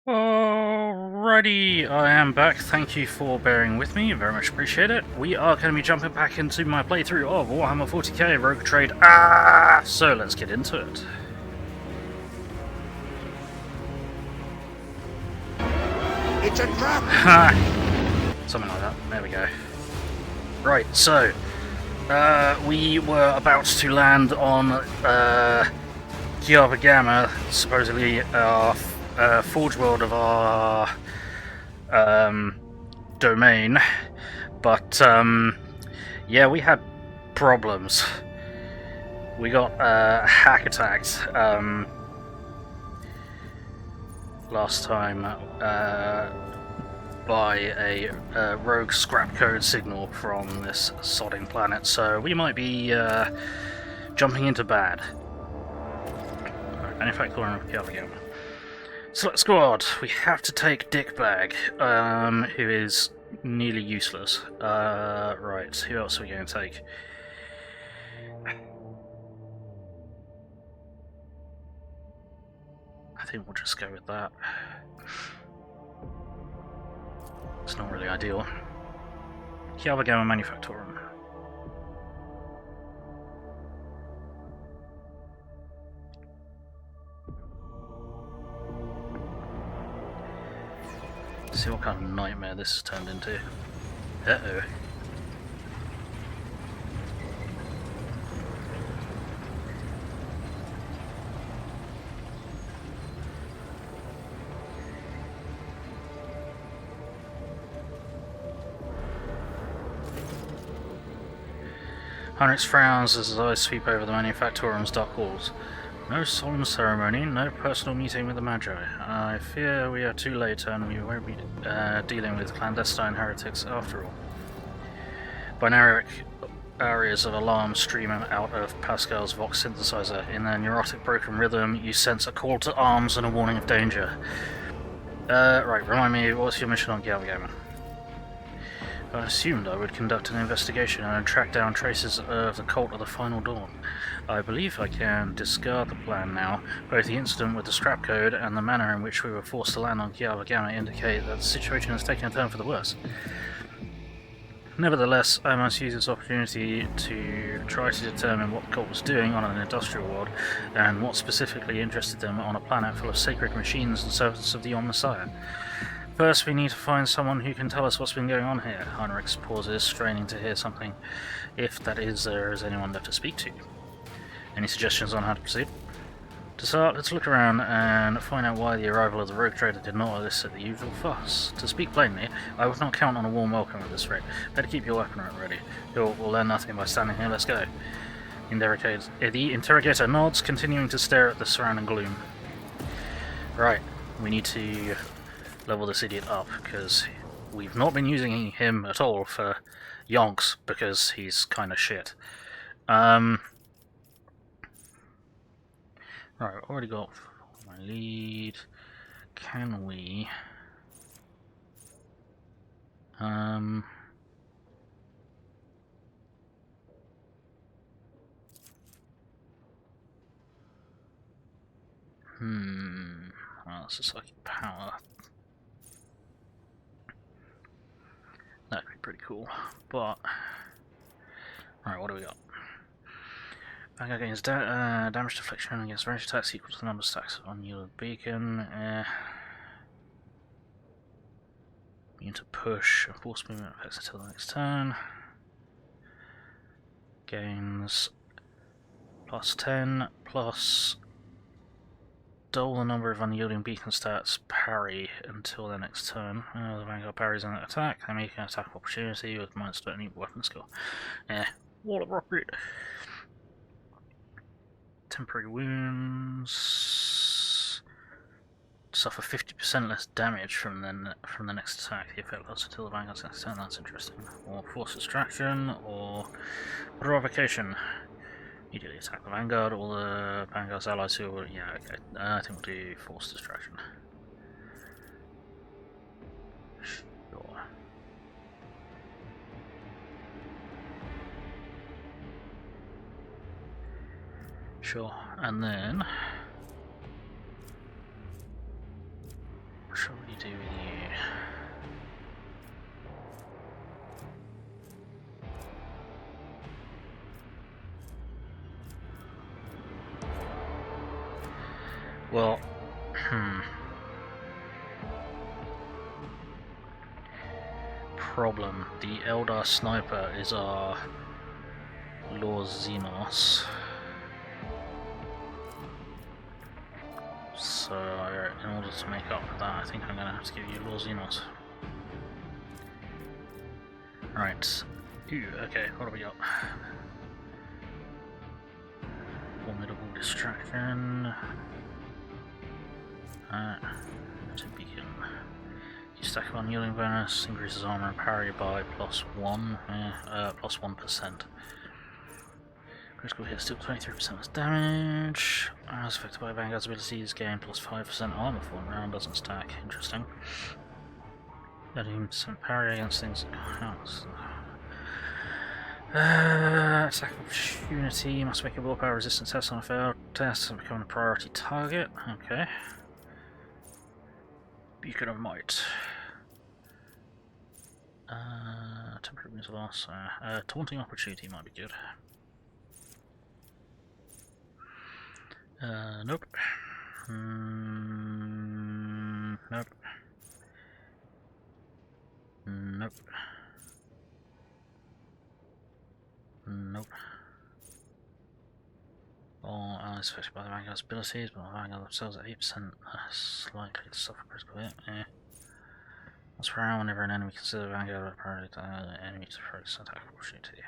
Alrighty, I am back. Thank you for bearing with me, very much appreciate it. We are going to be jumping back into my playthrough of Warhammer 40k Rogue Trade. So let's get into it. It's a trap! Ha! Something like that. There we go. Right, so we were about to land on Kiava Gamma, supposedly our forge world of our domain, but yeah, we had problems. We got hack attacked last time by a rogue scrap code signal from this sodding planet, so we might be jumping into bad. Manufacturing of Kiava Gamma. Select squad, we have to take Dickbag, who is nearly useless. Right, who else are we going to take? I think we'll just go with that. It's not really ideal. Kiava Gamma Manufactorum. See what kind of nightmare this has turned into. Uh-oh. Heinrichs frowns as his eyes sweep over the Manufactorum's dark halls. No solemn ceremony, no personal meeting with the Magi. I fear we are too late and we won't be dealing with clandestine heretics after all. Binaric areas of alarm stream out of Pascal's Vox synthesizer. In their neurotic broken rhythm, you sense a call to arms and a warning of danger. Right, remind me, what's your mission on Kiava Gamma? I assumed I would conduct an investigation and track down traces of the Cult of the Final Dawn. I believe I can discard the plan now. Both the incident with the scrap code and the manner in which we were forced to land on Kiava Gamma indicate that the situation has taken a turn for the worse. Nevertheless, I must use this opportunity to try to determine what the cult was doing on an industrial world, and what specifically interested them on a planet full of sacred machines and servants of the Omnissiah. First, we need to find someone who can tell us what's been going on here. Heinrichs pauses, straining to hear something, if that is there is anyone left to speak to. Any suggestions on how to proceed? To start, let's look around and find out why the arrival of the rogue trader did not elicit the usual fuss. To speak plainly, I would not count on a warm welcome at this rate. Better keep your weapon ready. We'll learn nothing by standing here. Let's go. The interrogator nods, continuing to stare at the surrounding gloom. Right, we need to level this idiot up, because we've not been using him at all for yonks, because he's kind of shit. Right, already got my lead. Can we... Well, this is like power. That'd be pretty cool, but... Alright, what do we got? Vanguard gains damage deflection against range attacks equal to the number of stacks on your beacon. Immune to push, force movement effects until the next turn. Gains plus 10, plus double the number of unyielding beacon stats, parry until their next turn. The Vanguard parries an attack, they make an attack of opportunity with minus 20 weapon skill. Wall of rocket. Temporary wounds. Suffer 50% less damage from the next attack. The effect lasts until the Vanguard's next turn. That's interesting. Or force distraction, or provocation. Immediately attack the Vanguard, all the Vanguard's allies who are... Yeah, okay. I think we'll do force distraction. Sure. Sure, and then... Well, problem. The Eldar Sniper is our Lord Xenos. So, in order to make up for that, I think I'm going to have to give you Lord Xenos. Right. Ooh, okay, what do we got? Formidable Distraction. To beacon. You stack of unyielding bonus, increases armor and parry by +1, +1%. Critical hits deal 23% damage. As affected by Vanguard's abilities, gain +5% armor for 1 round, doesn't stack. Interesting. 13% parry against things. Attack opportunity. Must make a willpower resistance test on a failed test and become a priority target. Okay. Beacon of Might. Temporary miss loss. Taunting opportunity might be good. Nope. Nope. Nope. Nope. All allies affected by the Vanguard's abilities, but the Vanguard themselves at 8% less likely to suffer critical hit. Once per round, whenever an enemy considers Vanguard a priority, enemy to focus attack opportunity.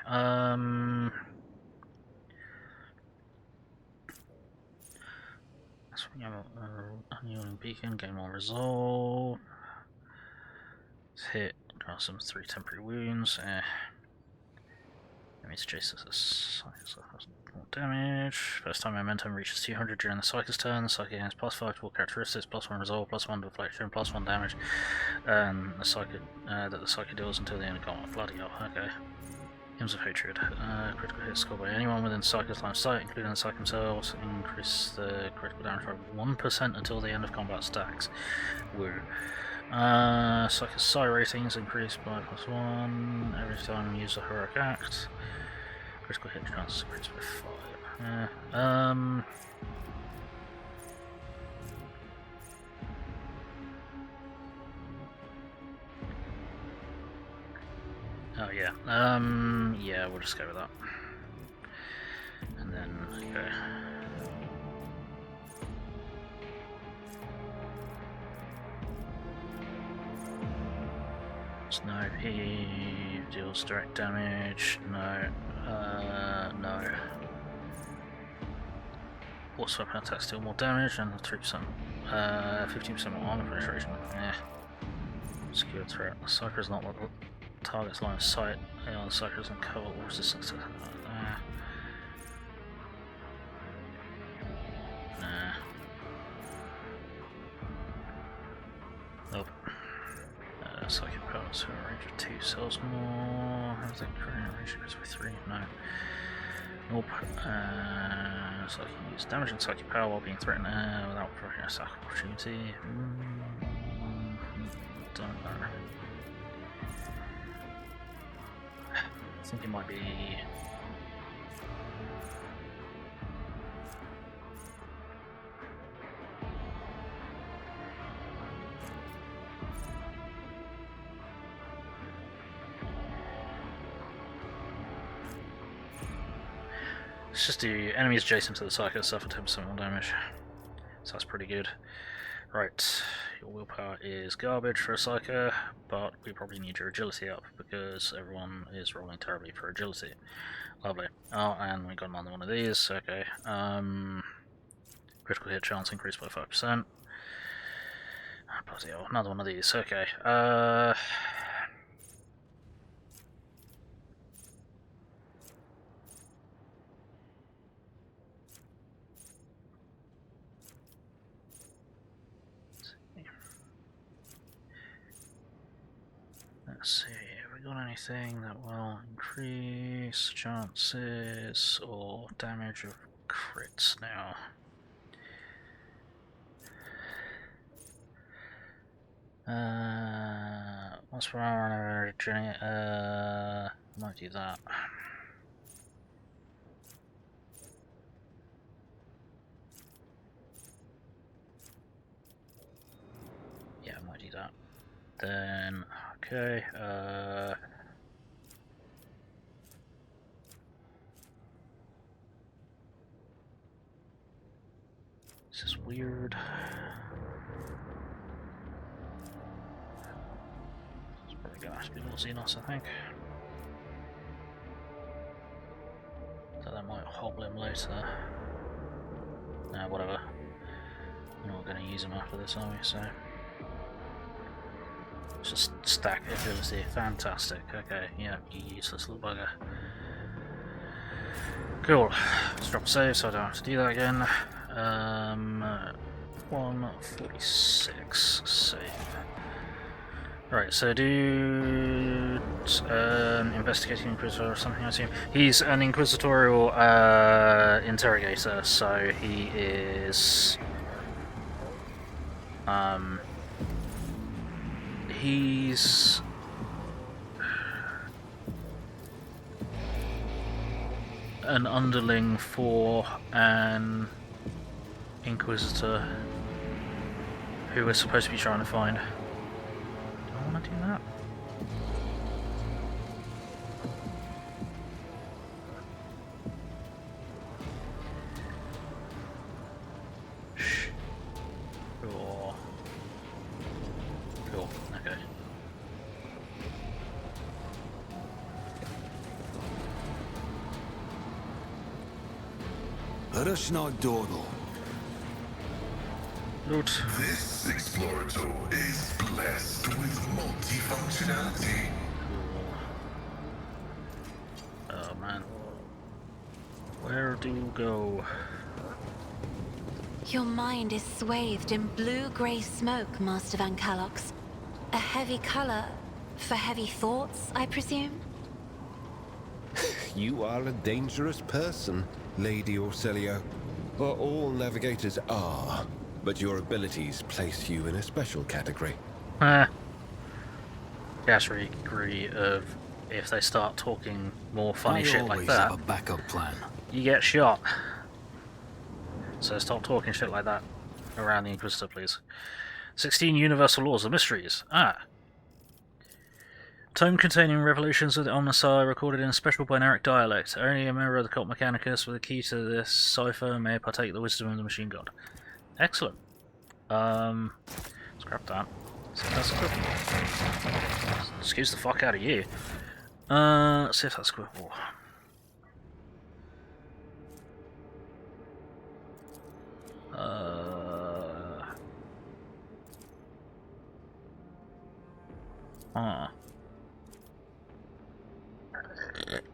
Unyielding Beacon, gain 1 resolve. Hit, draw some 3 temporary wounds. Enemies adjacent to more damage. First time momentum reaches 200 during the Psyker's turn. The Psyker gains +5 to all characteristics, +1 resolve, +1 deflection, +1 damage, and the Psyker that the Psyker deals until the end of combat. Bloody hell, okay. Hymns of Hatred. Critical hits scored by anyone within Psyker's line of sight, including the Psyker themselves, increase the critical damage by 1% until the end of combat stacks. Woo. Psyker's Psi ratings increased by +1 every time you use a heroic act. Critical hit chance increased by 5. Oh yeah. Yeah, we'll just go with that. And then okay. No, he deals direct damage. No. No. Also, weapon attacks deal more damage and 3%, 15% more armor penetration. Yeah. Secure threat. The Psyker is not what the target's line of sight. The Psyker doesn't cover all resistance to. Nah. Nope. Psychic powers who are range of 2 cells more. How's that current range increased by 3? No. Nope. So I can use damage and psychic power while being threatened without provoking a sack opportunity. Don't know. I think it might be. Let's just do enemies adjacent to the Psyker suffer 10% more damage. So that's pretty good. Right, your willpower is garbage for a Psyker, but we probably need your agility up because everyone is rolling terribly for agility. Lovely. Oh, and we got another one of these. Okay. Critical hit chance increased by 5%. Oh, bloody hell, another one of these. Okay. Let's see, have we got anything that will increase chances or damage of crits now? Once per hour on a might do that. Then, okay, this is weird. It's probably gonna have to be more Xenos, I think. So that might hobble him later. Nah, whatever. We're not gonna use him after this, are we? So. Just stack agility, fantastic. Okay, yeah, you useless little bugger. Cool. Let's drop a save so I don't have to do that again. 146 save. Right, so do investigating inquisitor or something, I assume. He's an inquisitorial interrogator, so he is he's an underling for an inquisitor who we're supposed to be trying to find. Do I want to do that? Shh. Cool. Cool. Okay. Rushno Dordle. Loot. This explorator is blessed with multifunctionality. Oh man. Where do you go? Your mind is swathed in blue-grey smoke, Master Van Calox. A heavy color for heavy thoughts, I presume? You are a dangerous person, Lady Orcelio. Or all navigators are, but your abilities place you in a special category. Category of if they start talking more funny shit like that, have a backup plan. you get shot. So stop talking shit like that around the Inquisitor, please. 16 Universal Laws of Mysteries. Tome containing revelations of the Omnissiah recorded in a special binaric dialect. Only a member of the cult Mechanicus with a key to this cipher may partake the wisdom of the machine god. Excellent. Scrap that. See if that's equipable. Excuse the fuck out of you. Let's see if that's equipable.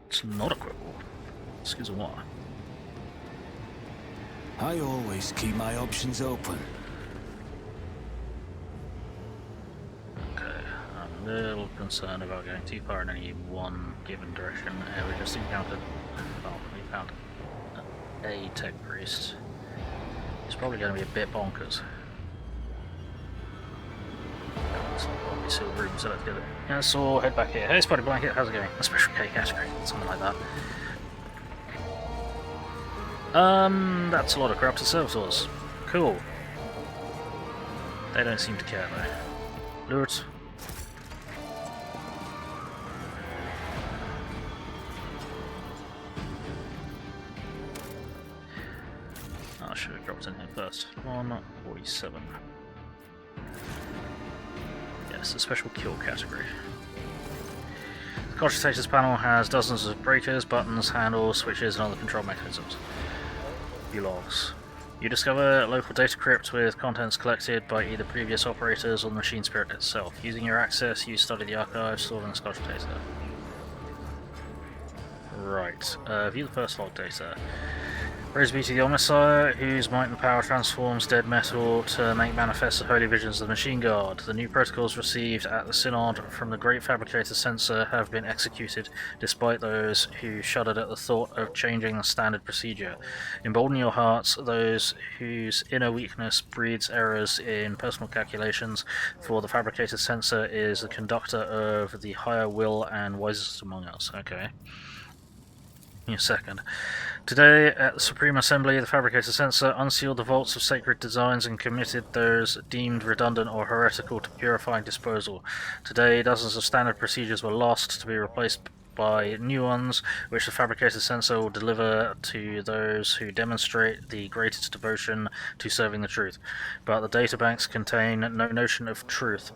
It's not equipable. Excuse me, what? I always keep my options open. Okay, I'm a little concerned about going too far in any one given direction. We just encountered, well, we found a tech priest. It's probably going to be a bit bonkers. It's probably still room, so let's get it. Yeah, so head back here. Hey, Spotty Blanket, how's it going? A special K category, something like that. That's a lot of corrupted servitors. Cool. They don't seem to care though. Loot. I should have dropped in here first. 147. Yes, a special kill category. The cogitator's panel has dozens of breakers, buttons, handles, switches, and other control mechanisms. View logs. You discover local data crypt with contents collected by either previous operators or the machine spirit itself. Using your access, you study the archive stored in the cogitator. Right. View the first log data. Praise be to the Omnissiah, whose might and power transforms dead metal to make manifest the holy visions of the Machine Guard. The new protocols received at the Synod from the great Fabricator-Census have been executed, despite those who shuddered at the thought of changing the standard procedure. Embolden your hearts, those whose inner weakness breeds errors in personal calculations, for the Fabricator-Census is the conductor of the higher will and wisest among us. Okay. In a second. Today, at the Supreme Assembly, the Fabricator-Census unsealed the vaults of sacred designs and committed those deemed redundant or heretical to purifying disposal. Today, dozens of standard procedures were lost to be replaced by new ones, which the Fabricator-Census will deliver to those who demonstrate the greatest devotion to serving the truth. But the databanks contain no notion of truth.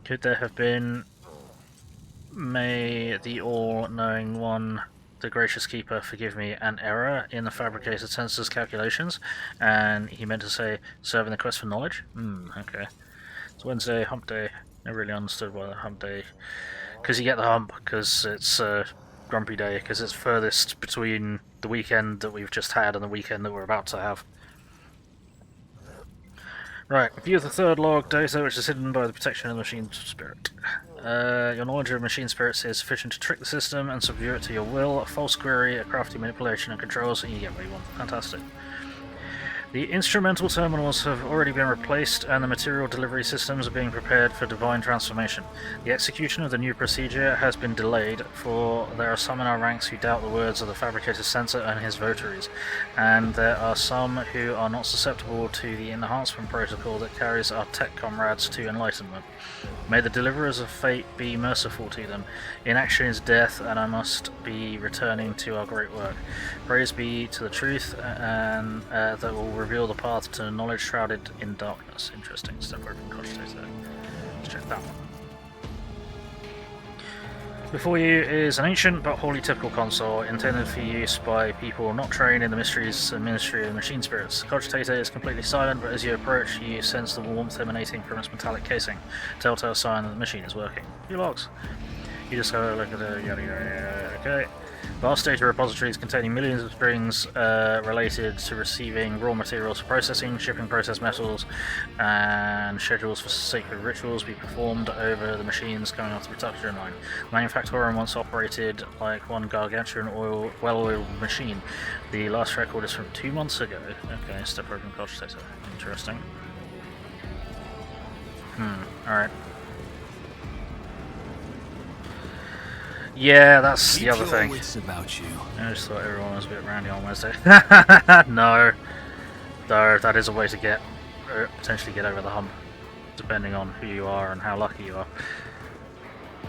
Could there have been, may the all-knowing one, the gracious keeper, forgive me, an error in the Fabricator-Census calculations? And he meant to say, serving the quest for knowledge? Okay. It's Wednesday, hump day. Never really understood why the hump day... Because you get the hump, because it's grumpy day, because it's furthest between the weekend that we've just had and the weekend that we're about to have. Right, view of the third log data, which is hidden by the protection of the machine spirit. Your knowledge of machine spirits is sufficient to trick the system and subdue it to your will, a false query, a crafty manipulation and controls, and you get what you want. Fantastic. The instrumental terminals have already been replaced and the material delivery systems are being prepared for divine transformation. The execution of the new procedure has been delayed, for there are some in our ranks who doubt the words of the Fabricator-Census and his votaries, and there are some who are not susceptible to the enhancement protocol that carries our tech comrades to enlightenment. May the deliverers of fate be merciful to them. Inaction is death, and I must be returning to our great work. Praise be to the truth, and that will reveal the path to knowledge shrouded in darkness. Interesting stuff over in cogitator. Let's check that one. Before you is an ancient but wholly typical console intended for use by people not trained in the mysteries and ministry of machine spirits. Cogitator is completely silent, but as you approach, you sense the warmth emanating from its metallic casing, telltale sign that the machine is working. Few logs. You just have a look at the yada yada. Okay. Vast data repositories containing millions of strings related to receiving raw materials for processing, shipping processed metals, and schedules for sacred rituals be performed over the machines coming off the production line. The Manufactorum once operated like one gargantuan well-oiled machine. The last record is from 2 months ago. Okay, step over in cogitator. Interesting. Alright. Yeah, that's the other thing. About you. I just thought everyone was a bit randy on Wednesday. No. Though that is a way to get, potentially get over the hump, depending on who you are and how lucky you are.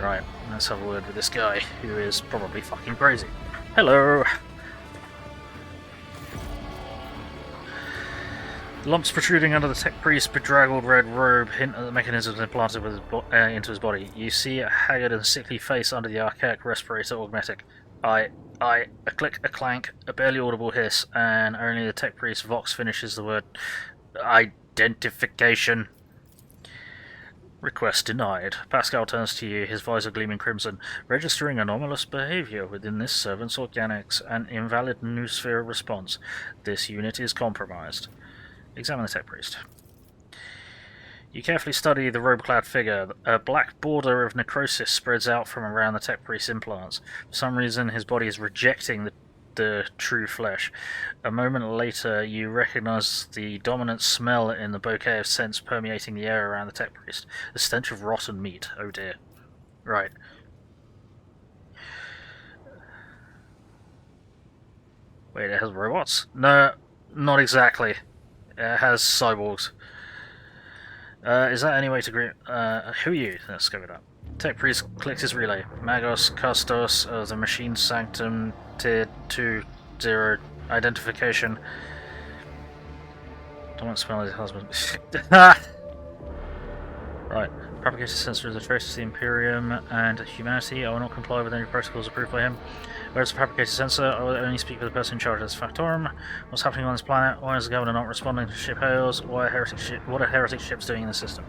Right, let's have a word with this guy, who is probably fucking crazy. Hello! Lumps protruding under the tech priest's bedraggled red robe hint at the mechanisms implanted with into his body. You see a haggard and sickly face under the archaic respirator augmetic. A click, a clank, a barely audible hiss, and only the tech priest's vox finishes the word identification. Request denied. Pascal turns to you, his visor gleaming crimson. Registering anomalous behavior within this servant's organics, an invalid noosphere response. This unit is compromised. Examine the tech priest. You carefully study the robe-clad figure. A black border of necrosis spreads out from around the tech priest's implants. For some reason, his body is rejecting the true flesh. A moment later, you recognize the dominant smell in the bouquet of scents permeating the air around the tech priest. The stench of rotten meat. Oh dear. Right. Wait, it has robots? No, not exactly. It has cyborgs. Is that any way to greet? Who are you? Let's go with that. Tech priest clicks his relay. Magos Custos of the Machine Sanctum Tier 2-0 identification. Don't want to smell his husband. Right. Fabricator-Census is a trace to the Imperium and humanity. I will not comply with any protocols approved by him. Whereas the Fabricator-Census, I will only speak with the person in charge of this Factorum. What's happening on this planet? Why is the governor not responding to ship hails? What are heretic ships doing in the system?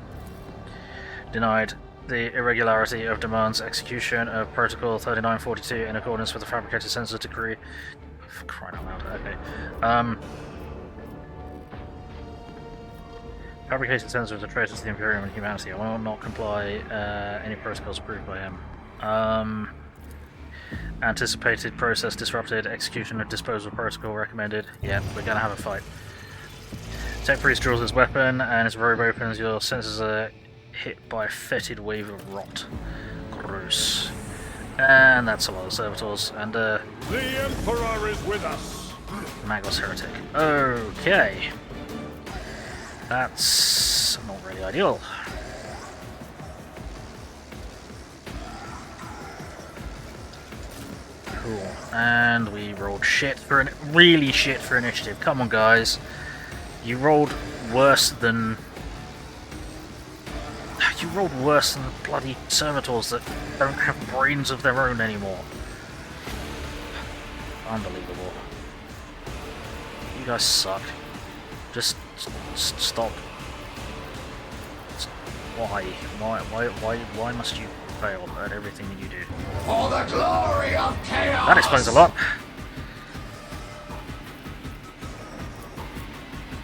Denied. The irregularity of demands execution of Protocol 3942 in accordance with the Fabricator-Census decree. For crying out loud. Okay. Fabricator-Census is a traitor to the Imperium and humanity. I will not comply any protocols approved by him. Anticipated process disrupted. Execution of disposal protocol recommended. Yeah, we're gonna have a fight. Tech priest draws his weapon and his robe opens. Your senses are hit by a fetid wave of rot. Gross. And that's a lot of servitors. And The Emperor is with us. Magos Heretic. Okay. That's not really ideal. Cool. And we rolled shit for really shit for initiative. Come on, guys. You rolled worse than... You rolled worse than the bloody servitors that don't have brains of their own anymore. Unbelievable. You guys suck. Just stop. Why must you fail at everything that you do? For the glory of chaos! That explains a lot.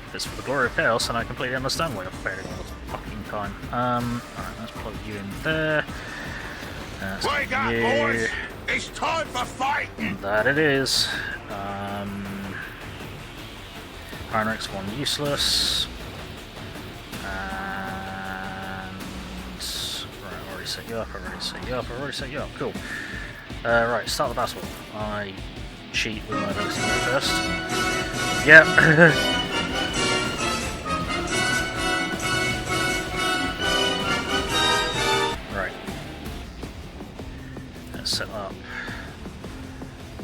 If it's for the glory of chaos, then I completely understand why you're failing all the fucking time. Alright, let's plug you in there. Wake up, boys! It's time for fighting! That it is. Heinrich's one useless. And... Right, I've already set you up, I've already set you up, cool. Right, start the battle. I cheat with my ability first. Yep. Right. Let's set up.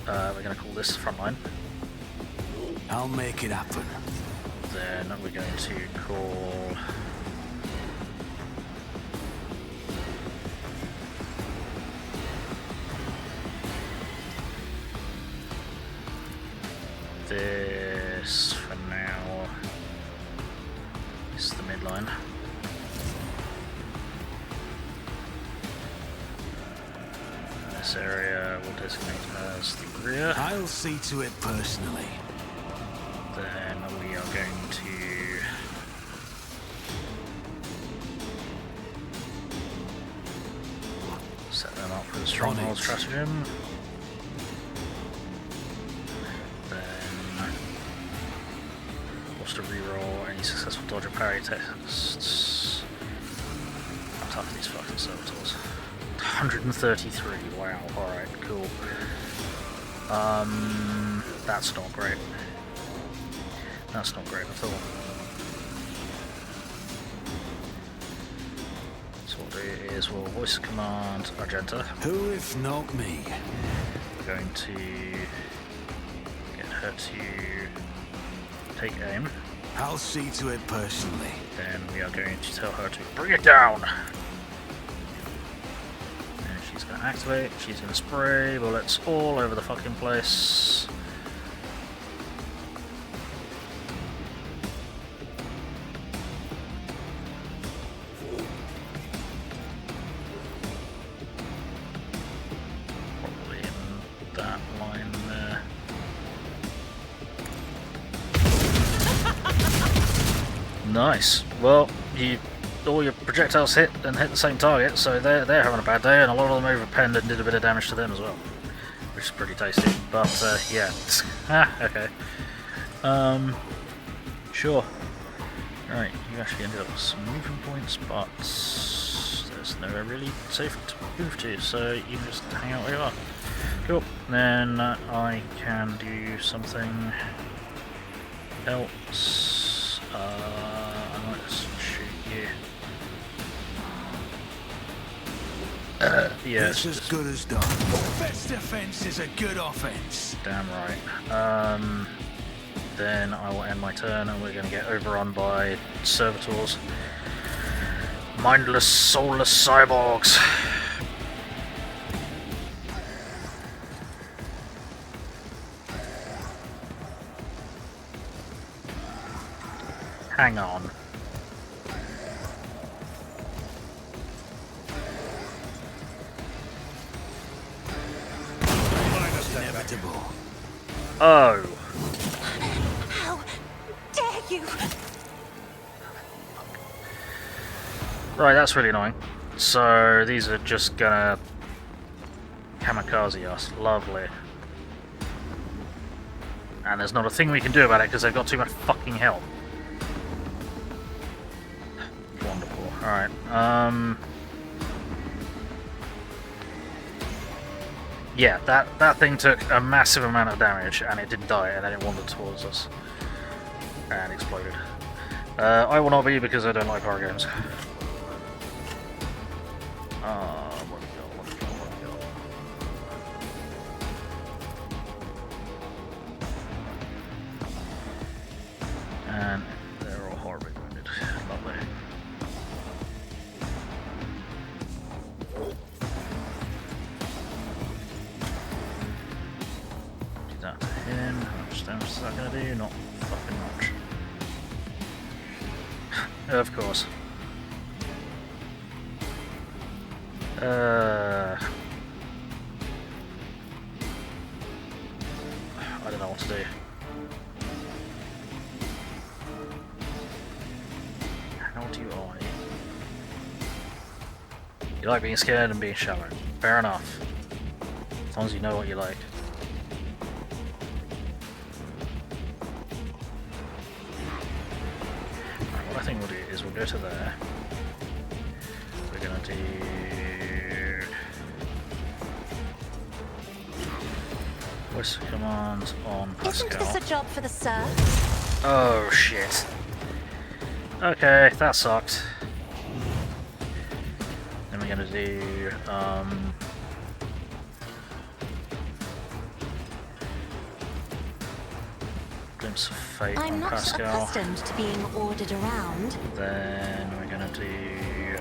We're going to call this the front line. I'll make it happen. Then we're going to call... this, for now, is the midline. This area we'll designate as the rear. I'll see to it personally. Then we are going to set them up for the stronghold stratagem. Then what's to reroll any successful dodge or parry tests. How tough are these fucking servitors? 133, wow, alright, cool. That's not great. That's not great at all. So what we'll do is we'll voice command Argenta. Who if not me? We're going to get her to take aim. I'll see to it personally. Then we are going to tell her to bring it down. And she's going to activate, she's going to spray bullets all over the fucking place. Nice. Well, all your projectiles hit the same target, so they're having a bad day, and a lot of them overpenned and did a bit of damage to them as well, which is pretty tasty. But yeah, okay. Sure. Right, you actually ended up with some movement points, but there's nowhere really safe to move to, so you can just hang out where you are. Cool. Then I can do something else. Let's shoot you. Yeah, it's as good as done. Best defense is a good offense. Damn right. Then I will end my turn, and we're going to get overrun by servitors. Mindless, soulless cyborgs. Hang on. Inevitable. Oh. How dare you? Right, that's really annoying. So these are just gonna kamikaze us. Lovely. And there's not a thing we can do about it because they've got too much fucking help. Wonderful. Alright. Yeah, that thing took a massive amount of damage and it didn't die, and then it wandered towards us and exploded. I will not be, because I don't like horror games. What do we got? And they're all horribly wounded. Lovely. Do that to him. How much damage is that going to do? Not fucking much. Of course. I don't know what to do. How do I? You like being scared and being shallow. Fair enough. As long as you know what you like. Right, what I think we'll do is we'll go to there. We're gonna do voice commands on Pascal. Isn't this a job for the serfs? Oh shit. Okay, that sucked. Then we're gonna do Glimpse of Fate I'm on not Pascal. accustomed to being ordered around. Then we're gonna do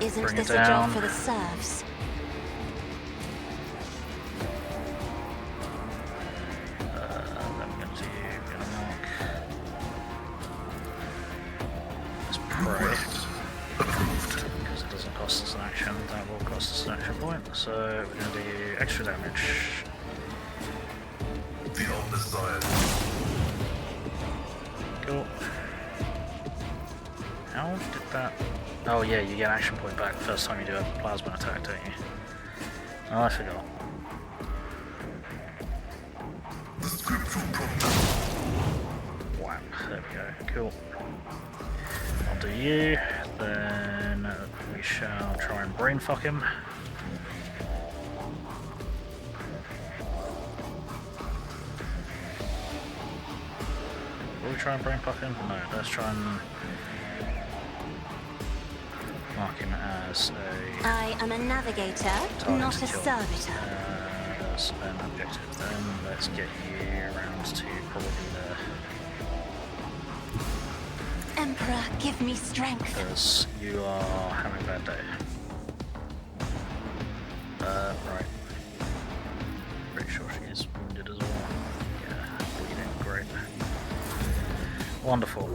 Isn't bring it this a job down. for the serfs? Then we're gonna mark. Let's pray. Because it doesn't cost us an action, that will cost us an action point. So we're gonna do extra damage. The old Messiah. Cool. How did that... Oh yeah, you get an action point back the first time you do a plasma attack, don't you? Oh, I forgot. The scriptural prompter. Wow, there we go. Cool. I'll do you, then we shall try and brain fuck him. Will we try and brain fuck him? No, let's try and mark him as a I am a navigator, not a kill. servitor. As an objective, then let's get you around to probably there. Emperor, give me strength. Because you are having a bad day. Right. Pretty sure she is wounded as well. Yeah, bleeding, great. Wonderful.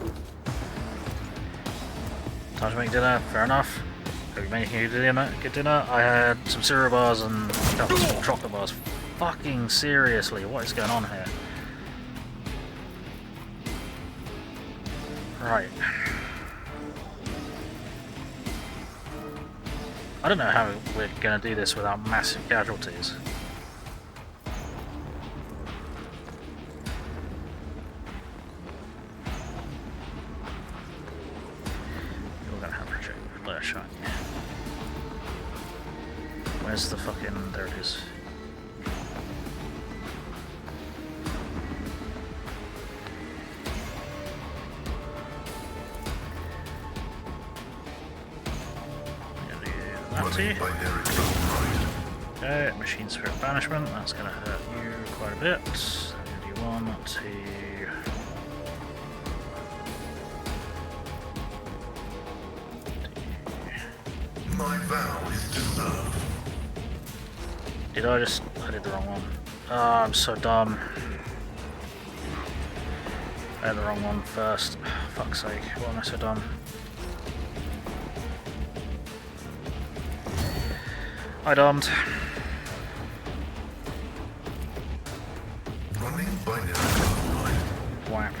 Time to make dinner, fair enough. Are you making good dinner? I had some cereal bars and a couple of small chocolate bars. Fucking seriously, what is going on here? Right. I don't know how we're going to do this without massive casualties. You're going to have project flash, aren't you? Where's the fucking... there it is. Okay, Machine Spirit Banishment, that's going to hurt you quite a bit. I'm going to do 1, 2... My vow is to serve. Did I just... I did the wrong one. Oh, I'm so dumb. I had the wrong one first. Fuck's sake, why am I so dumb? I dumped. Running binary. Whack.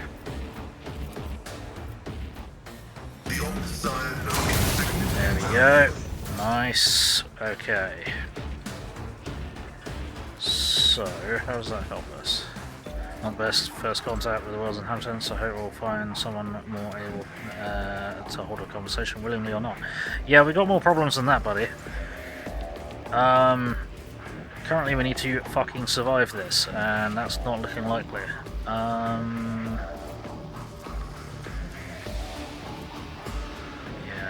The old Messiah no insignificant. There we go. Nice. Okay. So, how does that help us? Not best first contact with the world's inhabitants, I hope we'll find someone more able to hold a conversation willingly or not. Yeah, we got more problems than that, buddy. Currently we need to fucking survive this, and that's not looking likely. Yeah,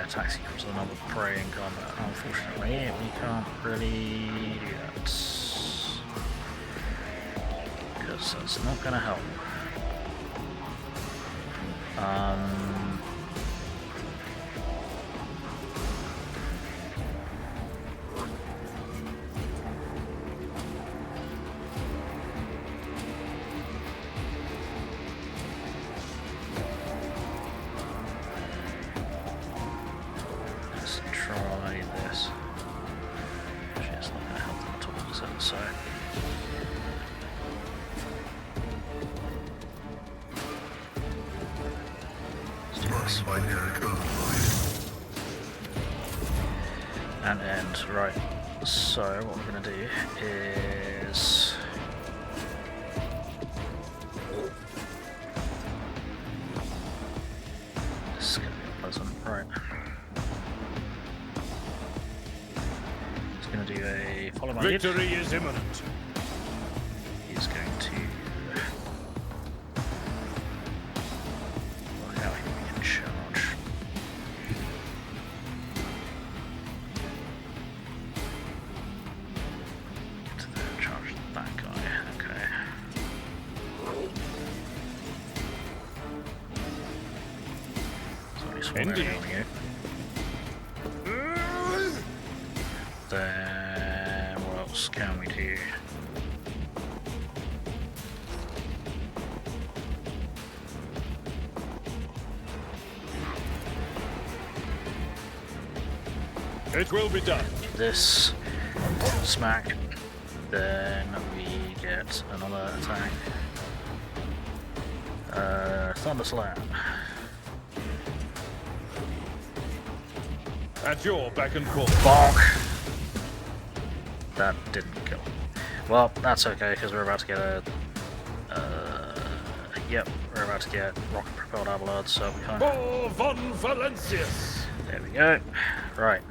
taxi comes with another prey in combat. Unfortunately, we can't really do that. Because that's not going to help. Let's try this. Actually, it's not going to help them at all, is it? So. And end. Right. So what we're going to do is this is going to be unpleasant. Right. He's going to do a follow my lead. Victory is imminent. He's going to work out who we can charge. Get to there, charge that guy. Okay. So at least one Indeed. area on you. Then what else can we do? It will be done. This smack, then we get another attack. Thunder Slam. At your beck and call. Bonk! That didn't kill. Well, that's okay because we're about to get a. Yep, we're about to get rocket propelled Avalard, so we can't. Oh, von Valencius! There we go. Right.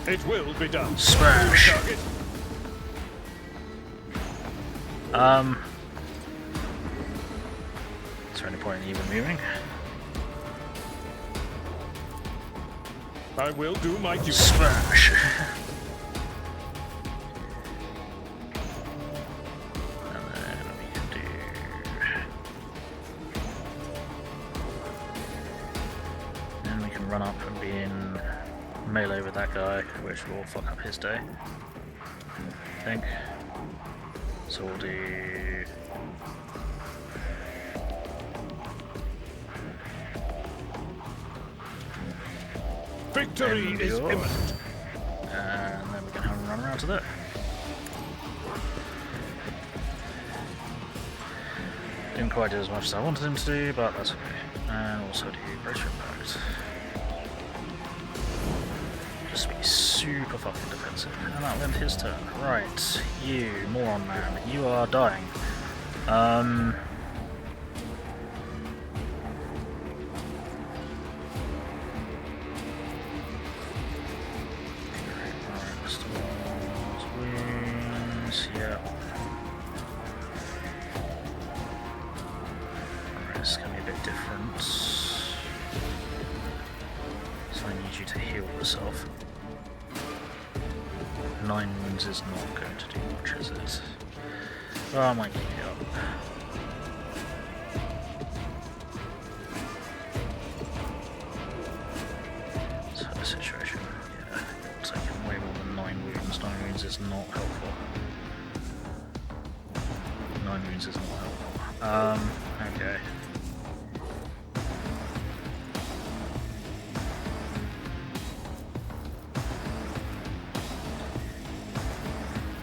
It will be done. Smash! Target. Is there any point in even moving? I will do my duty. Smash! And then we can do. Then we can run up and be in melee with that guy, which will fuck up his day. I think. So we'll do. Victory is Endure. imminent. And then we can have him run around to there. Didn't quite do as much as I wanted him to do, but that's okay. And also do brace for impact. Just be super fucking defensive. And that'll end his turn. Right, you, moron man, you are dying. Yeah. This is going to be a bit different. So I need you to heal yourself. 9 wounds is not going to do much, is it? Oh, I might keep you up. So the situation, yeah, it's taking way more than 9 wounds. 9 wounds is not helpful. 9 wounds is not helpful. Okay.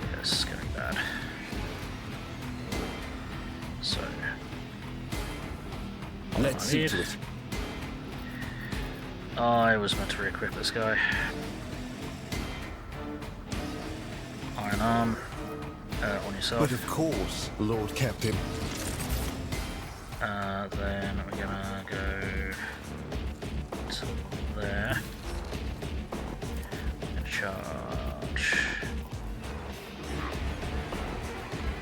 Yeah, this is getting bad. So. Let's see to it. I was meant to re-equip this guy. Iron Arm. On yourself. But of course, Lord Captain. Then we're gonna go to there. charge.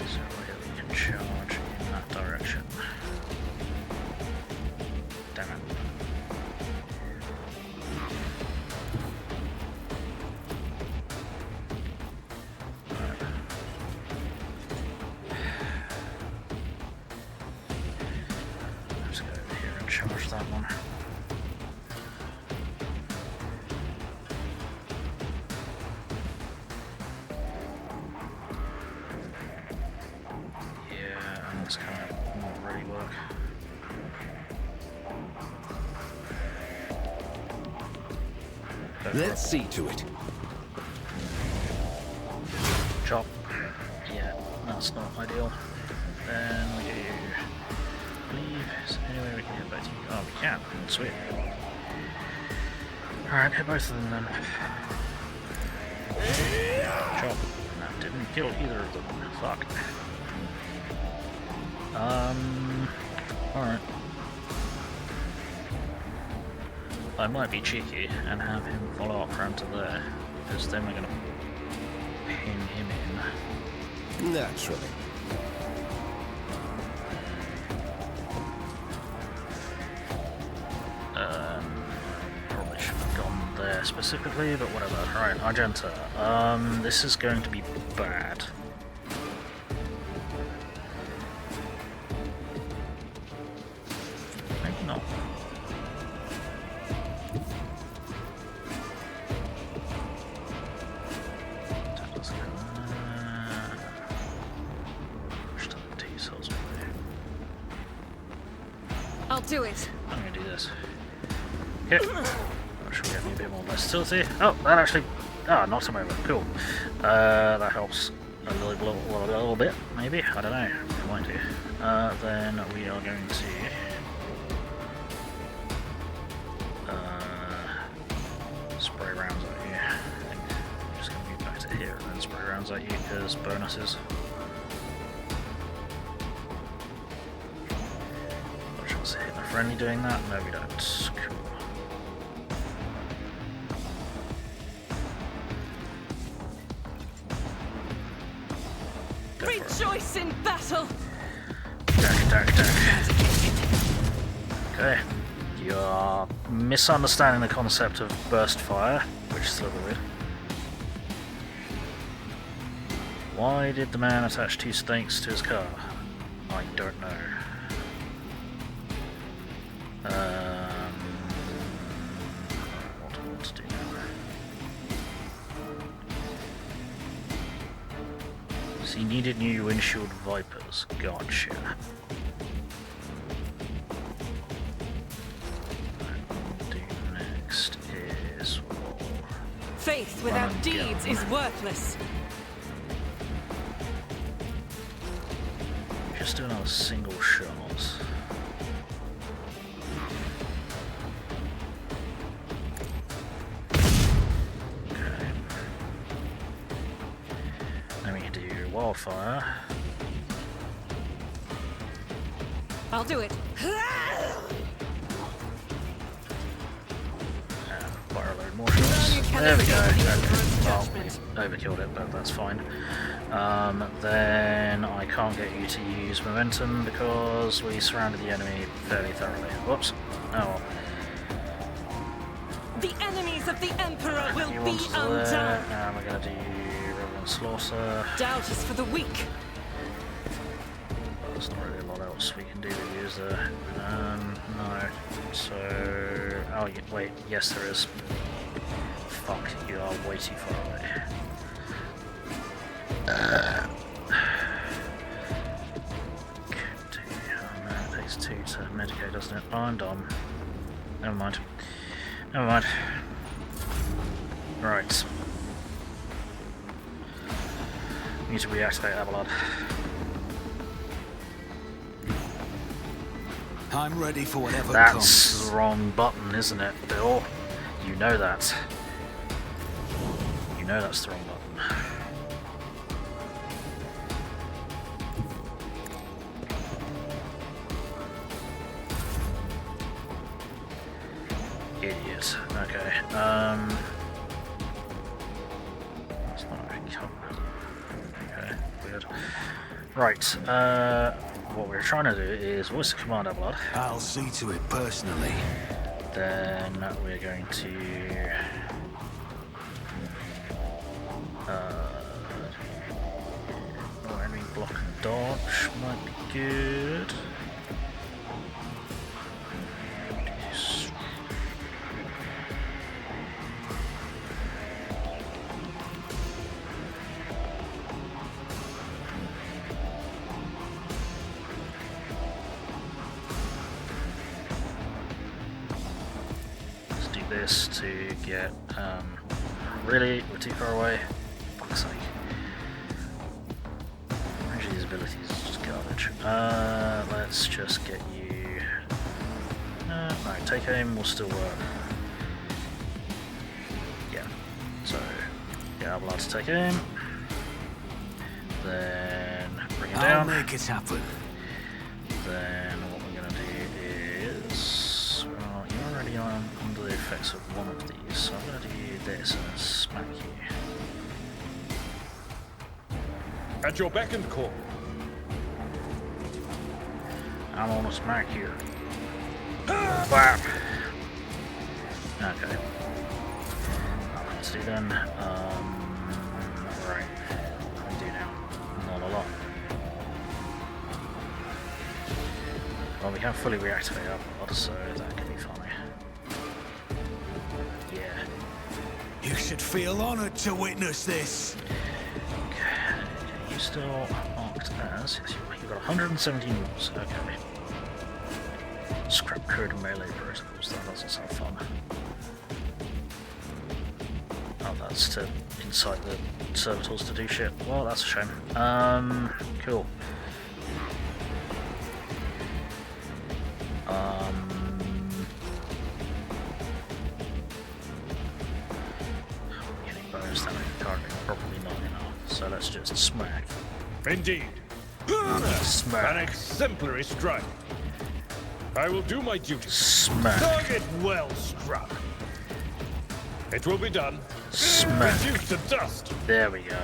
So we can charge in that direction. Damn it. Let's go over here and charge that one. It's kind of not really work. Let's see to it. Chop. Yeah, that's not ideal. Then we do. I believe is there any way we can hit both of you? Oh, we can. Sweet. Alright, hit both of them then. Chop. That didn't kill either of them. Fuck. Alright. I might be cheeky and have him follow up round to there, because then we're going to pin him in. Naturally. Probably should have gone there specifically, but whatever. Right, Argenta. This is going to be bad. Maybe not. I'll do it. I'm gonna do this. Okay. That should get me a bit more versatility. Oh, that actually... Ah, knocked him over. Cool. That helps a little bit, maybe. I don't know. It might do. Then we are going to... spray rounds at you. I think I'm just going to move back to here and then spray rounds at you because bonuses. Got a chance to hit my friendly doing that? No, we don't. Cool. Go for it. Rejoice in battle! Attack. Okay. You're misunderstanding the concept of burst fire, which is a little weird. Why did the man attach 2 stakes to his car? I don't know. What do I want to do now? So he needed new windshield Vipers. Gotcha. Faith without deeds is worthless. Just do another single shot. Okay. Then we can do wildfire. I'll do it. Fire a load more shots. There we go. Okay. Well, we overkilled it, but that's fine. Then I can't get you to use momentum because we surrounded the enemy fairly thoroughly. Whoops. Oh well. The enemies of the Emperor will You be want to undone. there, and we're going to do Reverend Slaughter. Doubt is for the weak. There's not really a lot else we can do to use there. No. So... Oh, wait. Yes, there is. Fuck, you are way too far away. That takes 2 to medicate, doesn't it? Oh, I'm dumb. Never mind. Right. Need to reactivate Avalon. I'm ready for whatever That's comes. the wrong button, isn't it, Bill? You know that. You know that's the wrong button. Idiot. Okay. good. Right, what we're trying to do is voice the command out loud. I'll see to it personally. Then we're going to enemy block and dodge might be good. This to get really, we're too far away. Fuck's sake. Actually, these abilities is just garbage. Let's just get you. No, take aim will still work. Yeah. So yeah, I'm allowed to take aim. Then bring it down. I'll make it happen. Then what we're gonna do is, well, you're already under the effects of one of these, so I'm gonna do this and smack you. At your beck and call. I'm gonna smack you. Bap. Okay. Let's do then. Right. What do we do now? Not a lot. Well, we can fully reactivate our pod, so that can be fine. Yeah. You should feel honored to witness this. Okay. You still marked as. You've got 117 rules. Okay. Scrap code melee protocols. That doesn't sound fun. Oh, that's to incite the servitors to do shit. Well, that's a shame. Cool. Getting bonus damage currently probably not enough, so let's just smack. Indeed. Smack. An exemplary strike. I will do my duty. Smack. Target well struck. It will be done. Smack. Reduced to dust. There we go.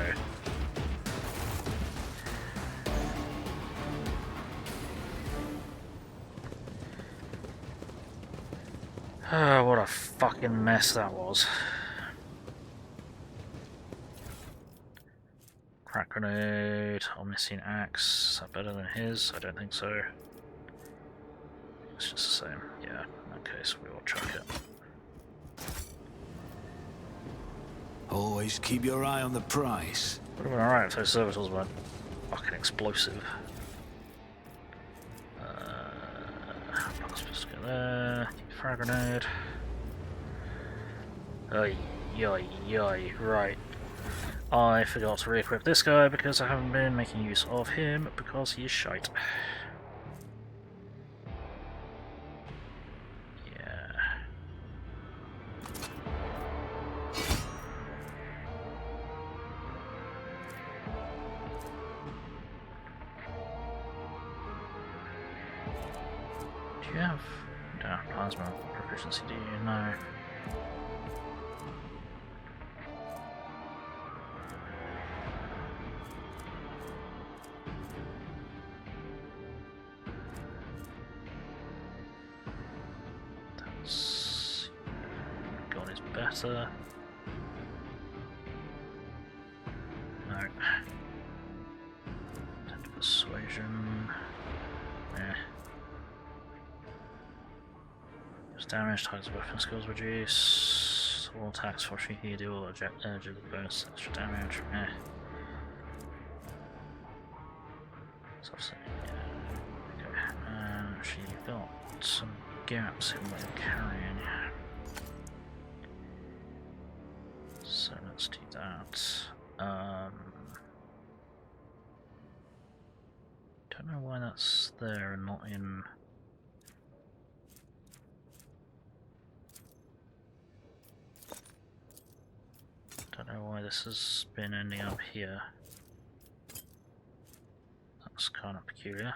Oh, what a fucking mess that was. Crack grenade, omniscient axe. Is that better than his? I don't think so. It's just the same. Yeah, okay, so we will chuck it. Always keep your eye on the prize. Would have been alright if those servitors weren't fucking explosive. Let's go there. Frag grenade. Oy, yoy, yoy, right. I forgot to re-equip this guy because I haven't been making use of him because he is shite. Yeah. Do you have plasma proficiency? Do you? No. God is better. No. Tend persuasion. Eh. Use damage, types of weapon skills reduce. All attacks for you deal or energy with bonus extra damage. Eh. So yeah. Okay. Actually, you've got some gaps in what you're carrying. So let's do that. Don't know why that's there and not in. Don't know why this has been ending up here. That's kind of peculiar.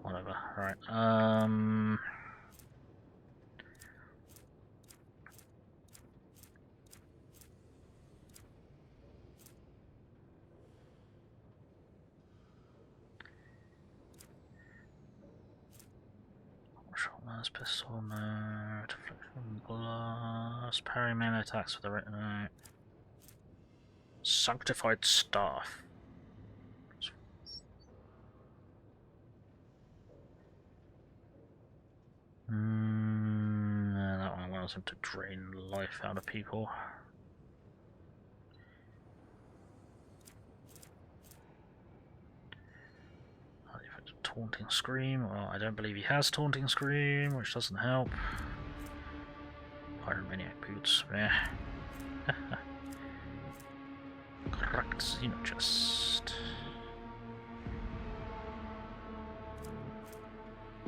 Whatever. Right. That's pistol, no. Deflection, blast. Parry melee attacks with the right. No. Sanctified staff. No, that one allows him to drain life out of people. Taunting Scream. Well, I don't believe he has Taunting Scream, which doesn't help. Pyromaniac Boots, meh. Correct Xenochest.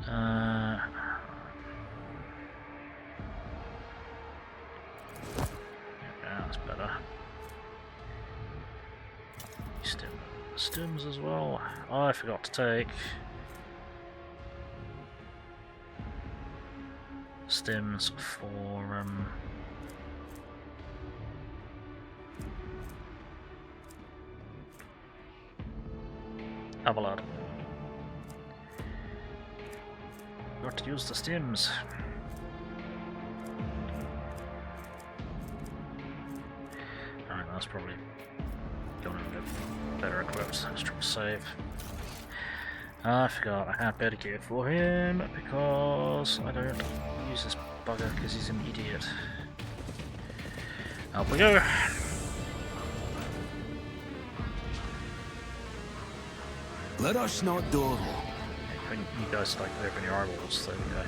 Yeah, that's better. Stims as well. Oh, I forgot to take stims for Avalad. Got to use the stims. Alright, that's probably going to get better equipped. Let's try to save. I forgot I had better gear for him because I don't use this bugger because he's an idiot. Up we go! Let us not dawdle. You guys like open your eyeballs, there we go.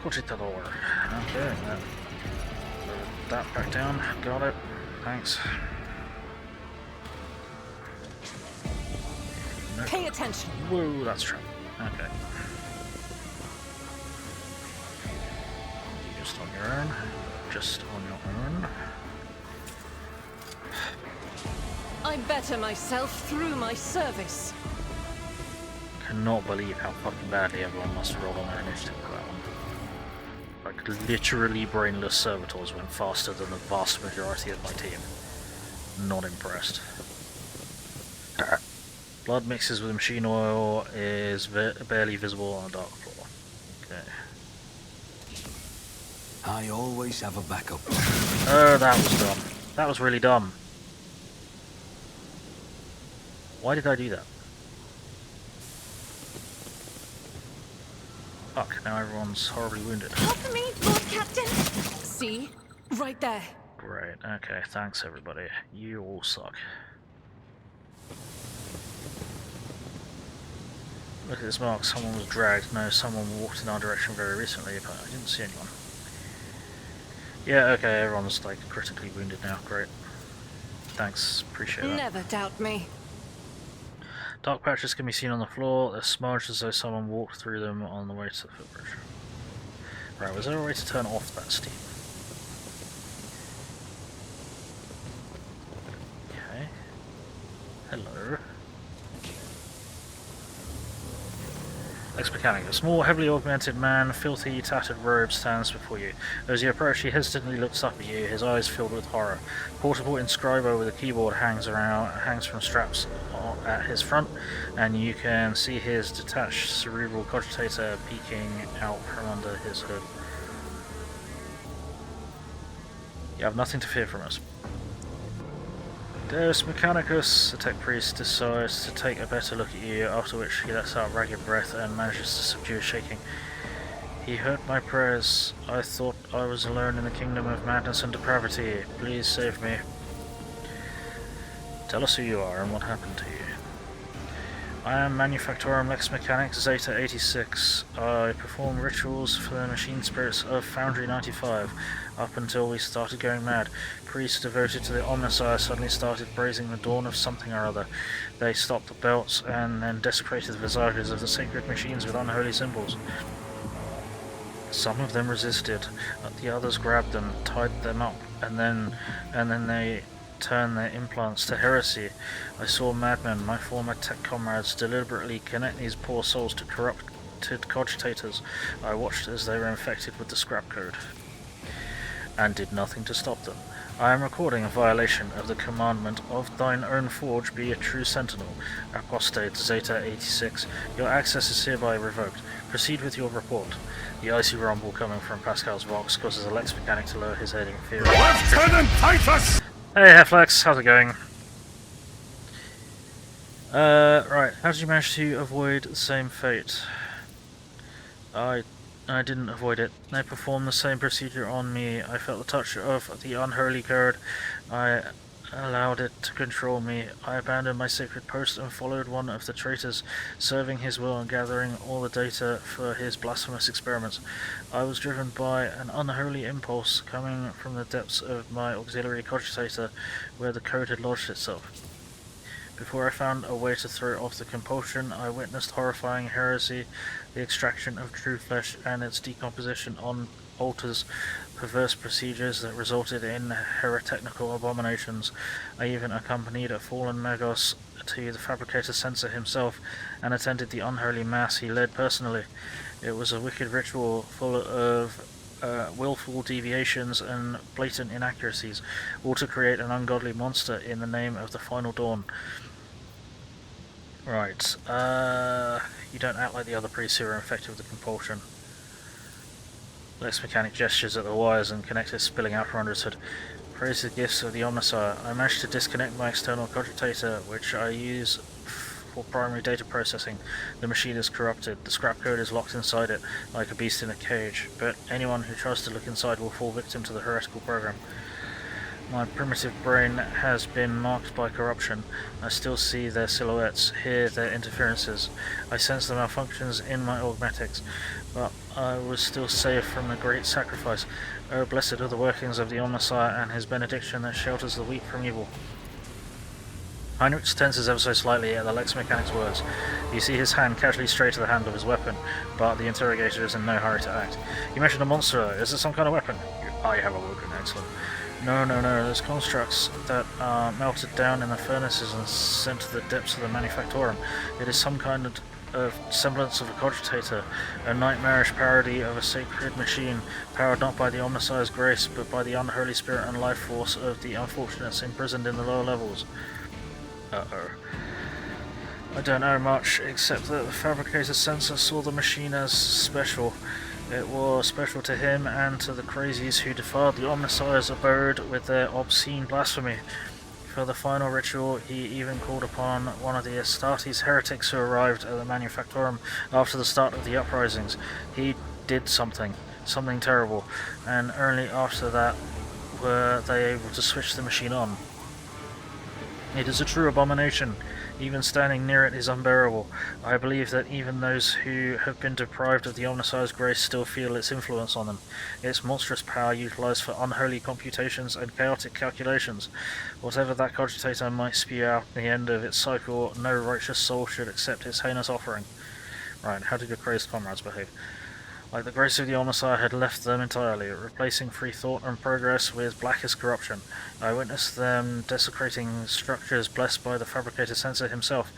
Cogitator. Okay, that back down. Got it. Thanks. Nope. Pay attention. Whoa, that's true. Okay. Just on your own. Just on your own. I better myself through my service. Cannot believe how fucking badly everyone must have rolled on their initiative for that one. Like, literally brainless servitors went faster than the vast majority of my team. Not impressed. Blood mixes with machine oil is barely visible on a dark floor. Okay. I always have a backup. Oh, that was dumb. That was really dumb. Why did I do that? Fuck, now everyone's horribly wounded. Help me, Lord Captain! See? Right there. Great, okay, thanks everybody. You all suck. Look at this mark, someone was dragged. No, someone walked in our direction very recently, but I didn't see anyone. Yeah, okay, everyone's like critically wounded now, great. Thanks, appreciate that. Never doubt me. Dark patches can be seen on the floor. They're smudged as though someone walked through them on the way to the footbridge. Right, was there a way to turn off that steam? Okay. Hello. Ex-Mechanicus. A small, heavily augmented man, filthy, tattered robe stands before you. As you approach, he hesitantly looks up at you, his eyes filled with horror. Portable inscriber with a keyboard hangs from straps at his front, and you can see his detached cerebral cogitator peeking out from under his hood. You have nothing to fear from us. Deus Mechanicus, the tech priest decides to take a better look at you, after which he lets out ragged breath and manages to subdue his shaking. He heard my prayers. I thought I was alone in the kingdom of madness and depravity. Please save me. Tell us who you are and what happened to you. I am Manufactorum Lex Mechanic Zeta 86. I perform rituals for the machine spirits of Foundry 95. Up until we started going mad, priests devoted to the Omnissiah suddenly started praising the dawn of something or other. They stopped the belts and then desecrated the visages of the sacred machines with unholy symbols. Some of them resisted, but the others grabbed them, tied them up, and then they turned their implants to heresy. I saw madmen, my former tech comrades, deliberately connect these poor souls to corrupted cogitators. I watched as they were infected with the scrap code, and did nothing to stop them. I am recording a violation of the commandment of thine own forge be a true sentinel. Apostate Zeta 86. Your access is hereby revoked. Proceed with your report. The icy rumble coming from Pascal's box causes a Lex mechanic to lower his head in fear. Lieutenant Titus! Hey Heflex, how's it going? Right, how did you manage to avoid the same fate? I didn't avoid it. They performed the same procedure on me. I felt the touch of the unholy curd. I allowed it to control me. I abandoned my sacred post and followed one of the traitors, serving his will and gathering all the data for his blasphemous experiments. I was driven by an unholy impulse coming from the depths of my auxiliary cogitator, where the code had lodged itself. Before I found a way to throw off the compulsion, I witnessed horrifying heresy, the extraction of true flesh and its decomposition on altars, perverse procedures that resulted in heretical abominations. I even accompanied a fallen Magos to the Fabricator-Census himself and attended the unholy mass he led personally. It was a wicked ritual full of willful deviations and blatant inaccuracies, all to create an ungodly monster in the name of the final dawn. Right, you don't act like the other priests who are infected with the compulsion. Lex mechanic gestures at the wires and connectors spilling out from under his hood. Praise the gifts of the Omnissiah. I managed to disconnect my external cogitator, which I use for primary data processing. The machine is corrupted. The scrap code is locked inside it, like a beast in a cage, but anyone who tries to look inside will fall victim to the heretical program. My primitive brain has been marked by corruption. I still see their silhouettes, hear their interferences. I sense the malfunctions in my augmetics, but I was still saved from the great sacrifice. Oh, blessed are the workings of the Omnissiah and his benediction that shelters the weak from evil. Heinrich tenses ever so slightly at the Lex mechanic's words. You see his hand casually stray to the handle of his weapon, but the interrogator is in no hurry to act. You mentioned a monster. Is it some kind of weapon? I have awoken. Excellent. No, those constructs that are melted down in the furnaces and sent to the depths of the Manufactorum. It is some kind of semblance of a cogitator, a nightmarish parody of a sacred machine, powered not by the Omnissiah's grace, but by the unholy spirit and life force of the unfortunates imprisoned in the lower levels. I don't know much, except that the Fabricator-Census saw the machine as special. It was special to him and to the crazies who defiled the Omnissiah's abode with their obscene blasphemy. For the final ritual, he even called upon one of the Astartes heretics who arrived at the Manufactorum after the start of the uprisings. He did something terrible, and only after that were they able to switch the machine on. It is a true abomination. Even standing near it is unbearable. I believe that even those who have been deprived of the Omnissiah's grace still feel its influence on them. Its monstrous power utilized for unholy computations and chaotic calculations. Whatever that cogitator might spew out at the end of its cycle, no righteous soul should accept its heinous offering. Right, how did your crazed comrades behave? Like the grace of the Omnissiah had left them entirely, replacing free thought and progress with blackest corruption. I witnessed them desecrating structures blessed by the Fabricator-Census himself,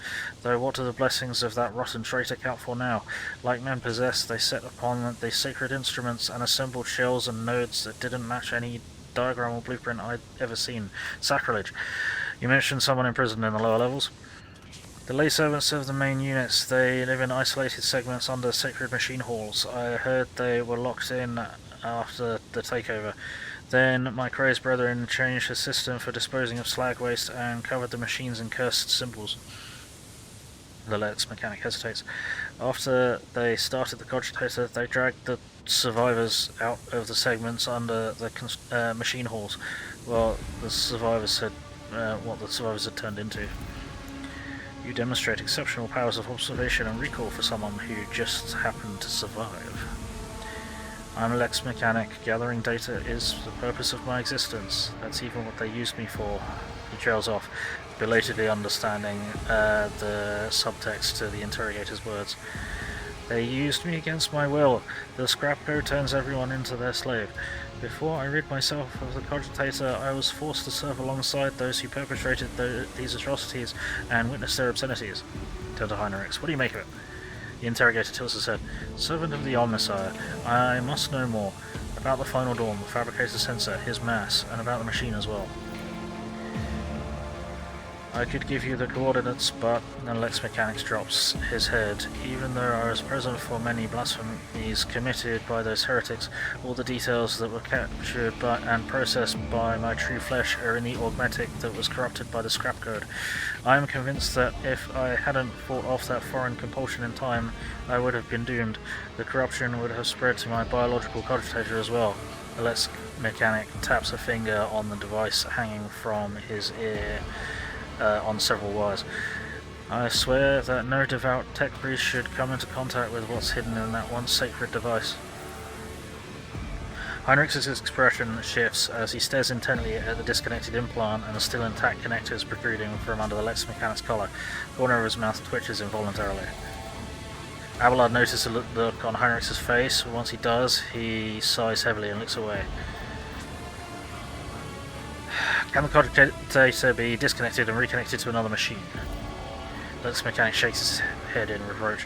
though what do the blessings of that rotten traitor count for now? Like men possessed, they set upon the sacred instruments and assembled shells and nodes that didn't match any diagram or blueprint I'd ever seen. Sacrilege. You mentioned someone imprisoned in the lower levels? The lay servants of the main units, they live in isolated segments under sacred machine halls. I heard they were locked in after the takeover. Then my crazed brethren changed the system for disposing of slag waste and covered the machines in cursed symbols. The Lex mechanic hesitates. After they started the cogitator, they dragged the survivors out of the segments under the machine halls. Well, the survivors had what the survivors had turned into. You demonstrate exceptional powers of observation and recall for someone who just happened to survive. I'm a Lex mechanic. Gathering data is the purpose of my existence. That's even what they used me for. He trails off, belatedly understanding the subtext to the interrogator's words. They used me against my will. The scrap code turns everyone into their slave. Before I rid myself of the cogitator, I was forced to serve alongside those who perpetrated these atrocities and witnessed their obscenities. Turn to Heinrich. What do you make of it? The interrogator tilts his head. Servant of the Omnissiah, I must know more. A about the final dawn, the Fabricator-Census, his mass, and about the machine as well. I could give you the coordinates, but then Mechanicus drops his head. Even though I was present for many blasphemies committed by those heretics, all the details that were captured by and processed by my true flesh are in the augmetic that was corrupted by the scrap code. I am convinced that if I hadn't fought off that foreign compulsion in time, I would have been doomed. The corruption would have spread to my biological cogitator as well. The Mechanic taps a finger on the device hanging from his ear. On several wires. I swear that no devout tech priest should come into contact with what's hidden in that once sacred device. Heinrich's expression shifts as he stares intently at the disconnected implant and the still intact connectors protruding from under the Lex Mechanic's collar. The corner of his mouth twitches involuntarily. Abelard notices a look on Heinrich's face. Once he does, he sighs heavily and looks away. Can the cogitator be disconnected and reconnected to another machine? Lex Mechanic shakes his head in reproach.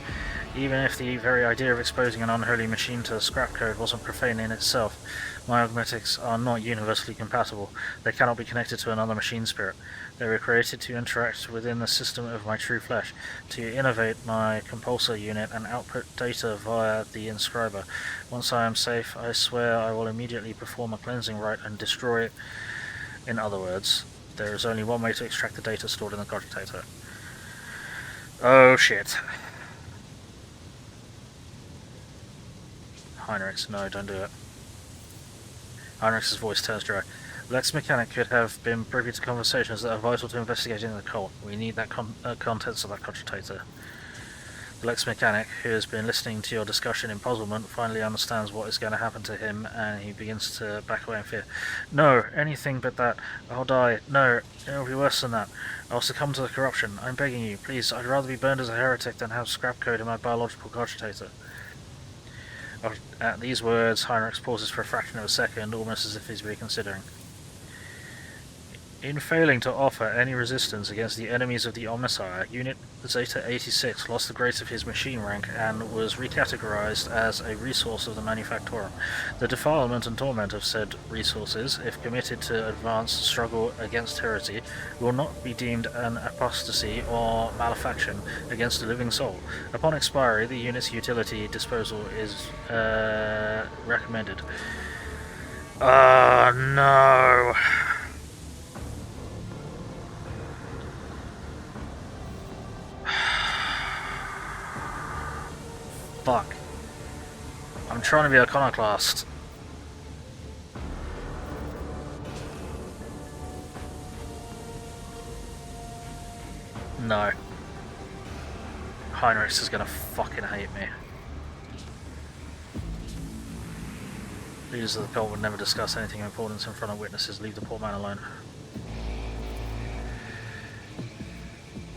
Even if the very idea of exposing an unholy machine to the scrap code wasn't profane in itself, my augmetics are not universally compatible. They cannot be connected to another machine spirit. They were created to interact within the system of my true flesh, to innovate my compulsor unit and output data via the inscriber. Once I am safe, I swear I will immediately perform a cleansing rite and destroy it. In other words, there is only one way to extract the data stored in the cogitator. Oh shit. Heinrichs, no, don't do it. Heinrichs' voice turns dry. Lex Mechanic could have been privy to conversations that are vital to investigating the cult. We need that contents of that cogitator. The Lex Mechanic, who has been listening to your discussion in puzzlement, finally understands what is going to happen to him, and he begins to back away in fear. No, anything but that. I'll die. No, it'll be worse than that. I'll succumb to the corruption. I'm begging you, please, I'd rather be burned as a heretic than have scrap code in my biological cogitator. At these words, Heinrich pauses for a fraction of a second, almost as if he's reconsidering. In failing to offer any resistance against the enemies of the Omnissiah, Unit Zeta 86 lost the grace of his machine rank and was recategorized as a resource of the Manufactorum. The defilement and torment of said resources, if committed to advanced struggle against heresy, will not be deemed an apostasy or malefaction against a living soul. Upon expiry, the unit's utility disposal is recommended. No. Fuck. I'm trying to be iconoclast. No. Heinrichs is gonna fucking hate me. Leaders of the cult would never discuss anything of importance in front of witnesses. Leave the poor man alone.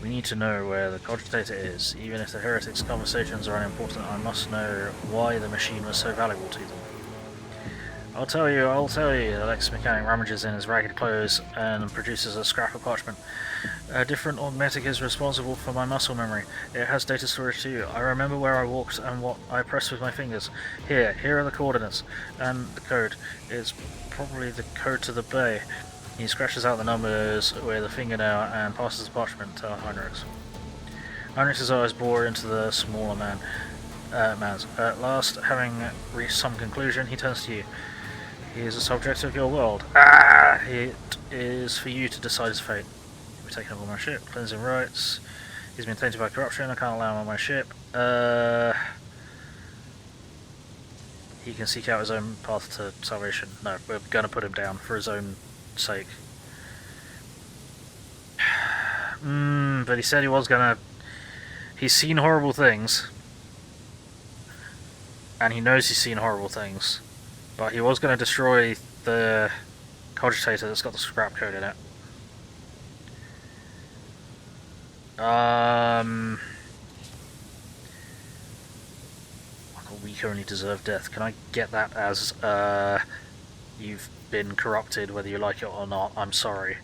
We need to know where the cogitator is. Even if the heretics' conversations are unimportant, I must know why the machine was so valuable to them. I'll tell you. The Lex Mechanic rummages in his ragged clothes and produces a scrap of parchment. A different augmetic is responsible for my muscle memory. It has data storage too. I remember where I walked and what I pressed with my fingers. Here are the coordinates. And the code. It's probably the code to the bay. He scratches out the numbers with a fingernail and passes the parchment to Heinrichs. Heinrichs' eyes bore into the smaller man's. At last, having reached some conclusion, he turns to you. He is the subject of your world. It is for you to decide his fate. He'll be taken up on my ship. Cleansing rites. He's been tainted by corruption. I can't allow him on my ship. He can seek out his own path to salvation. No, we're going to put him down for his own sake. But he said he was gonna... He's seen horrible things. And he knows he's seen horrible things. But he was gonna destroy the cogitator that's got the scrap code in it. We currently deserve death. Can I get that as, you've been corrupted, whether you like it or not? I'm sorry.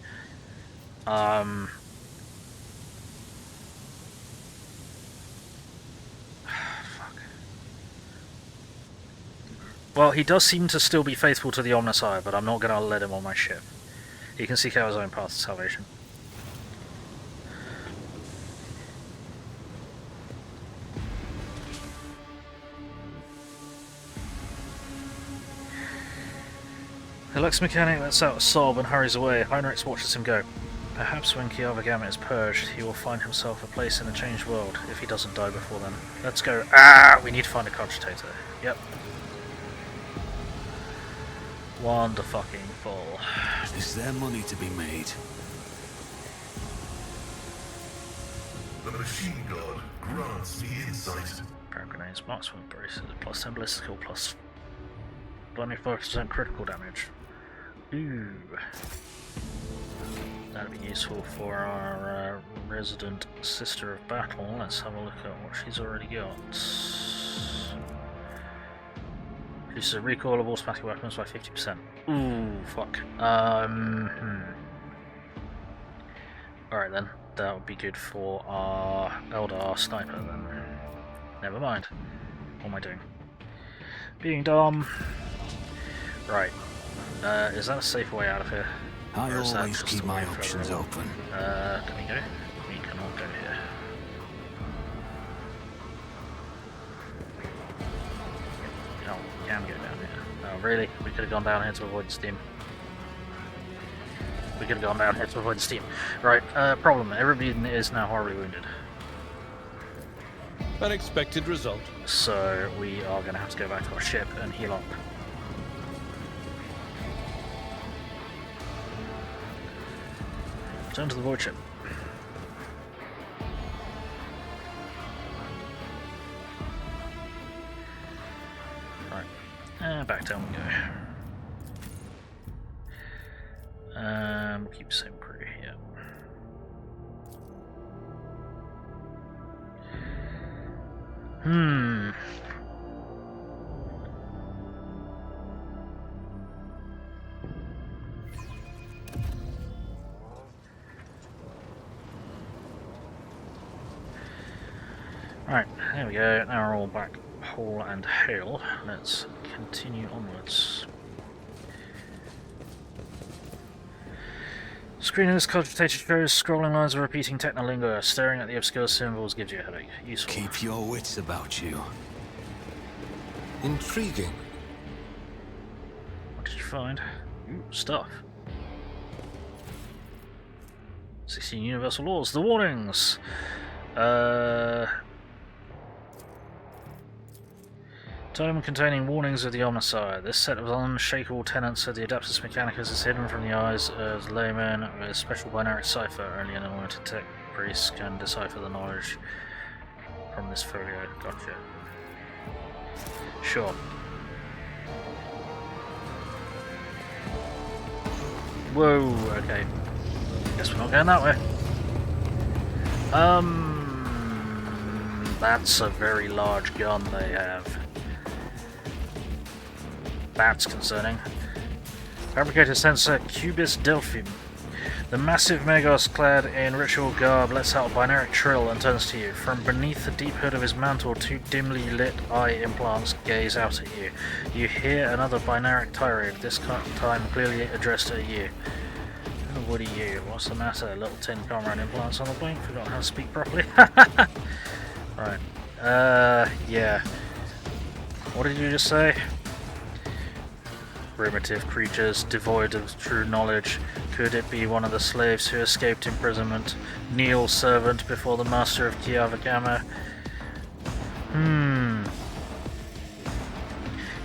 Fuck. Well, he does seem to still be faithful to the Omnissiah, but I'm not going to let him on my ship. He can seek out his own path to salvation. The Lux Mechanic lets out a sob and hurries away. Heinrichs watches him go. Perhaps when Kiava Gamma is purged, he will find himself a place in a changed world, if he doesn't die before then. Let's go. Ah! We need to find a cogitator. Yep. Wonderful. Is there money to be made? The machine god grants me insight. Power grenades, marksman braces, plus 10 ballistical, plus 25% critical damage. Ooh. That'd be useful for our resident sister of battle. Let's have a look at what she's already got. Reduces the recoil of automatic weapons by 50%. Ooh, fuck. Alright then, that would be good for our Eldar sniper then. Never mind. What am I doing? Being dumb. Right. Is that a safe way out of here? I always keep my options open. Can we go? We cannot go here. Oh, we can go down here. Oh, really? We could have gone down here to avoid the steam. We could have gone down here to avoid the steam. Right, problem. Everybody is now horribly wounded. Unexpected result. So we are going to have to go back to our ship and heal up. Return to the void ship. Right, and back down we go. We'll keep the same crew here. Right, there we go, now we're all back whole and hale. Let's continue onwards. Screen of this cogitator shows scrolling lines of repeating technolingo. Staring at the obscure symbols gives you a headache. Useful. Keep your wits about you. Intriguing. What did you find? Ooh, stuff. 16 universal laws. The warnings! Tome containing warnings of the Omnissiah. This set of unshakable tenets of the Adeptus Mechanicus is hidden from the eyes of laymen with special binary cipher. Only an anointed tech priest can decipher the knowledge from this folio. Gotcha. Sure. Whoa, okay. Guess we're not going that way. That's a very large gun they have. That's concerning. Fabricator-Census Cubis Delphim. The massive Megos, clad in ritual garb, lets out a binaric trill and turns to you. From beneath the deep hood of his mantle, two dimly lit eye implants gaze out at you. You hear another binaric tirade, this time clearly addressed at you. Oh, what are you? What's the matter? Little tin comrade implants on the blink? Forgot how to speak properly. Right. Yeah. What did you just say? Primitive creatures, devoid of true knowledge. Could it be one of the slaves who escaped imprisonment? Kneel, servant, before the master of Kiava Gamma.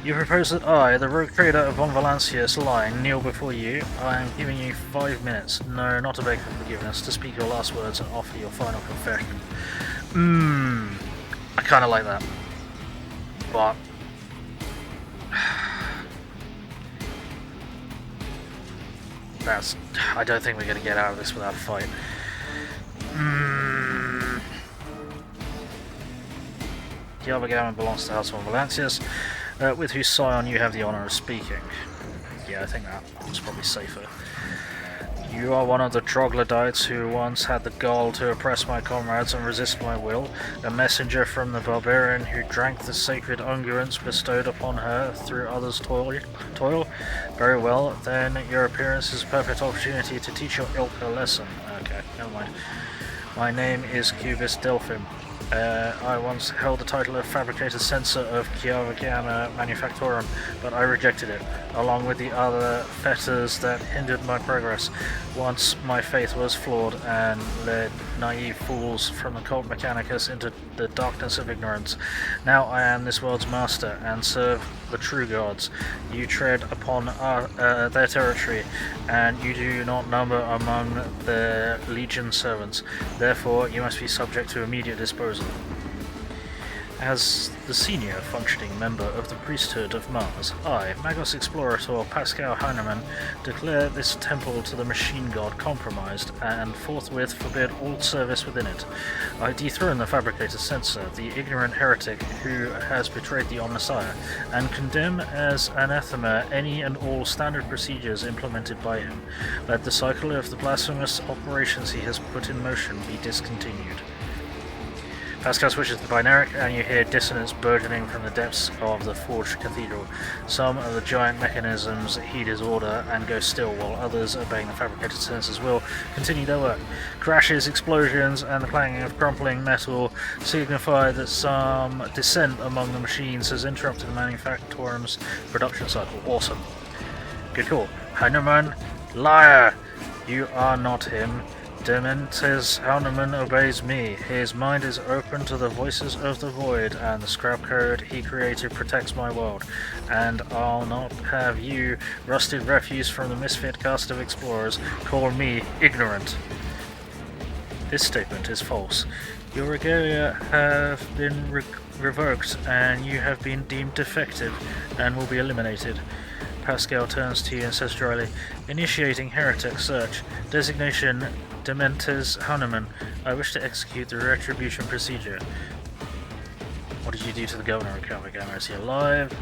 You propose that I, the rogue trader of Von Valancius line, kneel before you. I am giving you 5 minutes. No, not to beg for forgiveness, to speak your last words and offer your final confession. I kinda like that. But I don't think we're going to get out of this without a fight. Kiava Gamma belongs to the House of Valancius, with whose scion you have the honour of speaking. Yeah, I think that was probably safer. You You are one of the troglodytes who once had the gall to oppress my comrades and resist my will, a messenger from the barbarian who drank the sacred unguents bestowed upon her through others' toil? Very well, then your appearance is a perfect opportunity to teach your ilk a lesson. Okay, never mind. My name is Cubis Delphim. I once held the title of Fabricator-Census of Kiava Manufactorum, but I rejected it, along with the other fetters that hindered my progress. Once my faith was flawed and led naive fools from the cult Mechanicus into the darkness of ignorance. Now I am this world's master and serve the true gods. You tread upon their territory, and you do not number among the legion servants. Therefore, you must be subject to immediate disposal. As the senior functioning member of the priesthood of Mars, I, Magos Explorator Dementz Haneumann, declare this temple to the machine god compromised and forthwith forbid all service within it. I dethrone the Fabricator-Census, the ignorant heretic who has betrayed the Omnissiah, and condemn as anathema any and all standard procedures implemented by him. Let the cycle of the blasphemous operations he has put in motion be discontinued. Pascal switches to binaric, and you hear dissonance burgeoning from the depths of the forged cathedral. Some of the giant mechanisms heed his order and go still, while others, obeying the Fabricator-Census will, continue their work. Crashes, explosions, and the clanging of crumpling metal signify that some dissent among the machines has interrupted the Manufactorum's production cycle. Awesome. Good call. Haneumann, liar! You are not him. Dementz Haneumann obeys me. His mind is open to the voices of the void, and the scrap code he created protects my world. And I'll not have you, rusted refuse from the misfit cast of explorers, call me ignorant. This statement is false. Your regalia have been revoked, and you have been deemed defective, and will be eliminated. Pascal turns to you and says dryly, initiating heretic search. Designation Dementz Haneumann. I wish to execute the retribution procedure. What did you do to the governor of Kiava? Is he alive?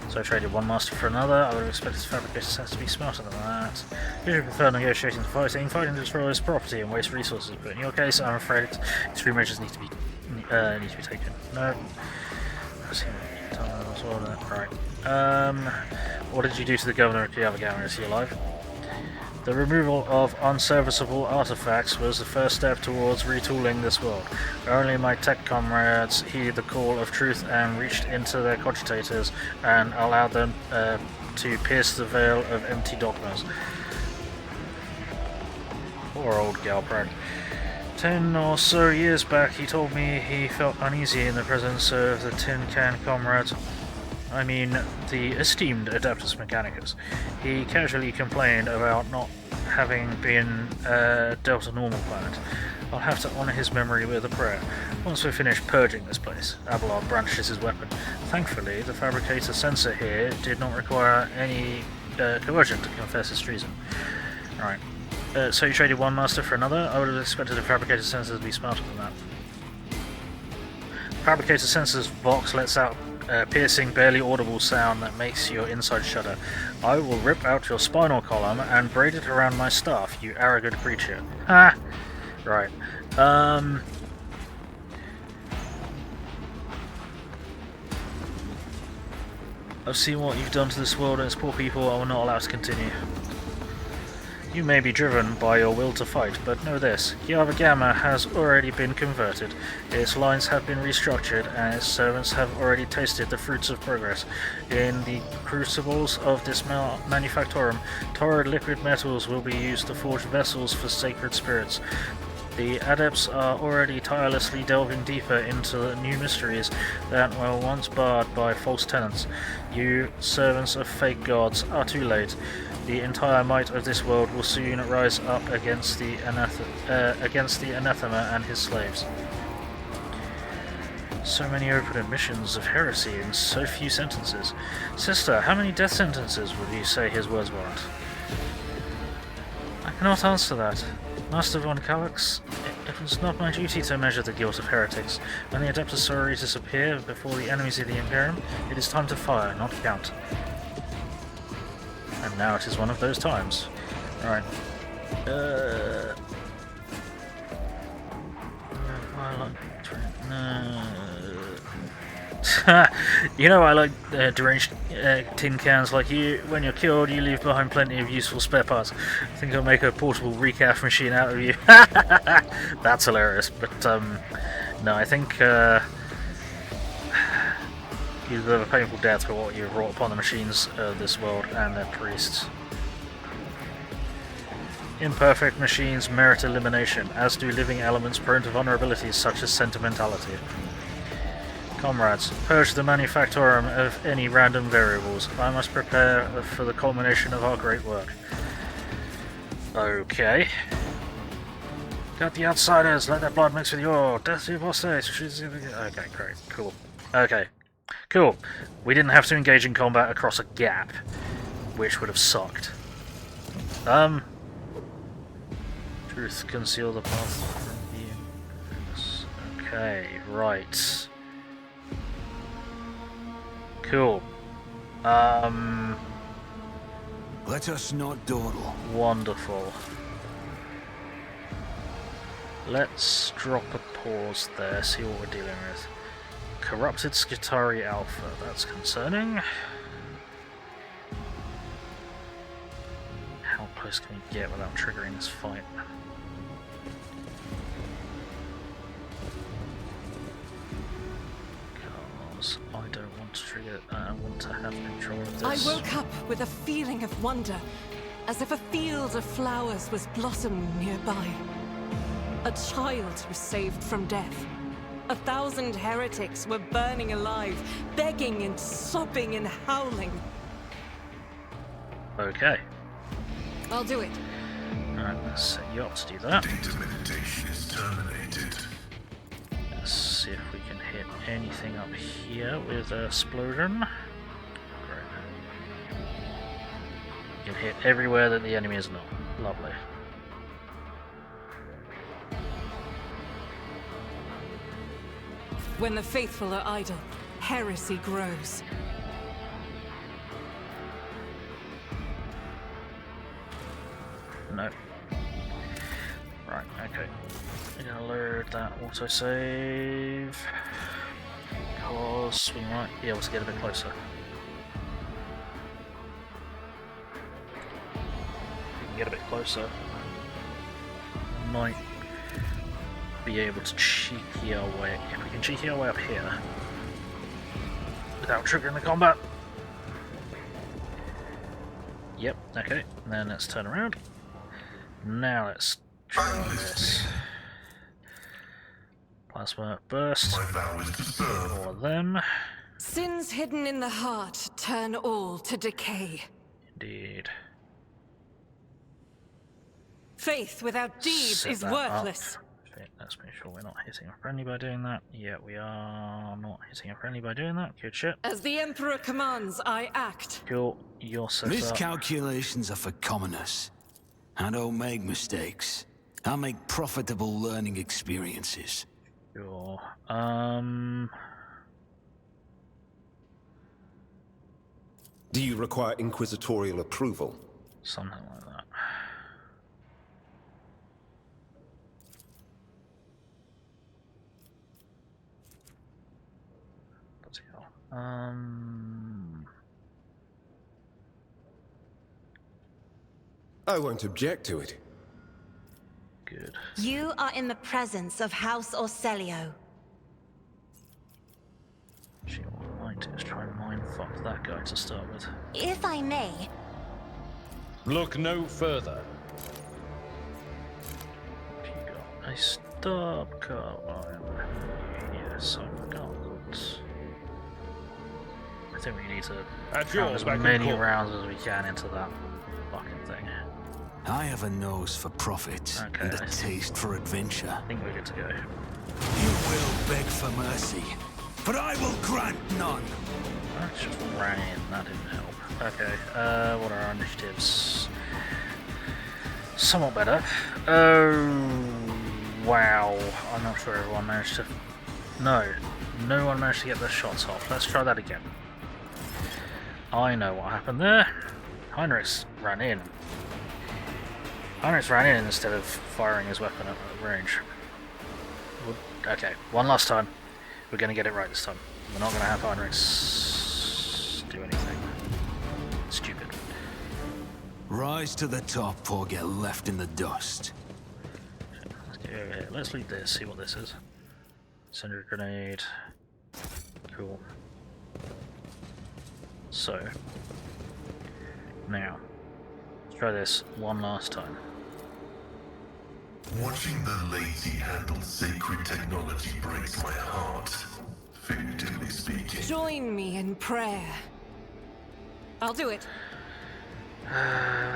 So I traded one master for another. I would have expected the Fabricator-Census to be smarter than that. Usually prefer negotiating to fighting. Fighting destroys property and wastes resources, but in your case, I'm afraid extreme measures need to be taken. No. Right. What did you do to the governor of Kiava? Is he alive? The removal of unserviceable artifacts was the first step towards retooling this world. Only my tech comrades heeded the call of truth and reached into their cogitators and allowed them to pierce the veil of empty dogmas. Poor old Galprag. 10 or so years back, he told me he felt uneasy in the presence of the tin can comrades. I mean, the esteemed Adeptus Mechanicus. He casually complained about not having been dealt a normal planet. I'll have to honor his memory with a prayer. Once we're finished purging this place, Abelard brandishes his weapon. Thankfully, the Fabricator-Census here did not require any coercion to confess his treason. Alright. So you traded one master for another? I would have expected the Fabricator-Census to be smarter than that. Fabricator-Census box lets out a piercing, barely audible sound that makes your inside shudder. I will rip out your spinal column and braid it around my staff, you arrogant creature. Ha! Right. I've seen what you've done to this world and its poor people. I will not allow it to continue. You may be driven by your will to fight, but know this, Kiava has already been converted, its lines have been restructured, and its servants have already tasted the fruits of progress. In the crucibles of this manufactorum, torrid liquid metals will be used to forge vessels for sacred spirits. The adepts are already tirelessly delving deeper into the new mysteries that were once barred by false tenants. You, servants of fake gods, are too late. The entire might of this world will soon rise up against the anathema and his slaves. So many open admissions of heresy in so few sentences. Sister, how many death sentences would you say his words warrant? I cannot answer that. Master von Calyx, it was not my duty to measure the guilt of heretics. When the Adeptus Sororitas appear before the enemies of the Imperium, it is time to fire, not count. And now it is one of those times. Alright. You know, I like deranged tin cans like you. When you're killed, you leave behind plenty of useful spare parts. I think I'll make a portable recaf machine out of you. That's hilarious. But no, I think you deserve a painful death for what you've wrought upon the machines of this world and their priests. Imperfect machines merit elimination, as do living elements prone to vulnerabilities such as sentimentality. Comrades, purge the manufactorum of any random variables. I must prepare for the culmination of our great work. Okay. Got the outsiders, let their blood mix with yours. Death to your bosses. Okay, great. Cool. Okay. Cool. We didn't have to engage in combat across a gap, which would have sucked. Truth conceal the path from view. Okay, right. Cool. Let us not dawdle. Wonderful. Let's drop a pause there, see what we're dealing with. Corrupted Skitari Alpha, that's concerning. How close can we get without triggering this fight? Because I don't want to trigger, I want to have control of this. I woke up with a feeling of wonder, as if a field of flowers was blossoming nearby. A child was saved from death. 1,000 heretics were burning alive, begging and sobbing and howling. Okay. I'll do it. Alright, let's set you up to do that. Data meditation is terminated. Let's see if we can hit anything up here with a explosion. Great. You can hit everywhere that the enemy is not. Lovely. When the faithful are idle, heresy grows. No. Right, okay. I'm gonna load that autosave. Because we might be able to get a bit closer. If we can get a bit closer, we might be able to cheeky our way. If we can cheeky our way up here without triggering the combat. Yep, okay. And then let's turn around. Now let's try this. Plasma burst My vow is to serve. for them. Sins hidden in the heart turn all to decay. Indeed. Faith without deeds Set is that worthless. up. Okay, let's make sure we're not hitting a friendly by doing that. Yeah, we are not hitting a friendly by doing that. Good shit. As the Emperor commands, I act. Cool, you're set up. Miscalculations are for commoners. I don't make mistakes. I make profitable learning experiences. Sure. Do you require inquisitorial approval? Something like that. Bloody hell. I won't object to it. Good. You are in the presence of House Orselio. Actually, what I might do is try and mindfuck that guy to start with. If I may, Look no further. You got a stop carbine. Yes, I forgot. I think we need to At pound yours, as back in many court. rounds as we can into that fucking thing. I have a nose for profit Okay, and a I see. taste for adventure. I think we're good to go. You will beg for mercy, but I will grant none. That just ran in, that didn't help. Okay, what are our initiatives? Somewhat better. Oh, wow. I'm not sure everyone managed to... No, no one managed to get their shots off. Let's try that again. I know what happened there. Heinrichs ran in. Heinrichs ran in instead of firing his weapon at range. Okay, one last time. We're going to get it right this time. We're not going to have Heinrichs do anything stupid. Rise to the top or get left in the dust. Okay, let's leave this, see what this is. Cinder grenade. Cool. So, now, let's try this one last time. Watching the lazy handle sacred technology breaks my heart, figuratively speaking. Join me in prayer. I'll do it.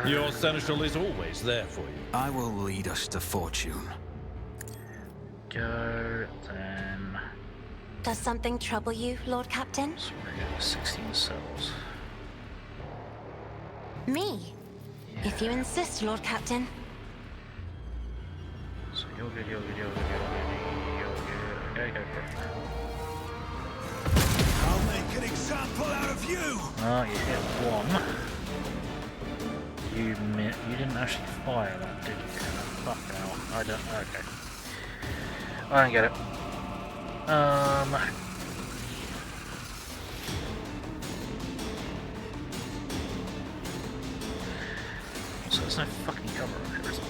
Your seneschal is always there for you. I will lead us to fortune. Go, then... Does something trouble you, Lord Captain? So we're going to get 16 cells. Me? If you insist, Lord Captain. So you're good, you're good, you're good, you're good. Okay, go for it. I'll make an example out of you! Oh, you hit one. You didn't actually fire that, did you? Fuck now. I don't... Okay. I don't get it. So there's no fucking cover on here, is there?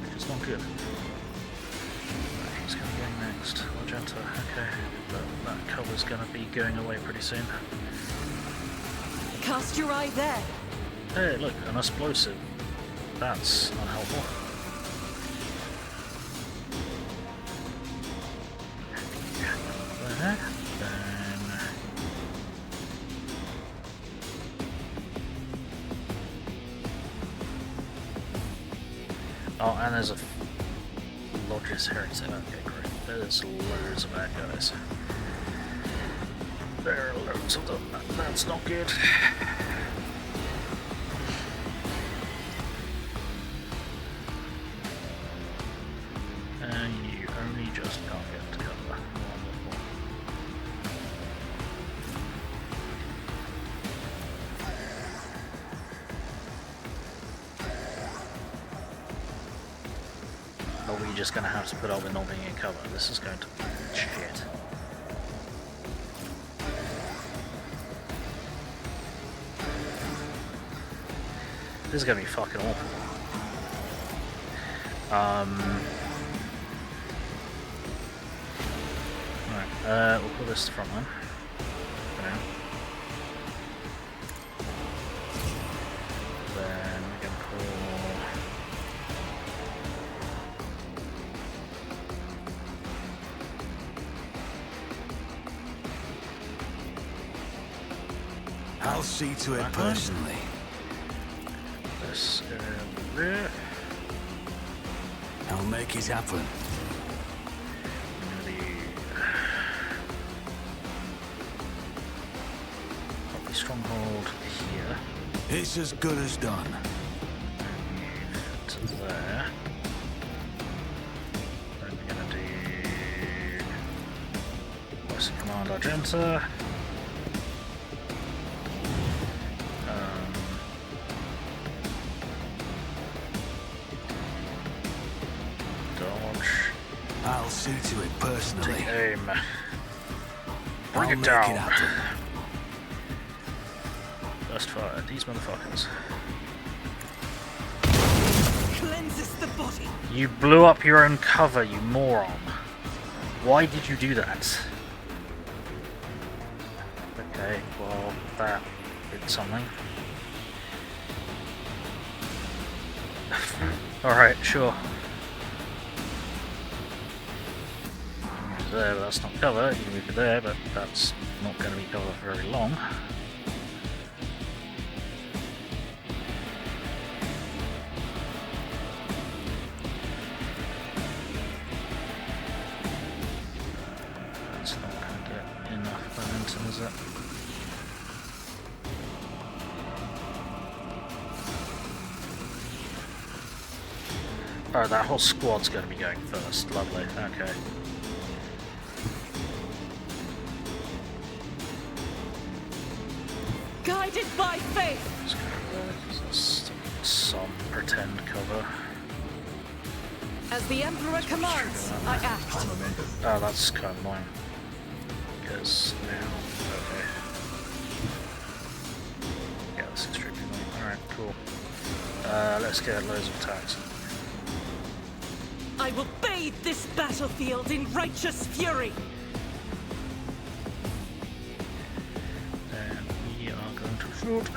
Which is not good. Right, he's gonna be going next. Magenta, okay. But that cover's gonna be going away pretty soon. Cast your eye there. Hey, look, an explosive. That's unhelpful. There, then... Oh, and there's a Logis Heretic. Okay, great. There's loads of bad guys. There are loads of them. That's not good. And you only just can't get to cover. Wonderful. Are we just going to have to put up with not being in cover? This is going to be shit. This is going to be fucking awful. Right, we'll put this to front line. Okay. Then we can pull... I'll see to it personally. This rear. I'll make it happen. Probably stronghold here. It's as good as done. To there. Then we're gonna do Western Command Argenta. I'll see to it personally. Take aim. Bring I'll it make down. it happen. First fire, these motherfuckers. Cleanses the body. You blew up your own cover, you moron. Why did you do that? Okay, well, that did something. Alright, sure. There, but that's not cover. You can move it there, but that's not going to be cover for very long. That's not going to get enough momentum, is it? Oh, that whole squad's going to be going first. Lovely. Okay. Guided by faith. Let's go there, 'cause that's some pretend cover. As the Emperor commands, I act. Oh, that's kind of annoying. Because now, okay. Yeah, that's extremely annoying. Alright, cool. Let's get loads of attacks. I will bathe this battlefield in righteous fury. And we are going to shoot.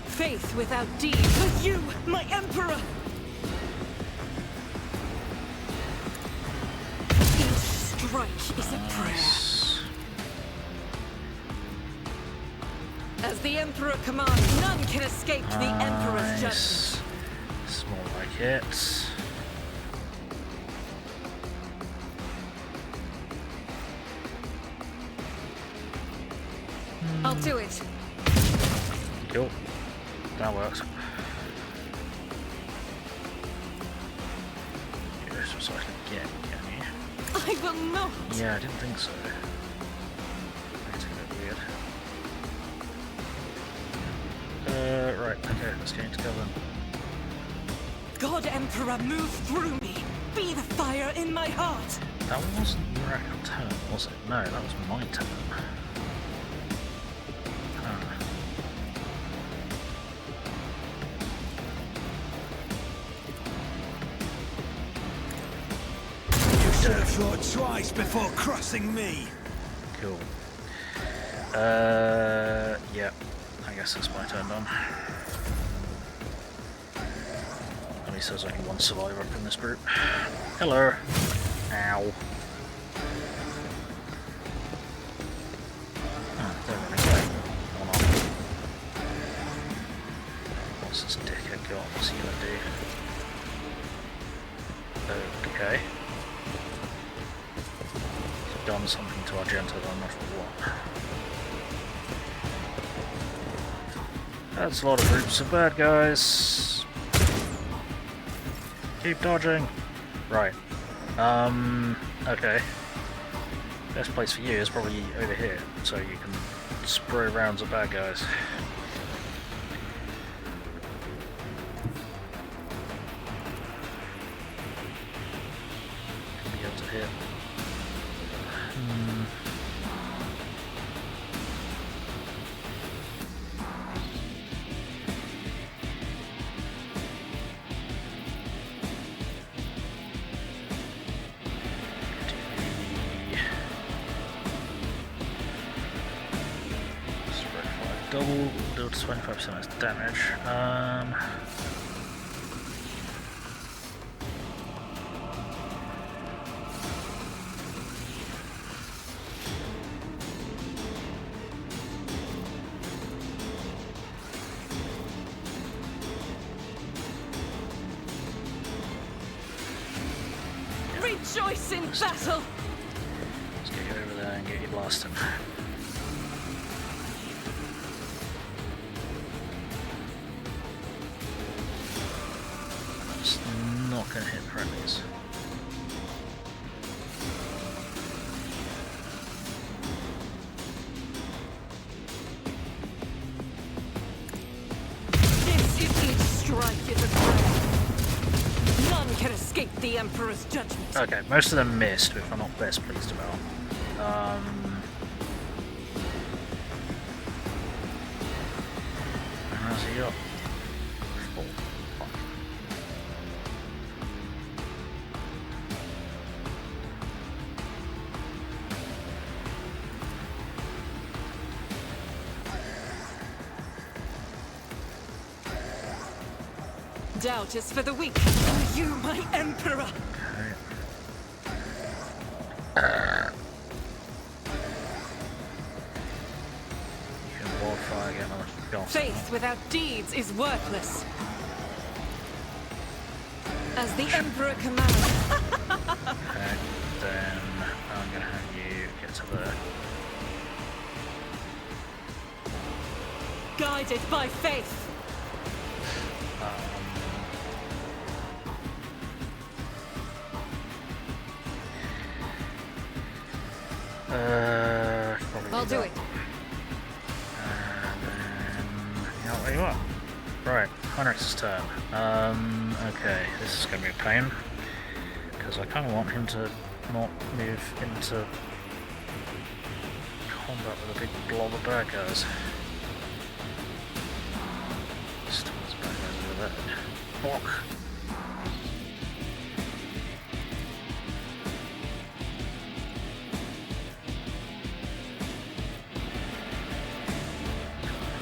Faith without deed for you, my Emperor. Each strike is a prayer. As the Emperor commands, none can escape the Emperor's judgment. It's more like it. I'll do it. Cool. That works. You're so sorry again, can you? I will not. Yeah, I didn't think so. That's a bit weird. Right, okay, let's get into cover. God Emperor, move through me. Be the fire in my heart. That wasn't your actual turn, was it? No, that was my turn. Should have thought twice before crossing me. Cool. Yeah. I guess that's my turn done. At least there's only one survivor up in this group. Hello. Ow. Oh, they're running away. Or not. What's this dickhead got? What's he gonna do? Okay. He's done something to Argento, but I'm not sure what. That's a lot of groups of bad guys. Keep dodging. Right. Okay. Best place for you is probably over here, so you can spray rounds of bad guys. Be able to hit. Double, deal 25% less damage. Rejoice in battle. Let's get you over there and get you blasted. Not going to hit friendlies. This is each strike is a prayer. None can escape the Emperor's judgment. Okay, most of them missed, which I'm not best pleased about. How's he up? 4. Doubt is for the weak. For you, my Emperor. You can wildfire again on the gas. Faith without deeds is worthless. As the Emperor commands. Okay, then I'm gonna have you get to there. Guided by faith. Probably I'll do it. And then, you know where you are. Right, Heinrich's turn. Okay, this is going to be a pain. Because I kind of want him to not move into combat with a big blob of bad guys. Still has bad guys over there. Block!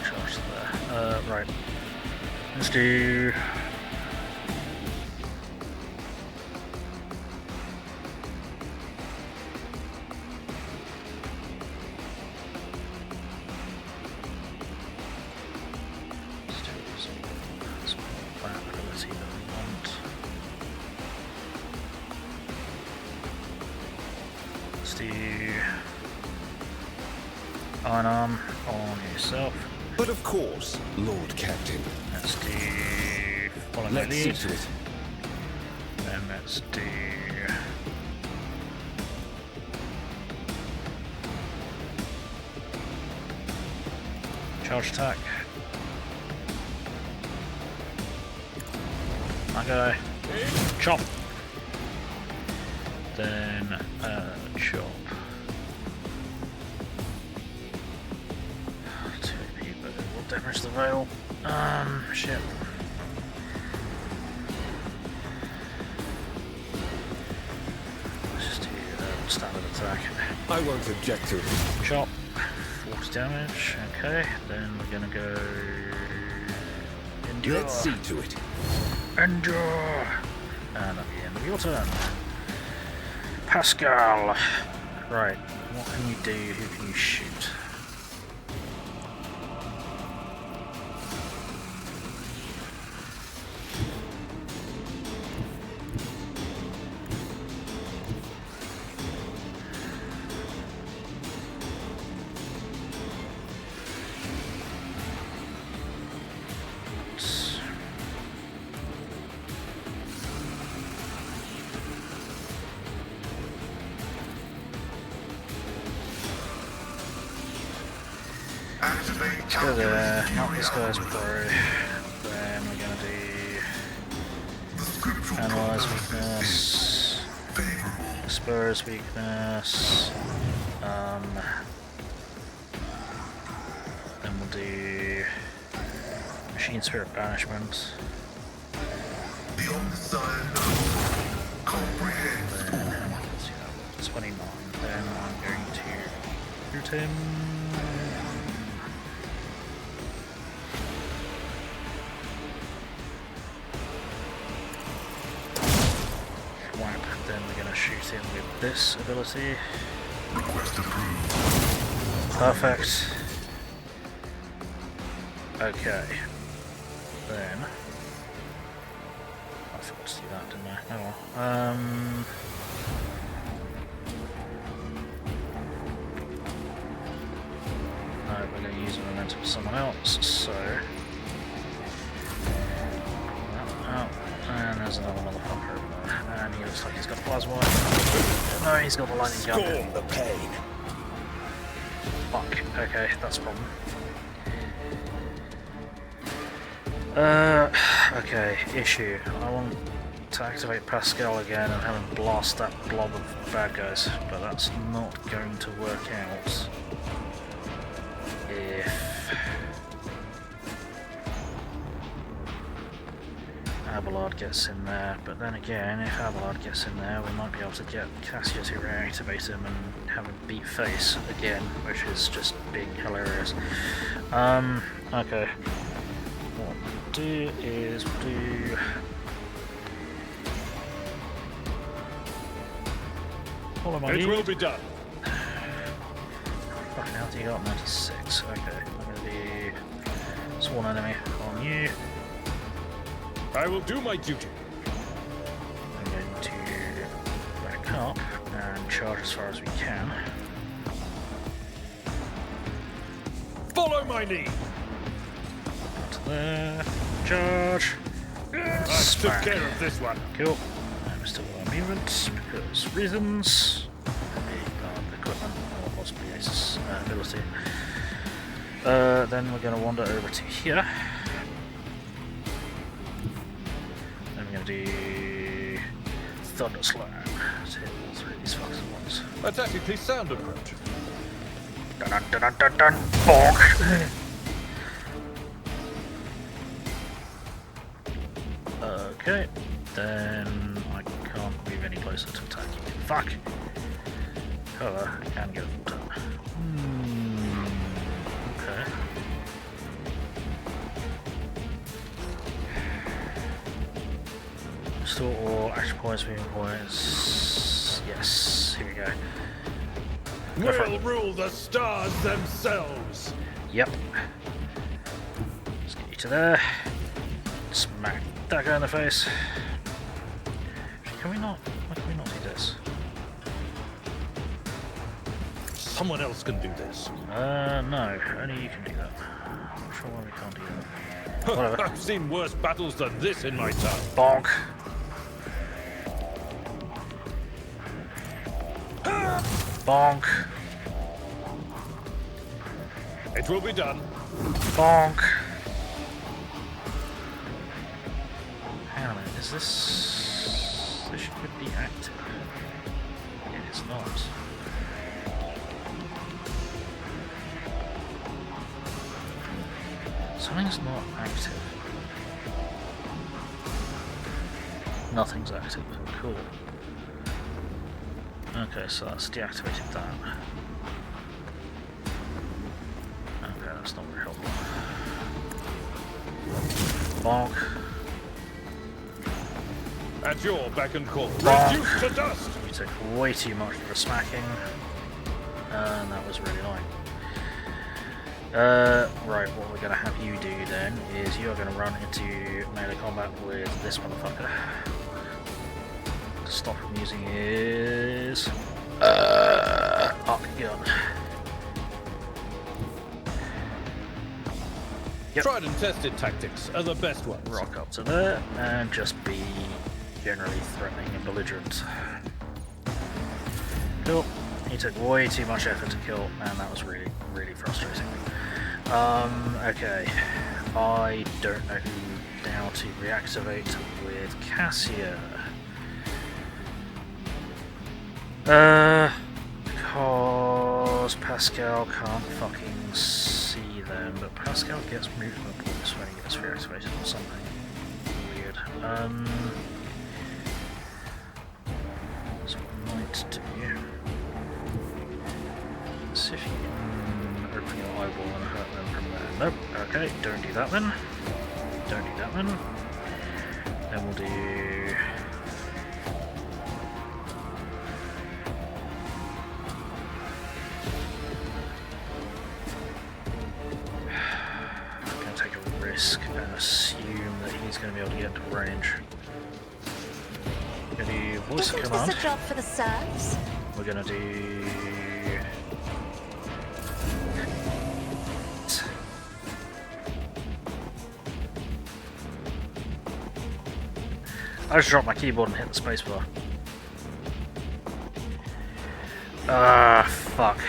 Charge there. Right. Let's do... Iron Arm on yourself. But of course, Lord Captain. Let's do follow my Let's see lead. to it. Then let's do charge attack. That guy. Chop. Then chop. 2 AP, but it will damage the veil. Shit. Let's just do standard attack. I won't object to it. Chop. 40 damage. Okay, then we're gonna go endure. Let's see to it. Endure. And at the end of your turn. Pascal. Right, what can you do? Who can you shoot? Let's go there, knock this guy's pro. Then we're gonna do Analyze Weakness, Spurs Weakness, then we'll do Machine Spirit Banishment. The unseen comprehend. Then, let's see that, 29. Then I'm going to shoot him. Then we're going to shoot him with this ability. Request approved. Perfect. Okay. Then I forgot to do that, didn't I? Oh well. No, we're going to use a momentum for someone else, so out. And there's another motherfucker over there. And he looks like he's got a plasma. No, he's got the lightning gun. Scorn the pain. Fuck. Okay, that's a problem. Okay, issue. I want to activate Pascal again and have him blast that blob of bad guys, but that's not going to work out if Abelard gets in there. But then again, if Abelard gets in there, we might be able to get Cassia to reactivate him and have him beat face again, which is just being hilarious. Okay. What we'll do is do follow my lead. It will be done. Fucking hell, you got 96. Okay, I'm gonna be sworn enemy on you. I will do my duty. I'm going to back up and charge as far as we can. Follow my lead. To there. Charge. I took Smack. care of this one. Cool. I'm still on movement because reasons. Equipment or possibly Ace's ability. Then we're going to wander over to here. gonna do Thunder Slam. Let's hit all three of these fuckers at once. A tactically sound approach. Dun dun dun dun dun dun. Bonk! Okay, then I can't move any closer to attack you. Fuck! However, I can get a full turn. Okay. Restore all action points, moving points. Yes, here we go. We'll rule the stars themselves. Yep. Let's get you to there. Smack that guy in the face. Can we not? Why can we not do this? Someone else can do this. No. Only you can do that. I'm not sure why we can't do that. Whatever. I've seen worse battles than this in my time. Bonk. Bonk. It will be done. Bonk. Hang on a minute, is this... This should be active. It is not. Something's not active. Nothing's active. Cool. Okay, so that's deactivated that. Okay, that's not very helpful. Bonk. At your beck and call. Bonk. Reduced to dust. We took way too much for the smacking, and that was really annoying. Right, what we're going to have you do then is you are going to run into melee combat with this motherfucker. To stop him using his arc gun. Yep. Tried and tested tactics are the best ones. Rock up to there and just be generally threatening and belligerent. Cool. He took way too much effort to kill, and that was really, really frustrating. Okay. I don't know who now to reactivate with Cassia. Because Pascal can't fucking see them, but Pascal gets movement points when he gets reactivated or something weird. So what I might do. Let's see if you can open your eyeball and hurt them from there. Nope. Okay, don't do that then. Don't do that then. Then we'll do... I'm going to take a risk and assume that he's going to be able to get into range. We're going to do voice Isn't command. this a job for the serfs? We're going to do... I just dropped my keyboard and hit the spacebar. Fuck.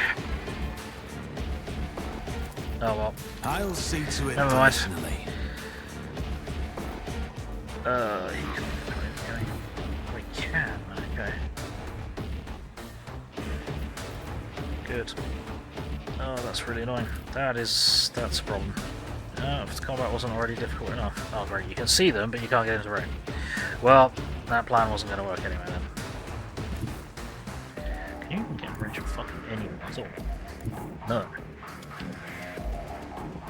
Oh well. I'll see to it Never mind. personally. You can... We can, okay. Good. Oh, that's really annoying. That's a problem. If the combat wasn't already difficult enough. Oh great, you can see them, but you can't get into range. Well, that plan wasn't going to work anyway then. Can you even get in range of fucking anyone at all? No.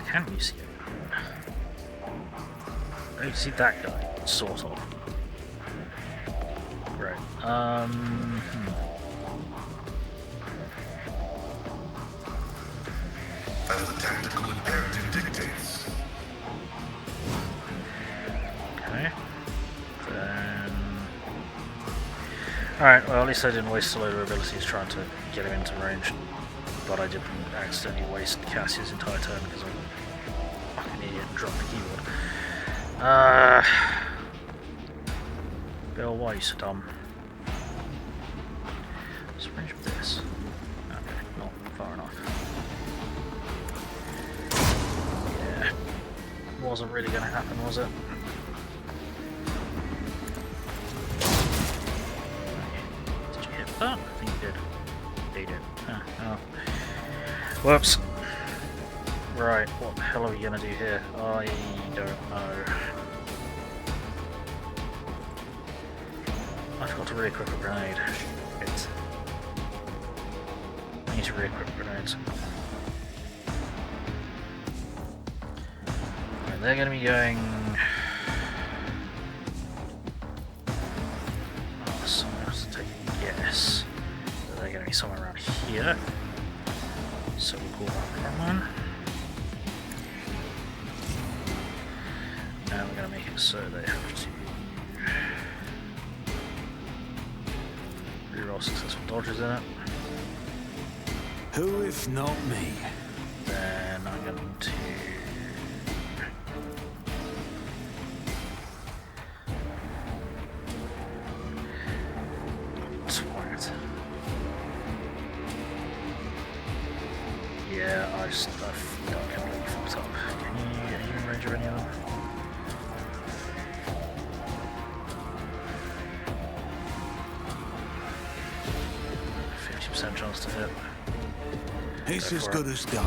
Can you see it? Oh, you see that guy, sort of. Great. As the tactical imperative dictates. Okay. Then... Alright, well at least I didn't waste a load of abilities trying to get him into range. But I didn't accidentally waste Cassia's entire turn because I'm a fucking idiot and dropped the keyboard. Bill, why are you so dumb? What's the range of this? Okay, not far enough. Yeah. Wasn't really going to happen, was it? Oh. Whoops. Right, what the hell are we gonna do here? I don't know. I forgot to re-equip a grenade. Shit. I need to re-equip grenades. And they're gonna be going... Oh, so I have to take a guess. They're gonna be somewhere around here. So we'll call that front one. And we're going to make it so they have to reroll successful dodges in it. Who if not me? Then I'm going to... Twat. Yeah, I got completely fucked up. Can you in range of any of them? Chance to hit. It's as good as done.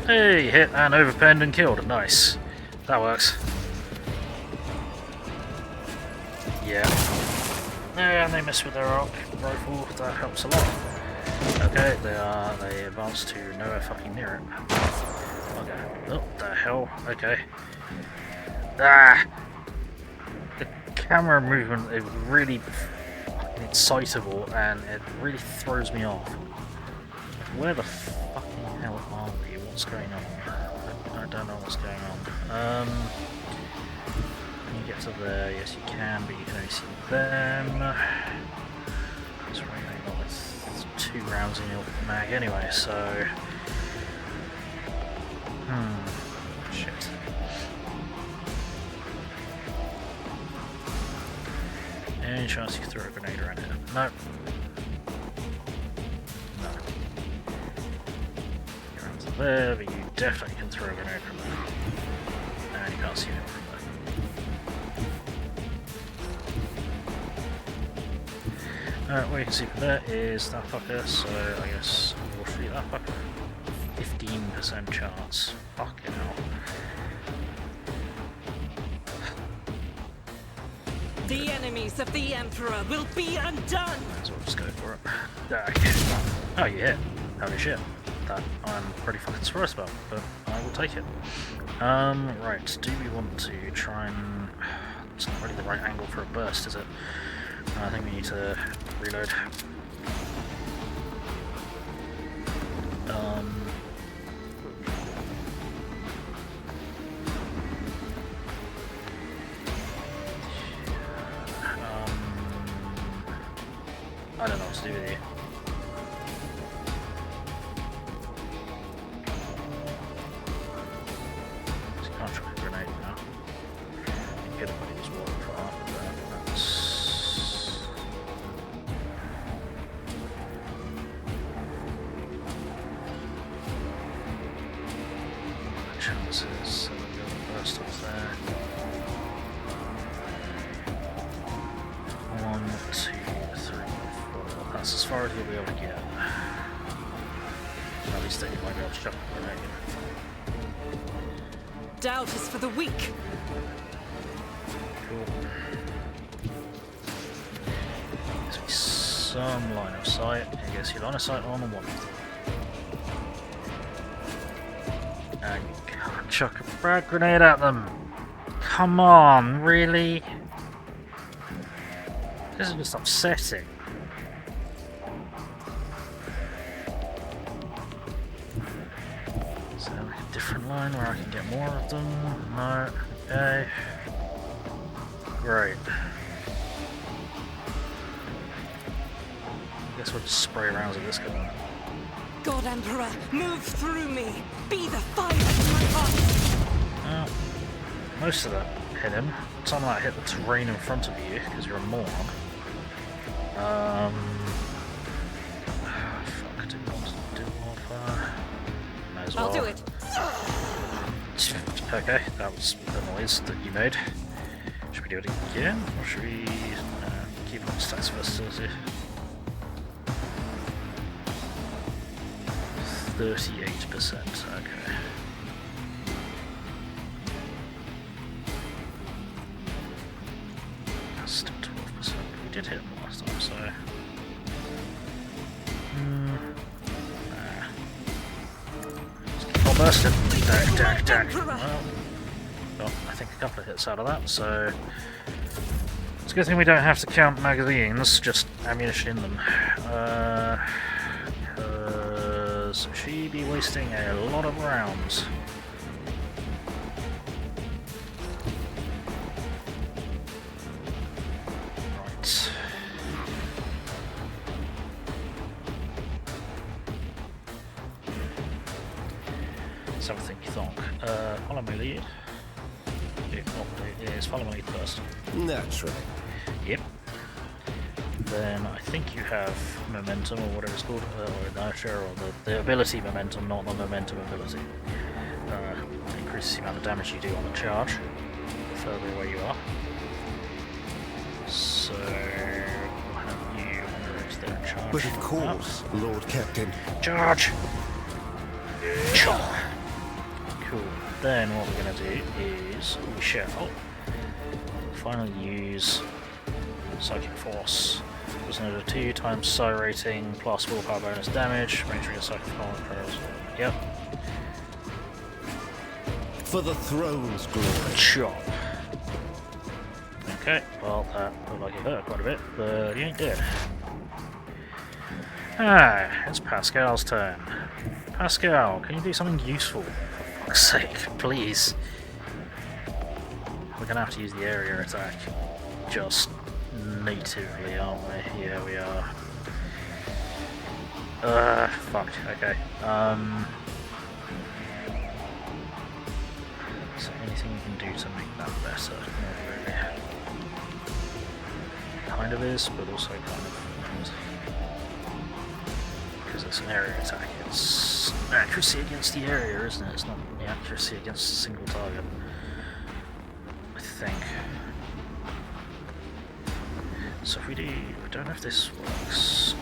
Hey, hit and overpenned and killed. Nice. That works. Yeah. And they miss with their arc rifle. That helps a lot. Okay, they advance to nowhere fucking near it. Okay. Oh, the hell. Okay. Ah! The camera movement is really excitable and it really throws me off. Where the fucking hell are we? What's going on? I don't know what's going on. Can you get to there? Yes you can, but you can only see them. That's really not with 2 rounds in your mag anyway, so... Shit. Any chance you can throw a grenade around here? No. No. You're around to there, but you definitely can throw a grenade from there. And you can't see it from there. Alright, what you can see from there is that fucker, so I guess we'll shoot that fucker. 15% chance. Fucking hell. The enemies of the Emperor will be undone! So we'll just go for it. Oh, you hit. Holy shit. That I'm pretty fucking surprised about, but I will take it. Right, do we want to try and... It's not really the right angle for a burst, is it? I think we need to reload. I don't know what to do with you. Just can't chuck a grenade now. You could have used water for half of that, but that's... chances, so we'll go burst off there. 1, 2, 3, 4. That's as far as you'll be able to get. At least then you might be able to chuck a grenade. Doubt is for the weak. Cool. Gives me some line of sight. I guess you line of sight on one of them. And you can't chuck a frag grenade at them. Come on, really? This is just upsetting. Is there like a different line where I can get more of them? No. Okay. Great. I guess we'll just spray rounds of this guy. God Emperor, move through me! Be the fire in my heart! Most of that hit him. Some of that hit the terrain in front of you, because you're a moron. Fuck, do we want to do wildfire? May as well. I'll do it! Okay, that was the noise that you made. Should we do it again, or should we keep on stats versatility? 38%, okay. That's still 12%. We did hit him last time, so... Let's keep on bursting. Dack. Well, I think a couple of hits out of that, so... It's a good thing we don't have to count magazines, just ammunition in them. Because she'd be wasting a lot of rounds. Right. So I think you thonk. Follow my lead. It is follow my lead first. Naturally. Yep. Then I think you have momentum, or whatever it's called, or inertia, or the ability momentum, not the momentum ability. Increases the amount of damage you do on the charge, the further away you are. So, we'll have you direct there and charge. But of course, Lord Captain. Charge! Chop! Cool. Then what we're going to do is we shall finally use Psychic Force. There's another 2 times Psi rating plus willpower bonus damage. Make sure your Psychic Force. Yep. For the throne's glory. Chop. Okay, well that looked like it hurt quite a bit, but he ain't dead. Ah, it's Pascal's turn. Pascal, can you do something useful? For fuck's sake, please. We're gonna have to use the area attack. Just natively, aren't we? Yeah, we are. Fuck, okay. So anything you can do to make that better? Not really. Kind of is, but also kind of isn't. Because it's an area attack, it's accuracy against the area, isn't it? It's not the accuracy against a single target. I think. So if we do, I don't know if this works.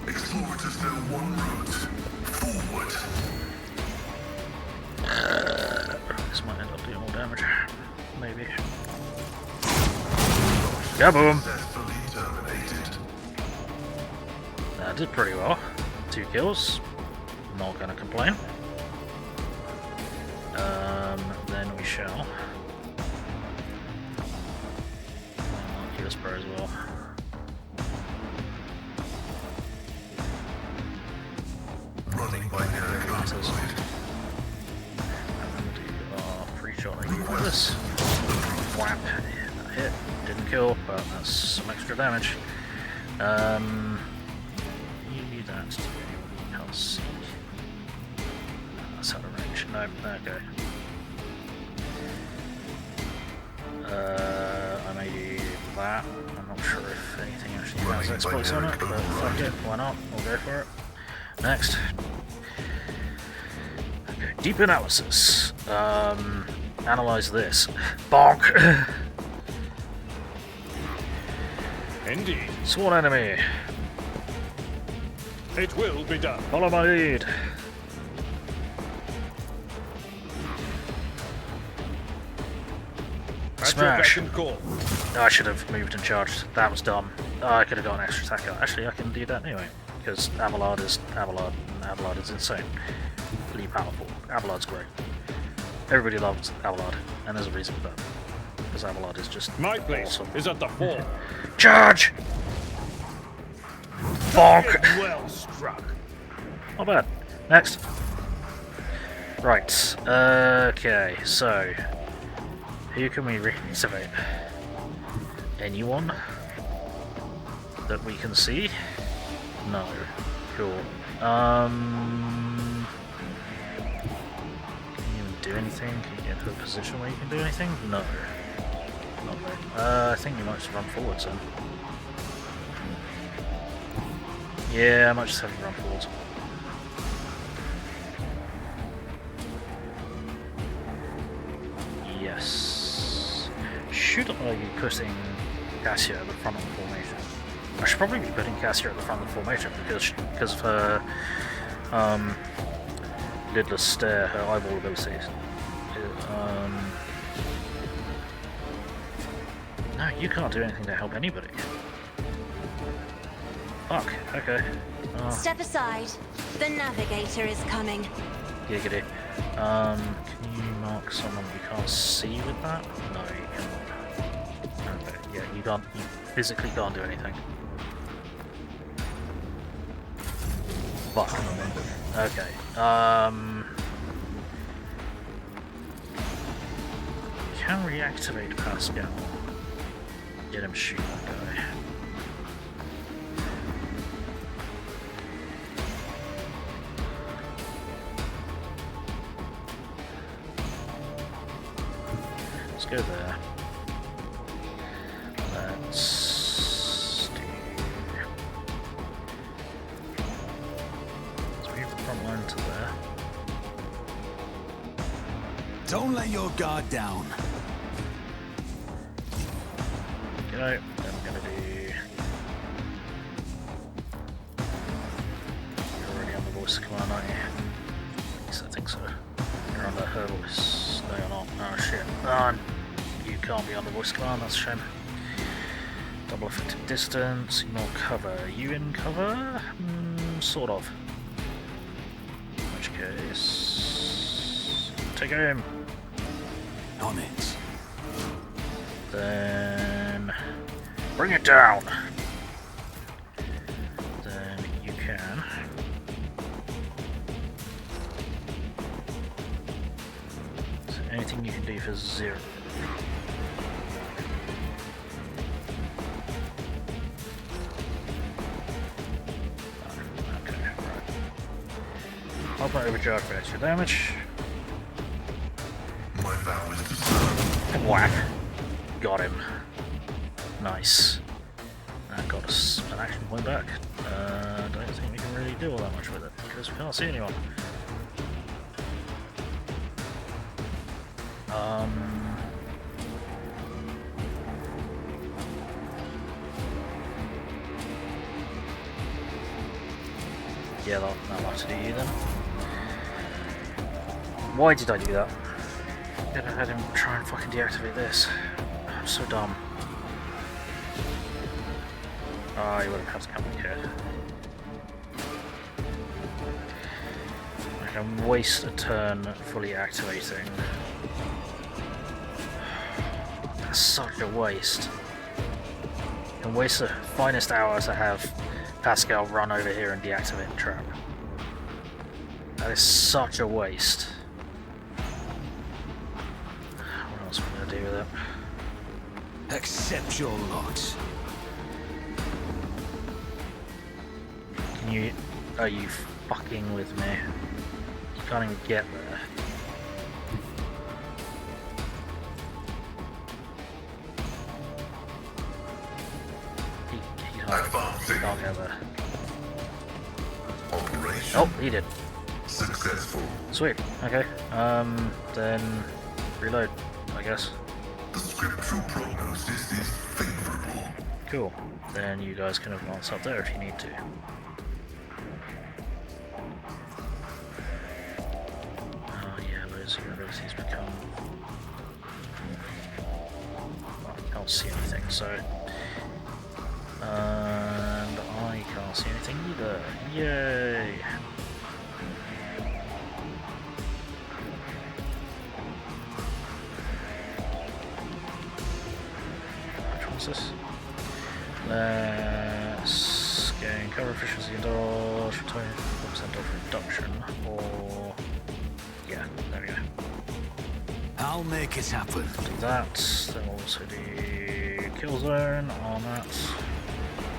Explorers know one route. Forward. This might end up doing more damage. Maybe. Kaboom! Successfully terminated. That did pretty well. 2 kills. Not gonna complain. Then we shall. Mark this as well. Running binary outside. And then we'll do our free shot like this. Whap. That hit. Didn't kill, but that's some extra damage. You do that to anyone else. That's out of range. No, okay. I may do that. I'm not sure if anything actually has exploits on it, but fuck it, why not? We'll go for it. Next. Okay, deep analysis. Analyze this. Bonk! Indeed. Sworn enemy. It will be done. Follow my lead. Smash. Call. I should have moved and charged. That was dumb. I could have got an extra attack out. Actually, I can do that anyway. Because Abelard is Abelard, and Abelard is insane. Really powerful. Abelard's great. Everybody loves Abelard, and there's a reason for that. Because Abelard is just My place awesome. is at the fore. Charge! Bonk! Well struck. Not bad. Next. Right. Okay, so... Who can we reactivate? Anyone that we can see? No. Cool. Can you even do anything? Can you get into a position where you can do anything? No. Not really. I think you might just run forwards then. Yeah, I might just have you run forwards. Yes. Should I be putting Cassia at the front of the formation? I should probably be putting Cassia at the front of the formation because of her lidless stare, her eyeball abilities. No, you can't do anything to help anybody. Fuck, okay. Step aside. The navigator is coming. Giggity. Can you mark someone you can't see with that? No, you cannot. Okay, yeah, you physically can't do anything. Fuck. Okay. Can reactivate Pascal. Get him shoot that guy. Let's go there. Let's move the front line to there. Don't let your guard down. Go. Then we're gonna do. You're already on the voice command, aren't you? Yes, I think so. You're on the her voice. No, you're not. Oh shit. You can't be on the voice command, that's a shame. Double effective distance, more cover. Are you in cover? Sort of. In which case. Take aim. On it. Then. Bring it down! Then you can. So anything you can do for 0. Okay, right. Ultimate overcharge for extra damage. My vow is to serve. And whack. Got him. Nice. That got us an action point back. Don't think we can really do all that much with it because we can't see anyone. Yeah, that'll have to do you then. Why did I do that? Could have had him try and fucking deactivate this. I'm so dumb. Ah, you would have had to come here. I can waste a turn fully activating. That's such a waste. I can waste the finest hour to have Pascal run over here and deactivate the trap. That is such a waste. What else am I going to do with it? Accept your lot. Can you... Are you fucking with me? You can't even get there. He can't get there. Operation Oh, he did. successful. Sweet. Okay. Then reload, I guess. The scriptural prognosis is favorable. Cool. Then you guys can advance up there if you need to. Oh yeah, those abilities become... Well, I can't see anything, so... And I can't see anything either. Yay! Which one's this? Let's gain cover efficiency and dodge, 24% off reduction, or... Yeah, there we go. I'll make it happen. Do that, then we'll also do kill zone on that.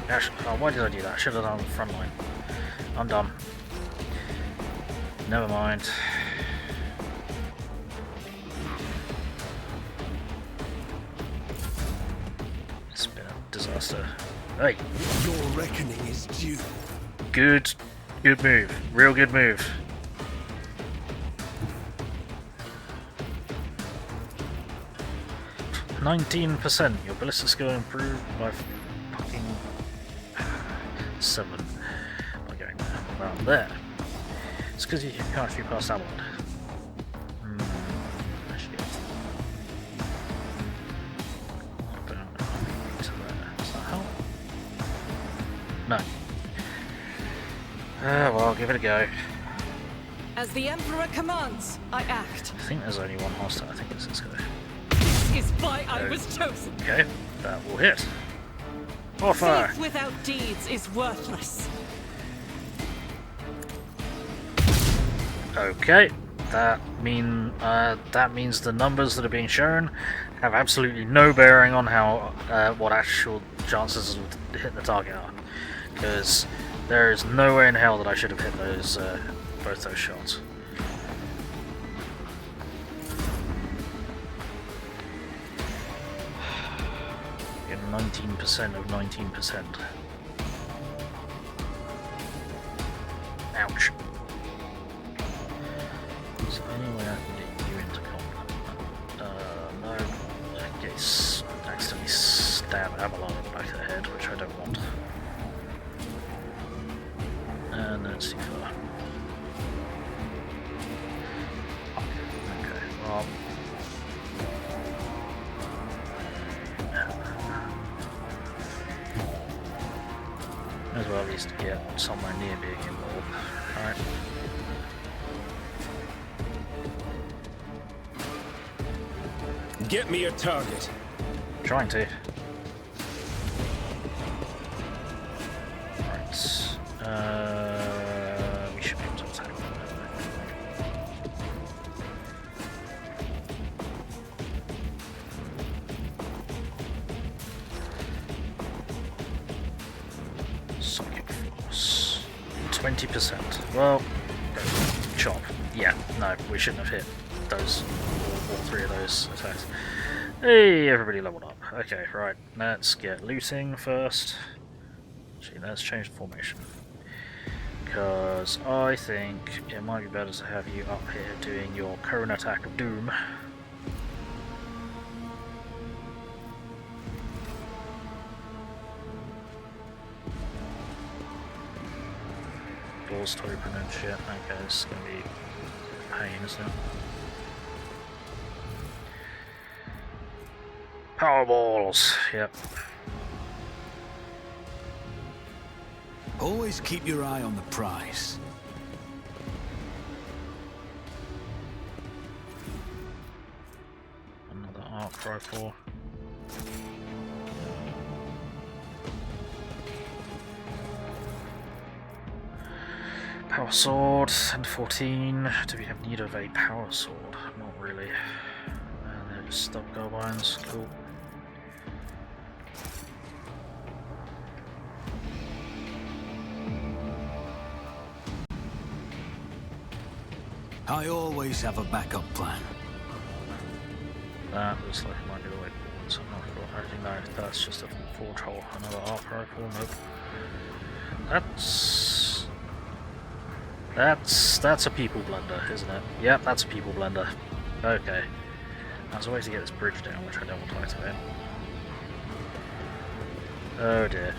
Actually, oh, why did I do that? I should have done the front line. I'm done. Never mind. It's been a disaster. Hey! Your reckoning is due. Good move. Real good move. %. Your ballistic skill improved by fucking 7 by going around there. It's because you can't shoot past that one. Actually, what about to there? Does that help? No. Well, give it a go. As the Emperor commands, I act. I think there's only one hostile. I think it's this guy. This is why I was chosen. Okay, that will hit. Or fire. Faith without deeds is worthless. Okay, that means the numbers that are being shown have absolutely no bearing on how what actual chances of hit the target are, because there is no way in hell that I should have hit those both those shots. Get 19% of 19%. Ouch. Is there any way I can get you into combat? No. I guess accidentally stab Avalon in the back of the head, which I don't want. And then see far. Okay, well. As well at least get somewhere near being involved. Alright. Get me a target. Trying to. Right. We should be able to attack them. Psychic force. 20%. Well, chop. Yeah, no, we shouldn't have hit those, all 3 of those attacks. Hey, everybody leveled up. Okay, right, let's get looting first. Actually, let's change the formation. Because I think it might be better to have you up here doing your current attack of doom. Doors to open and shit. Okay, this is gonna be a pain, isn't it? Powerballs, yep. Always keep your eye on the prize. Another arc rifle. Power sword, and 14. Do we have need of a power sword? Not really. And they're just stub carbines, cool. I always have a backup plan. That looks like it might be the way forward, so I'm not sure. Actually, no, that's just a forge hole. Another arc rifle, nope. That's a people blender, isn't it? Yep, that's a people blender. Okay. There's a way to get this bridge down, which I don't want to activate. Oh dear.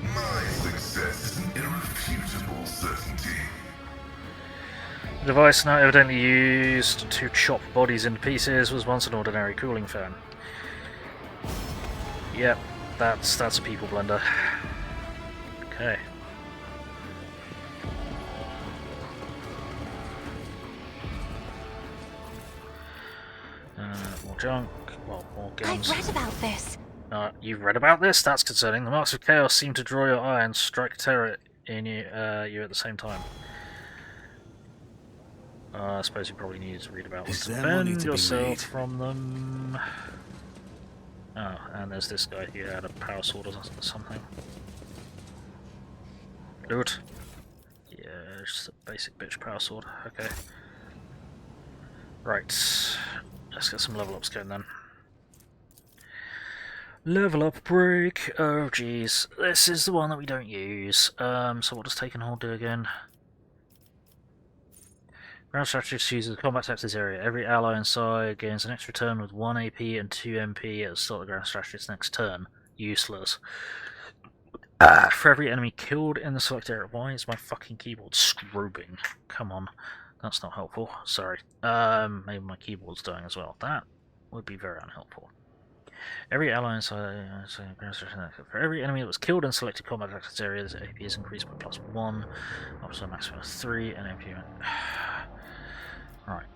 My success is an irrefutable certainty. The device now evidently used to chop bodies into pieces was once an ordinary cooling fan. Yep, that's a people blender. Okay. More junk. Well, more guns. I've read about this. You've read about this? That's concerning. The marks of chaos seem to draw your eye and strike terror in you at the same time. I suppose you probably need to read about them to defend yourself from them. Oh, and there's this guy who had a power sword or something. Loot. Yeah, just a basic bitch power sword. Okay. Right. Let's get some level ups going then. Level up break. Oh jeez. This is the one that we don't use. So what does Take and Hold do again? Ground strategist chooses a combat type this area. Every ally inside gains an extra turn with 1 AP and 2 MP at the start of the ground strategist's next turn. Useless. For every enemy killed in the select area. Why is my fucking keyboard scrubbing? Come on. That's not helpful. Sorry. Maybe my keyboard's dying as well. That would be very unhelpful. Every ally inside... For every enemy that was killed in selected combat access area, this AP is increased by +1, up to a maximum of 3, and AP... Right.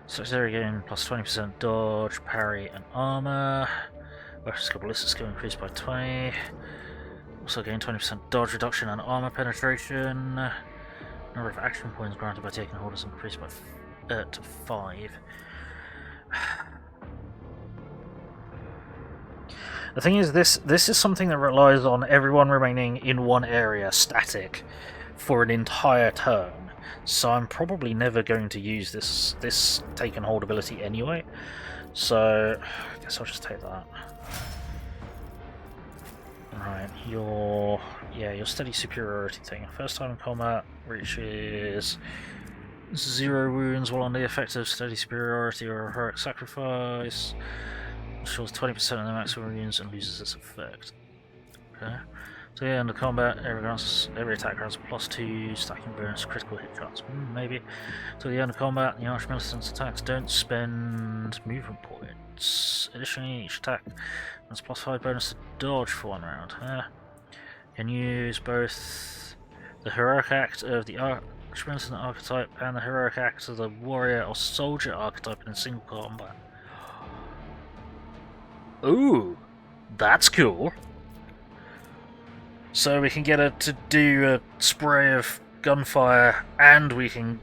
Select area gain plus 20% dodge, parry, and armor. Vertical ballistic skill increased by 20. Also gain 20% dodge reduction and armor penetration. Number of action points granted by taking hold is increased by to 5. The thing is, this is something that relies on everyone remaining in one area static for an entire turn. So I'm probably never going to use this take and hold ability anyway. So I guess I'll just take that. Right, your steady superiority thing. First time in combat reaches 0 wounds while under the effect of steady superiority or heroic sacrifice. Shows 20% of the maximum wounds and loses its effect. Okay. So yeah, under combat, every attack grants +2 stacking bonus, critical hit chance. Maybe. So the end of combat, the Archmilitant's attacks don't spend movement points. Additionally, each attack has +5 bonus to dodge for 1 round. Can use both the heroic act of the Archmilitant archetype and the heroic act of the warrior or soldier archetype in a single combat. Ooh, that's cool. So we can get her to do a spray of gunfire, and we can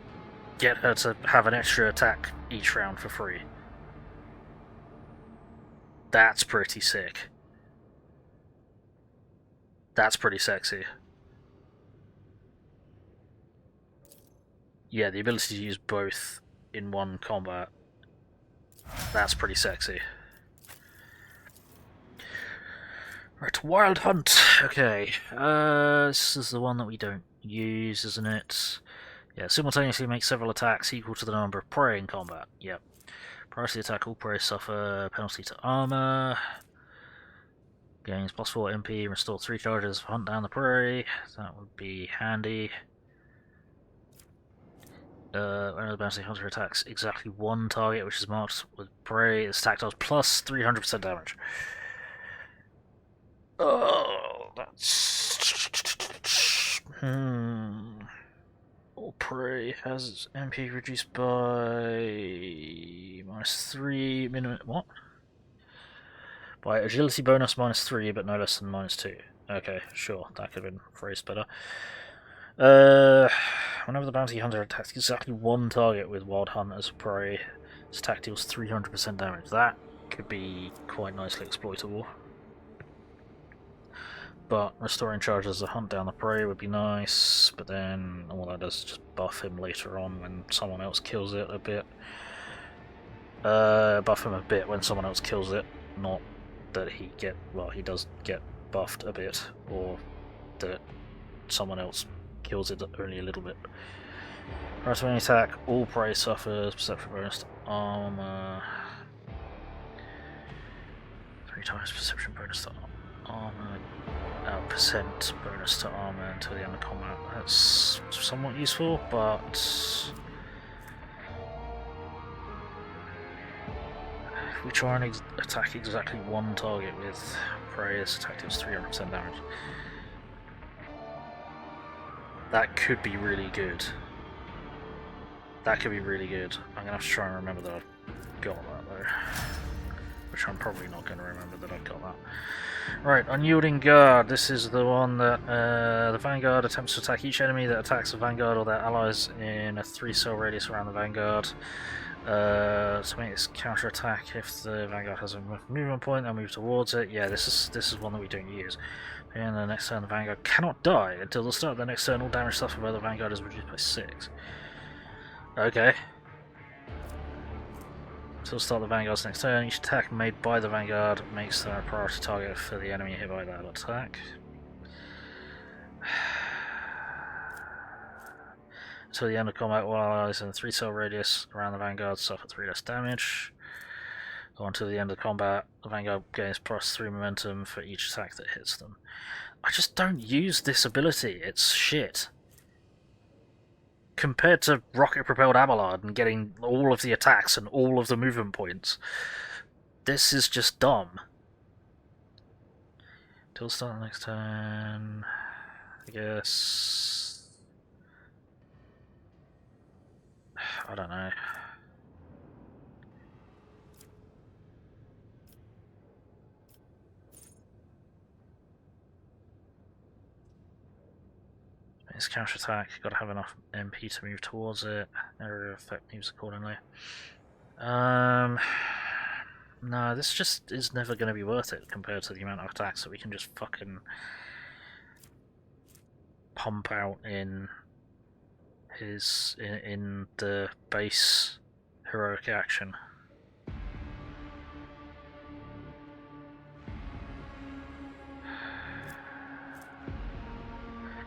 get her to have an extra attack each round for free. That's pretty sick. That's pretty sexy. Yeah, the ability to use both in one combat. That's pretty sexy. Right, Wild Hunt. Okay, this is the one that we don't use, isn't it? Yeah, simultaneously make several attacks equal to the number of prey in combat. Yep. Prior to the attack, all prey suffer penalty to armor. Gains +4 MP, restore 3 charges, hunt down the prey. That would be handy. Whenever the bounty hunter attacks exactly one target which is marked with prey, this attack does plus 300% damage. Oh, that's... All prey has its MP reduced by -3 minimum. What? By agility bonus -3, but no less than -2. Okay, sure, that could have been phrased better. Whenever the bounty hunter attacks exactly one target with Wild Hunt as prey, this attack deals 300% damage. That could be quite nicely exploitable. But restoring charges to hunt down the prey would be nice, but then all that does is just buff him later on when someone else kills it a bit. Buff him a bit when someone else kills it, not that he does get buffed a bit, or that someone else kills it only a little bit. Prior to any attack, all prey suffers perception bonus to armor. 3 times perception bonus to armor. Percent bonus to armor until the end of combat. That's somewhat useful, but if we try and attack exactly one target with prey, this attack deals 300% damage. That could be really good. That could be really good. I'm gonna have to try and remember that I've got that though. Which I'm probably not going to remember that I've got that. Right, Unyielding Guard. This is the one that the Vanguard attempts to attack each enemy that attacks the Vanguard or their allies in a 3-cell radius around the Vanguard. To make this counter attack, if the Vanguard has a movement point, they'll move towards it. Yeah, this is one that we don't use. And the next turn, the Vanguard cannot die until the start of the next turn. All damage suffered by the Vanguard is reduced by 6. Okay. Until the start of the Vanguard's next turn, each attack made by the Vanguard makes them a priority target for the enemy hit by that attack. Until the end of combat, all allies in a 3-cell radius around the Vanguard suffer 3 less damage. Go on to the end of the combat. The Vanguard gains +3 momentum for each attack that hits them. I just don't use this ability. It's shit. Compared to rocket-propelled Abelard and getting all of the attacks and all of the movement points, this is just dumb. Till start the next turn, I guess. I don't know. It's counter-attack, gotta have enough MP to move towards it. Area effect moves accordingly. No, this just is never gonna be worth it compared to the amount of attacks that we can just fucking pump out in his in the base heroic action.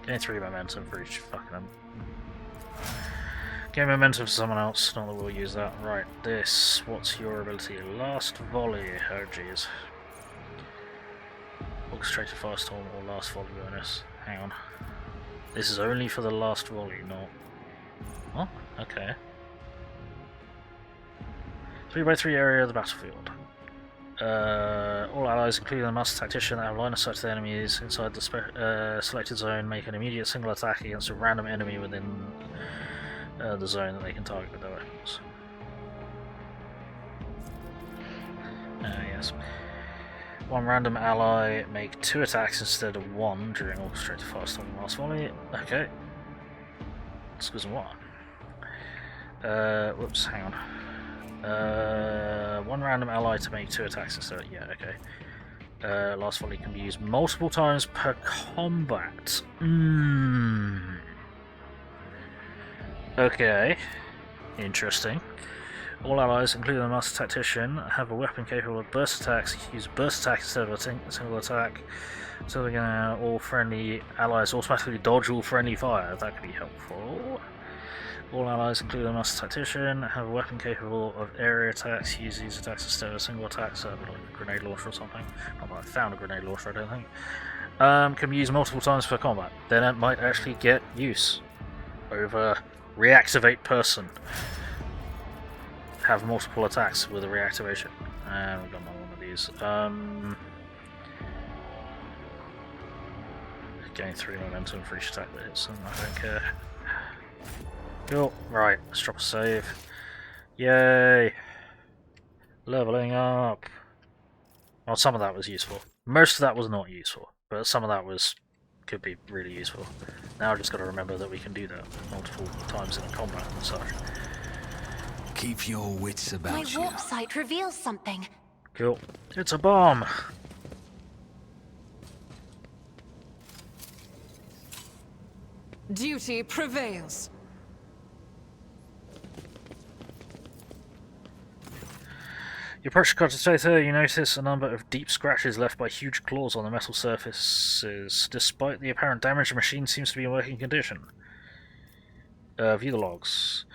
Gain 3 momentum for each fucking... Gain momentum for someone else, not that we'll use that. Right, this. What's your ability? Last volley. Oh jeez. Orchestrated firestorm or last volley bonus. Hang on. This is only for the last volley, not... Oh, okay. 3x3 area of the battlefield. All allies, including the master tactician, that have line of sight to the enemies inside the selected zone, make an immediate single attack against a random enemy within the zone that they can target with their weapons. Yes. One random ally make 2 attacks instead of 1 during orchestrated firestorm and last volley. Okay. Let's go some what? Whoops, hang on. One random ally to make 2 attacks instead of... Yeah, okay. Last volley can be used multiple times per combat. Okay. Interesting. All allies, including the master tactician, have a weapon capable of burst attacks. Use a burst attack instead of a single attack. So they're gonna all friendly allies automatically dodge all friendly fire. That could be helpful. All allies, including the master tactician, have a weapon capable of area attacks. Use these attacks instead of a single attack, so like a grenade launcher or something. Not that I found a grenade launcher, I don't think. Can be used multiple times per combat. Then it might actually get use over reactivate person. Have multiple attacks with a reactivation. And we've got another one of these. Gain 3 momentum for each attack that hits them, I don't care. Cool, right, let's drop a save. Yay! Leveling up! Well, some of that was useful. Most of that was not useful, but some of that could be really useful. Now I've just got to remember that we can do that multiple times in a combat and such. Keep your wits about you. My warp sight reveals something. Cool. It's a bomb! Duty prevails. You approach the cogitator, you notice a number of deep scratches left by huge claws on the metal surfaces. Despite the apparent damage, the machine seems to be in working condition. View the logs.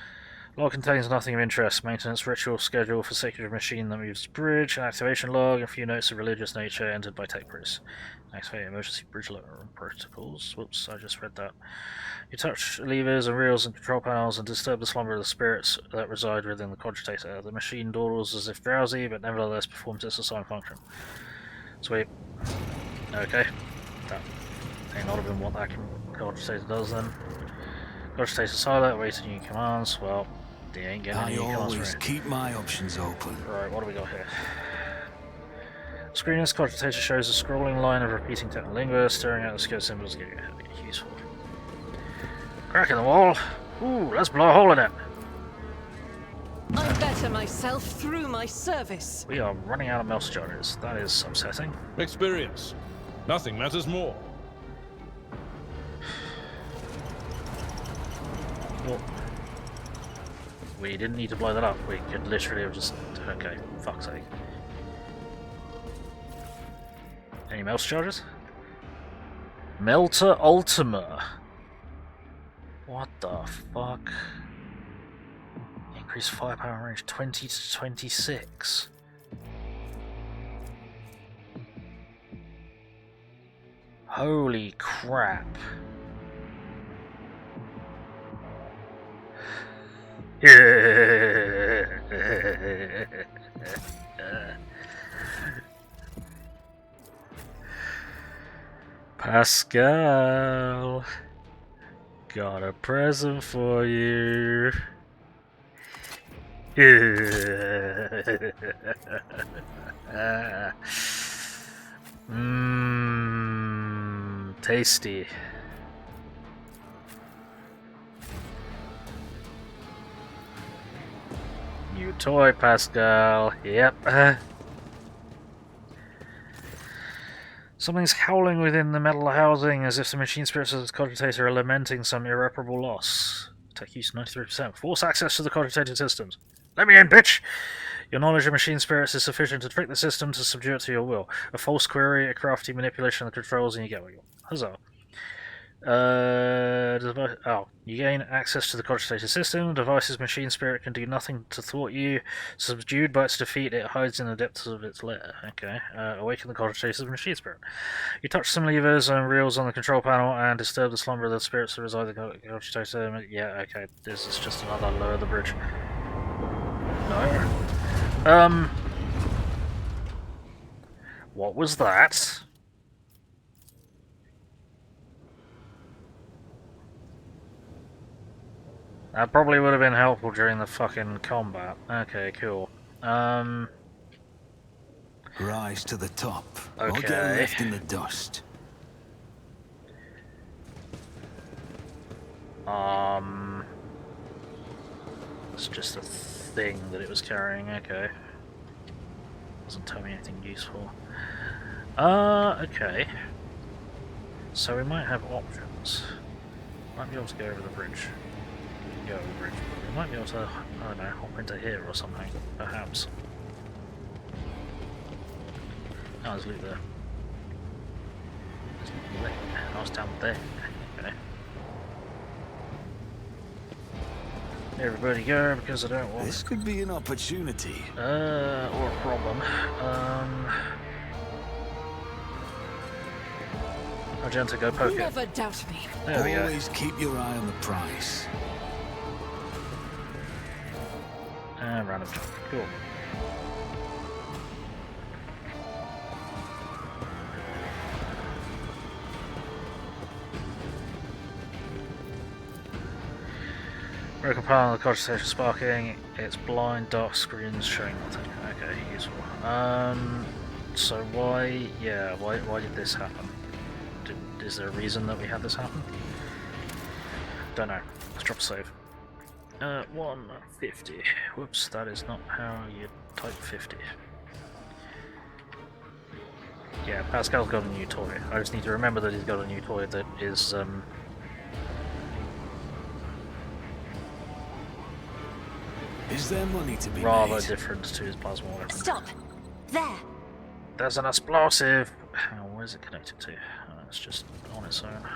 Log contains nothing of interest. Maintenance ritual schedule for sacred machine that moves bridge. An activation log. A few notes of religious nature entered by tech priest. Activate emergency bridge protocols. Whoops, I just read that. You touch levers and reels and control panels and disturb the slumber of the spirits that reside within the cogitator. The machine dawdles as if drowsy, but nevertheless performs its assigned function. Sweet. Okay. That may not have been what that cogitator does then. Cogitator silent, waiting new commands. Well, they ain't getting any commands. I always keep my options open. Right, what do we got here? Screen this cogitator shows a scrolling line of repeating technolingua, staring at the scope symbols, getting useful. Crack in the wall. Ooh, let's blow a hole in it. I better myself through my service. We are running out of mouse charges. That is upsetting. Experience. Nothing matters more. Well, we didn't need to blow that up. We could literally have just... Okay, fuck's sake. Any mouse charges? Melter Ultima. What the fuck? Increase firepower range 20 to 26. Holy crap. Pascal, got a present for you. Tasty. New toy, Pascal. Yep. Something's howling within the metal housing, as if the machine spirits of the cogitator are lamenting some irreparable loss. Tech use 93%. Force access to the cogitator systems. Let me in, bitch! Your knowledge of machine spirits is sufficient to trick the system to subdue it to your will. A false query, a crafty manipulation of the controls, and you get what you want. Huzzah. You gain access to the cogitator system. The device's machine spirit can do nothing to thwart you. Subdued by its defeat, it hides in the depths of its lair. Okay. Awaken the cogitator's machine spirit. You touch some levers and reels on the control panel and disturb the slumber of the spirits that reside in the cogitator. Yeah, okay. This is just another lower the bridge. No. What was that? That probably would have been helpful during the fucking combat. Okay, cool. Rise to the top. Okay. Or get left in the dust. It's just a thing that it was carrying. Okay. Doesn't tell me anything useful. Okay. So we might have options. Might be able to go over the bridge. Go over the bridge. We might be able to, I don't know, hop into here or something, perhaps. Oh, there's loot there. There's loot there. I was down there. Okay. Everybody go, because I don't want... This could be an opportunity. Or a problem. Argenta, go poke it. Never doubt me. There we go. Always keep your eye on the prize. And random jump. Cool. Broken panel of the cogitator sparking. It's blind, dark screens showing nothing. Okay, useful. So why did this happen? Is there a reason that we had this happen? Don't know. Let's drop a save. 150. Whoops, that is not how you type 50. Yeah, Pascal's got a new toy. I just need to remember that he's got a new toy that is, Is there money to be rather made? different to his plasma weapon. Stop! There! There's an explosive! Where is it connected to? It's just on its own.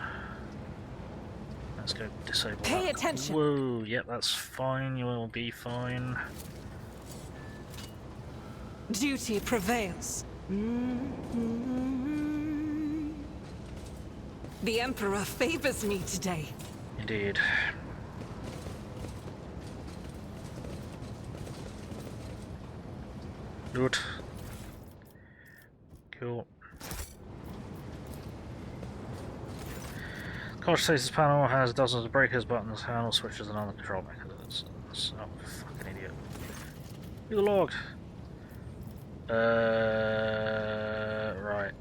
Let's go disable Pay that. attention. Whoa, yep, that's fine. You will be fine. Duty prevails. The Emperor favors me today. Indeed. Good. Cool. Cogitator's panel has dozens of breakers, buttons, handle switches, and other control mechanisms. Oh, fucking idiot. You're logged. Right.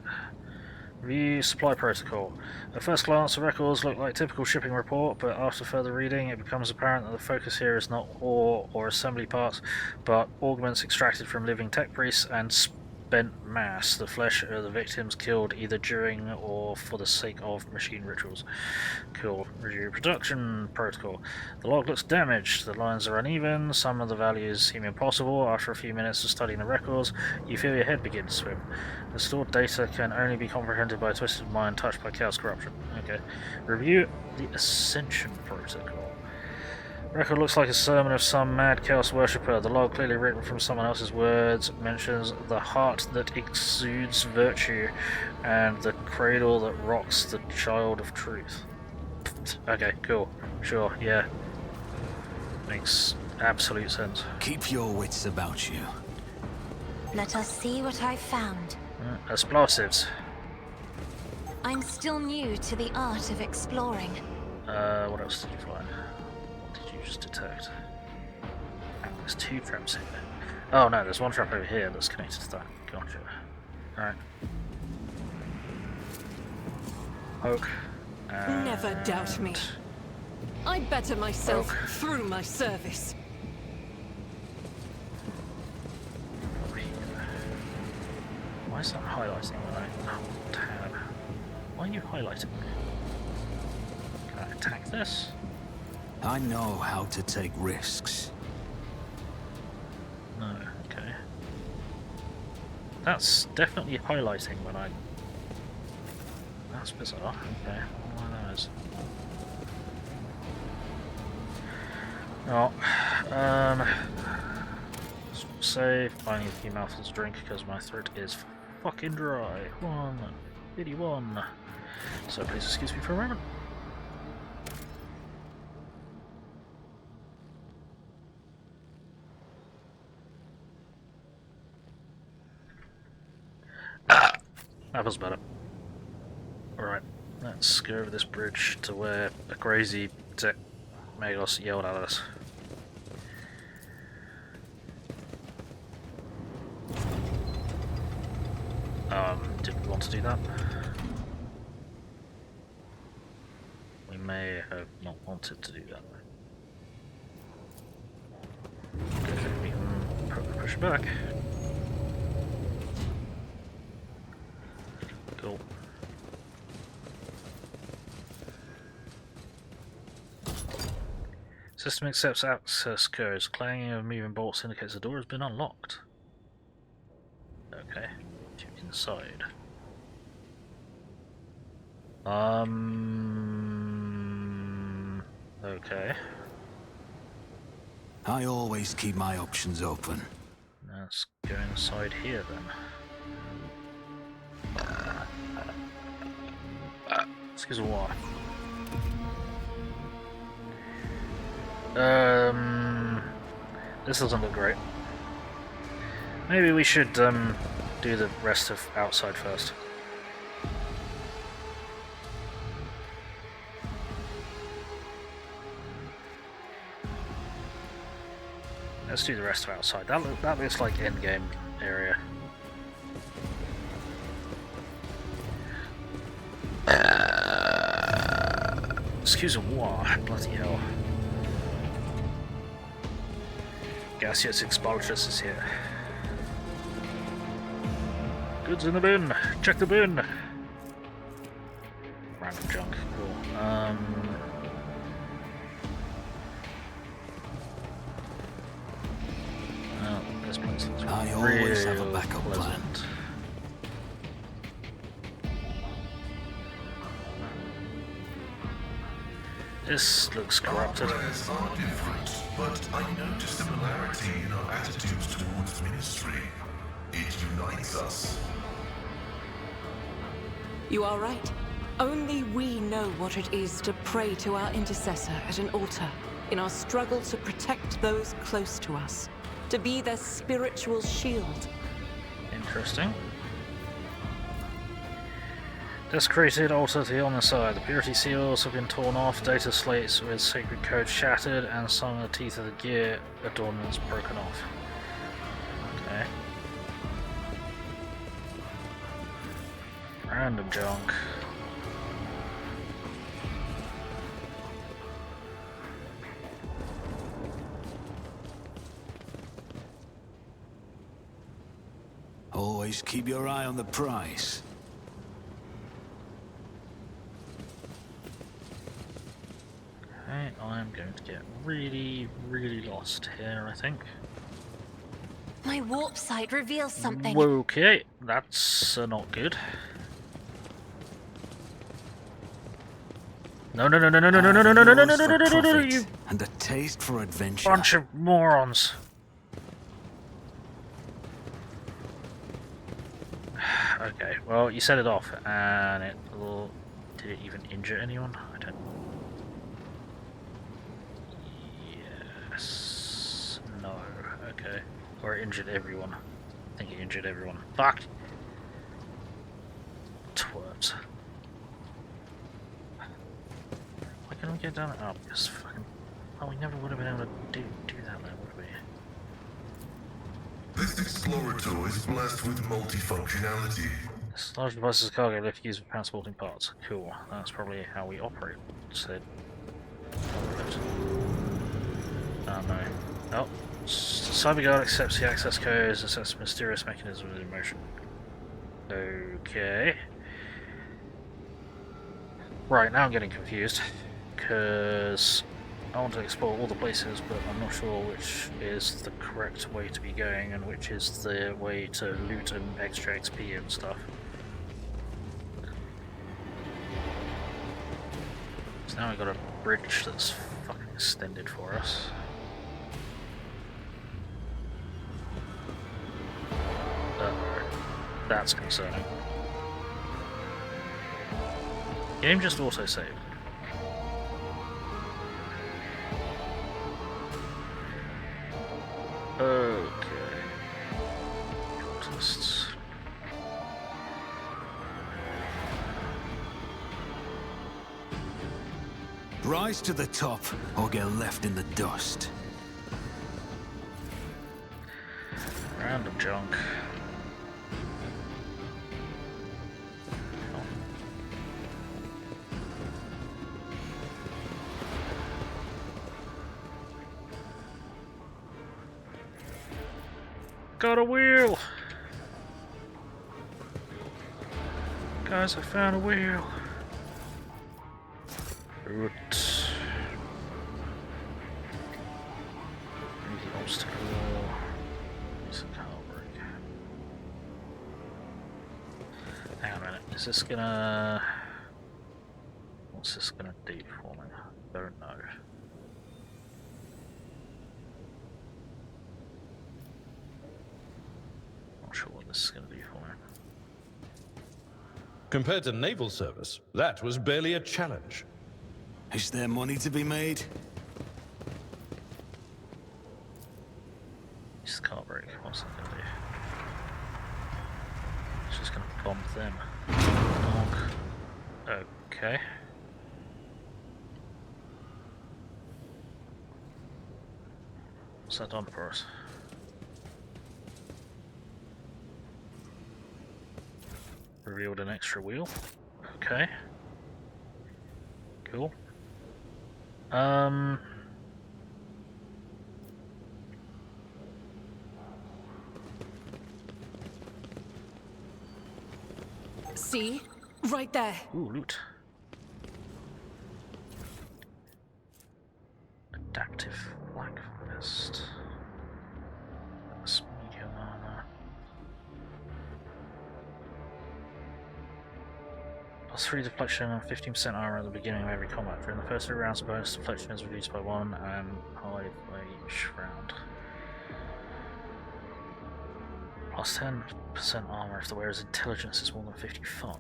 View supply protocol. At first glance, the records look like typical shipping report, but after further reading, it becomes apparent that the focus here is not ore or assembly parts, but augments extracted from living tech priests and spent mass, the flesh of the victims killed either during or for the sake of machine rituals. Cool. Review production protocol. The log looks damaged, the lines are uneven, some of the values seem impossible. After a few minutes of studying the records, you feel your head begin to swim. The stored data can only be comprehended by a twisted mind touched by chaos corruption. Okay. Review the Ascension protocol. Record looks like a sermon of some mad chaos worshipper. The log, clearly written from someone else's words, mentions the heart that exudes virtue and the cradle that rocks the child of truth. Okay, cool. Sure, yeah. Makes absolute sense. Keep your wits about you. Let us see what I've found. Explosives. I'm still new to the art of exploring. What else did you find? What did you just detect? There's 2 traps here. Oh no, there's 1 trap over here that's connected to that. Gotcha. Alright. Poke. Never doubt me. I better myself through my service. Why is that highlighting when I... Oh, tab. Why are you highlighting? Can I attack this? I know how to take risks. No, okay. That's definitely highlighting when I... That's bizarre. Okay, one of those. Oh, save. I need a few mouthfuls of drink because my throat is fucking dry. 1:51. So please excuse me for a moment. That was better. Alright, let's go over this bridge to where a crazy Magos yelled at us. Didn't want to do that. We may have not wanted to do that. Okay, we can push back. Cool. System accepts access codes. Clanging of moving bolts indicates the door has been unlocked. Okay. Inside. Okay. I always keep my options open. Let's go inside here then. Excuse me, why? This doesn't look great. Maybe we should do the rest of outside first. Let's do the rest of outside. That looks like endgame area. Excuse me, what? Bloody hell. Gaseous expulsus is here. Goods in the bin! Check the bin! Random junk, cool. Oh, this place looks I always have a backup plan. This looks corrupted. Our prayers are different, but I notice similarity in our attitudes towards ministry. It unites us. You are right. Only we know what it is to pray to our intercessor at an altar, in our struggle to protect those close to us, to be their spiritual shield. Interesting. Desecrated altar to the on the side. The purity seals have been torn off, data slates with sacred code shattered, and some of the teeth of the gear adornments broken off. Okay. Random junk. Always keep your eye on the prize. Okay, I'm going to get really, really lost here, I think. My warp sight reveals something. Okay, that's not good. No, no, no, no, no, no, no, no, no, no, no, no, no, no, no, no, you and a taste for adventure. Bunch of morons. Okay, well, you set it off, and it will... Did it even injure anyone? I don't... Yes... No. Okay. Or it injured everyone. I think it injured everyone. Fuck! Twerps. Why can't we get down? Oh, because fucking... Oh, we never would have been able to do that then, would we? This Explorator is blessed with multifunctionality. This large device's cargo lift used for transporting parts. Cool. That's probably how we operate said. Oh no. Oh. CyberGuard accepts the access codes and sets mysterious mechanisms in motion. Okay. Right, now I'm getting confused. Because I want to explore all the places, but I'm not sure which is the correct way to be going and which is the way to loot and extra XP and stuff. So now we've got a bridge that's fucking extended for us. That's concerning. Game just auto-saved. Okay. Cultists. Rise to the top, or get left in the dust. Random junk. Got a wheel! Guys, I found a wheel! Root. The obstacle. It's a cowbreak. Hang on a minute, is this gonna... What's this gonna do for me? I don't know. Not sure what this is going to do for me. Compared to naval service, that was barely a challenge. Is there money to be made? This can't break. What's that going to do? It's just going to bomb them. Okay. What's that done for us? Revealed an extra wheel. Okay. Cool. See? Right there. Ooh, loot. Adaptive black vest. That's medium armor. Plus 3 deflection and 15% armor at the beginning of every combat. During the first 3 rounds, the bonus deflection is reduced by 1 and high by each round. Plus 10% armor if the wearer's intelligence is more than 55.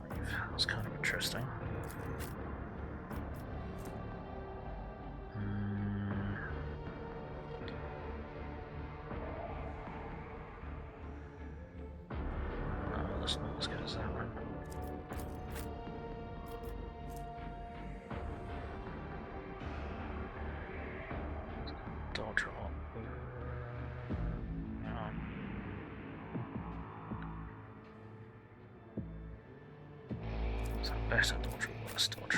That's kind of interesting. No, that's not as good as that one. Dodge roll. Is that better dodge or worse dodge?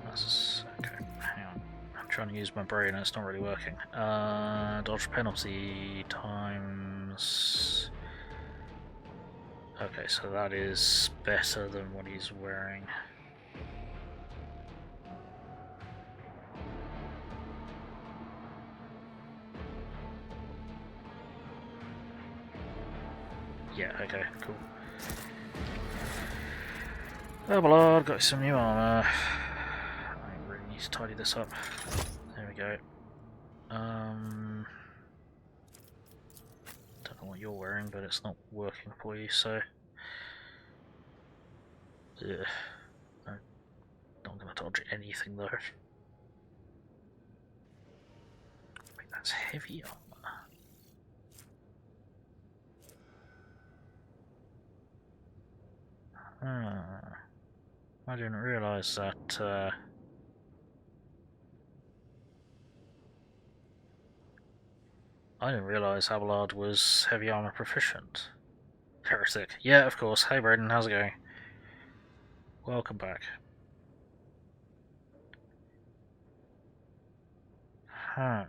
That's okay. Hang on. I'm trying to use my brain and it's not really working. Dodge penalty times. Okay, so that is better than what he's wearing. Yeah, okay, cool. Oh my lord, got some new armor. I really need to tidy this up. There we go. Don't know what you're wearing, but it's not working for you, so... Ugh. I'm not gonna dodge anything though. Wait, that's heavy armor. I didn't realise that, I didn't realise Abelard was heavy armor proficient. Heretic. Yeah, of course. Hey Braden, how's it going? Welcome back. Huh.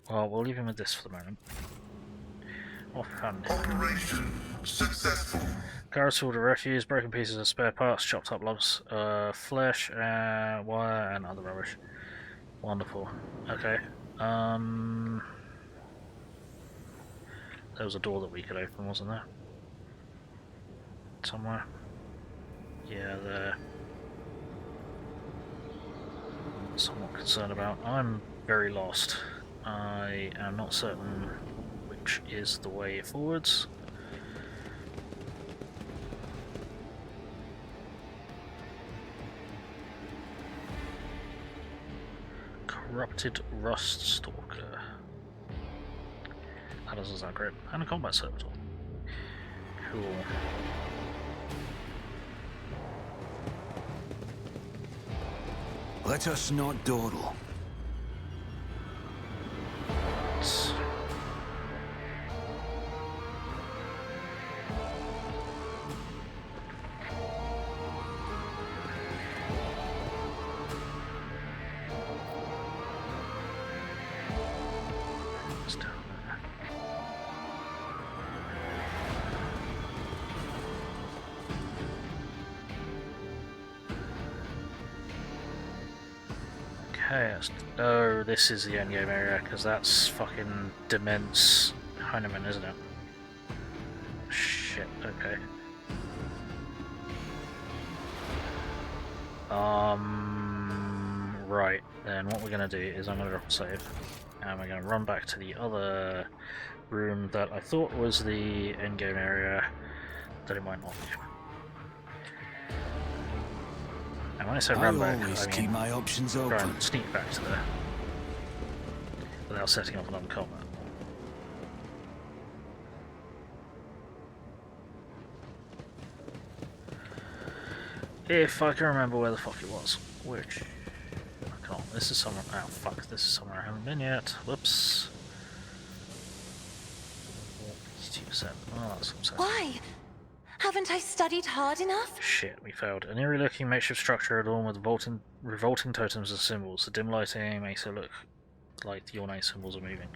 Well, we'll leave him with this for the moment. Offhand. Operation successful. Guards to refuse, broken pieces of spare parts, chopped up lumps, flesh, wire, and other rubbish. Wonderful. Okay. There was a door that we could open, wasn't there? Somewhere. Yeah, there. Somewhat concerned about. I'm very lost. I am not certain which is the way forwards. Corrupted Rust Stalker. That doesn't sound great. And a combat servitor. Cool. Let us not dawdle. Oh, this is the endgame area, because that's fucking Dementz Haneumann, isn't it? Shit, okay. Right, then what we're gonna do is I'm gonna drop a save, and we're gonna run back to the other room that I thought was the endgame area, that it might not be. And when I say run back, I mean keep my options open. try and sneak back to there without setting off another combat. If I can remember where the fuck it was, which I can't. This is somewhere. Oh fuck! This is somewhere I haven't been yet. Whoops. 82%. Oh, that's upsetting. Why? Haven't I studied hard enough? Shit, we failed. An eerie-looking makeshift structure adorned with revolting totems and symbols. The dim lighting makes it look like the ornate symbols are moving.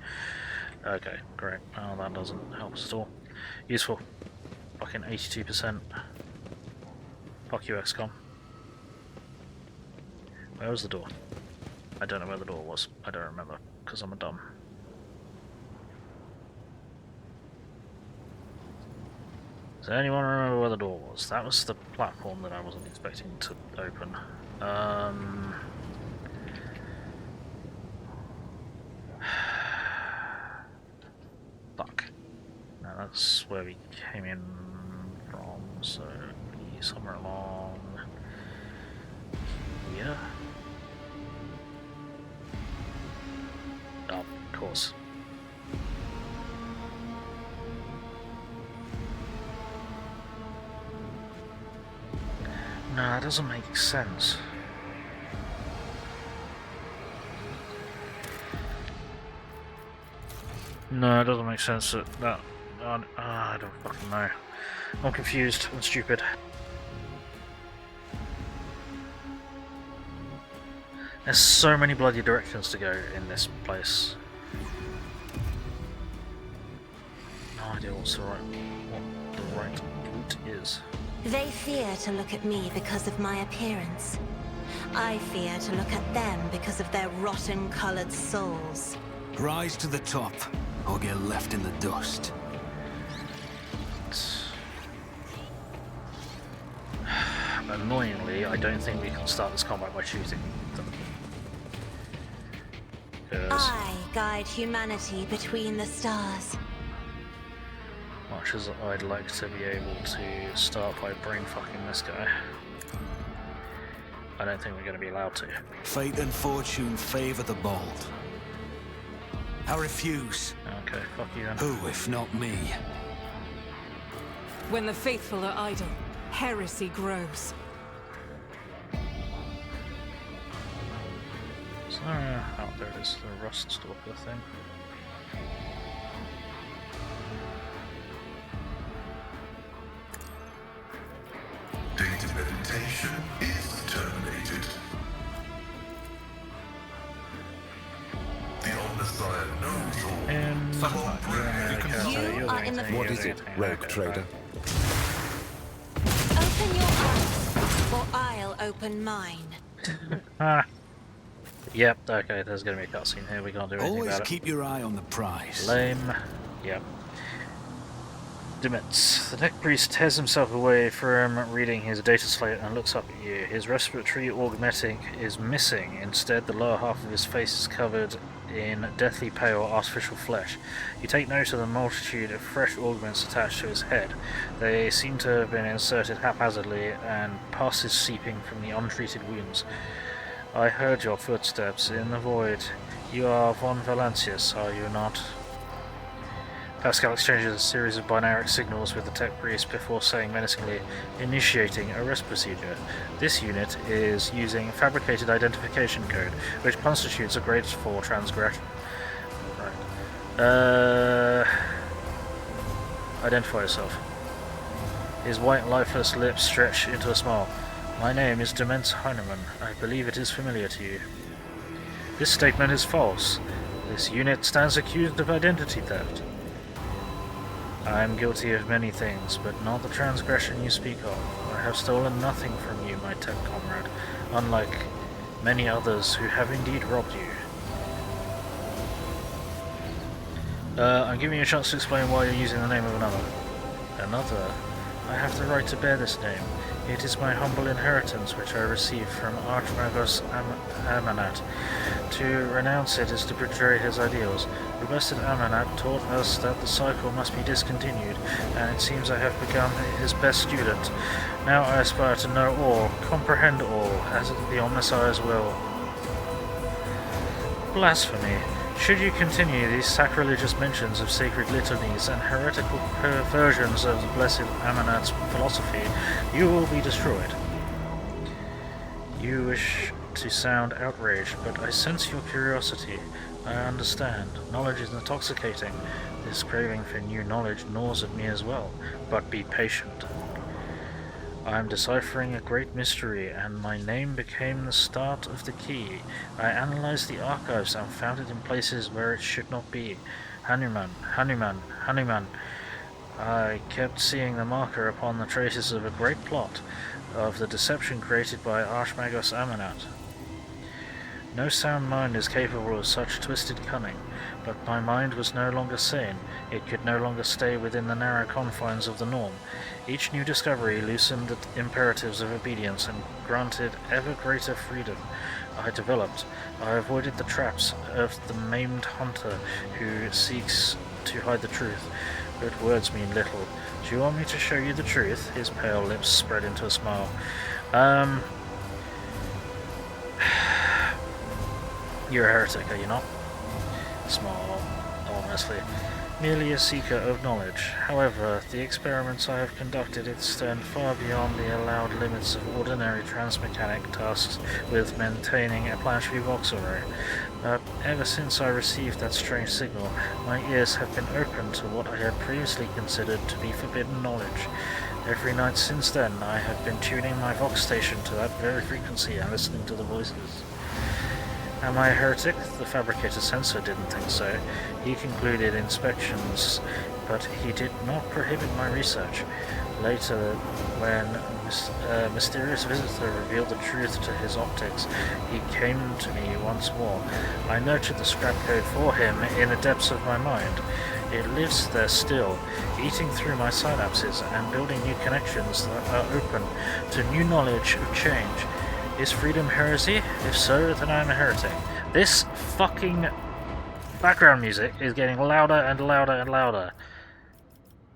Okay, great. Oh, that doesn't help us at all. Useful. Fucking 82%. Fuck you, XCOM. Where was the door? I don't know where the door was. I don't remember, because I'm a dumb. Does anyone remember where the door was? That was the platform that I wasn't expecting to open. Fuck. No, that's where we came in from, so it'll be somewhere along here. Oh, of course. No, that doesn't make sense. No, it doesn't make sense that I don't fucking know. I'm confused and stupid. There's so many bloody directions to go in this place. No idea what the right route is. They fear to look at me because of my appearance. I fear to look at them because of their rotten-colored souls. Rise to the top, or get left in the dust. annoyingly, I don't think we can start this combat by shooting them. I guide humanity between the stars. Much as I'd like to be able to start by brain fucking this guy, I don't think we're going to be allowed to. Fate and fortune favor the bold. I refuse. Okay, fuck you then. Who, if not me? When the faithful are idle, heresy grows. So, oh, there it is, the Rust Stalker thing. Data meditation is terminated. The Omnissiah knows all. And You are in the... What is it, rogue trader? Open your eyes, or I'll open mine. Ah. Yep, okay, there's gonna be a cutscene here, we can't do anything Always about it. keep your eye on the prize. Lame. Yep. Dementz. The tech priest tears himself away from reading his data slate and looks up at you. His respiratory augmetic is missing. Instead, the lower half of his face is covered in deathly pale artificial flesh. You take note of the multitude of fresh augments attached to his head. They seem to have been inserted haphazardly and pus is seeping from the untreated wounds. I heard your footsteps in the void. You are von Valancius, are you not? Pascal exchanges a series of binary signals with the tech priest before saying menacingly, initiating arrest procedure. This unit is using fabricated identification code, which constitutes a grade 4 transgression. Right. Identify yourself. His white, lifeless lips stretch into a smile. My name is Dementz Haneumann. I believe it is familiar to you. This statement is false. This unit stands accused of identity theft. I am guilty of many things, but not the transgression you speak of. I have stolen nothing from you, my tech comrade, unlike many others who have indeed robbed you. I'm giving you a chance to explain why you're using the name of another. Another? I have the right to bear this name. It is my humble inheritance which I received from Archmagos Amanat. To renounce it is to betray his ideals. The blessed Amanat taught us that the cycle must be discontinued, and it seems I have become his best student. Now I aspire to know all, comprehend all, as the Omnissiah's will. Blasphemy. Should you continue these sacrilegious mentions of sacred litanies and heretical perversions of the blessed Amanat's philosophy, you will be destroyed. You wish to sound outraged, but I sense your curiosity. I understand. Knowledge is intoxicating. This craving for new knowledge gnaws at me as well, but be patient. I am deciphering a great mystery, and my name became the start of the key. I analyzed the archives and found it in places where it should not be. Haneumann, Haneumann, Haneumann. I kept seeing the marker upon the traces of a great plot, of the deception created by Archmagos Amanat. No sound mind is capable of such twisted cunning, but my mind was no longer sane. It could no longer stay within the narrow confines of the norm. Each new discovery loosened the imperatives of obedience and granted ever greater freedom. I avoided the traps of the maimed hunter who seeks to hide the truth, but words mean little. Do you want me to show you the truth? His pale lips spread into a smile. You're a heretic, are you not? Smile ominously. Merely a seeker of knowledge. However, the experiments I have conducted extend far beyond the allowed limits of ordinary transmechanic tasks with maintaining a planetary vox array. But ever since I received that strange signal, my ears have been open to what I had previously considered to be forbidden knowledge. Every night since then, I have been tuning my vox station to that very frequency and listening to the voices. Am I a heretic? The Fabricator-Census didn't think so. He concluded inspections, but he did not prohibit my research. Later, when a mysterious visitor revealed the truth to his optics, he came to me once more. I nurtured the scrap code for him in the depths of my mind. It lives there still, eating through my synapses and building new connections that are open to new knowledge of change. Is freedom heresy? If so, then I am a heretic. This fucking background music is getting louder and louder and louder.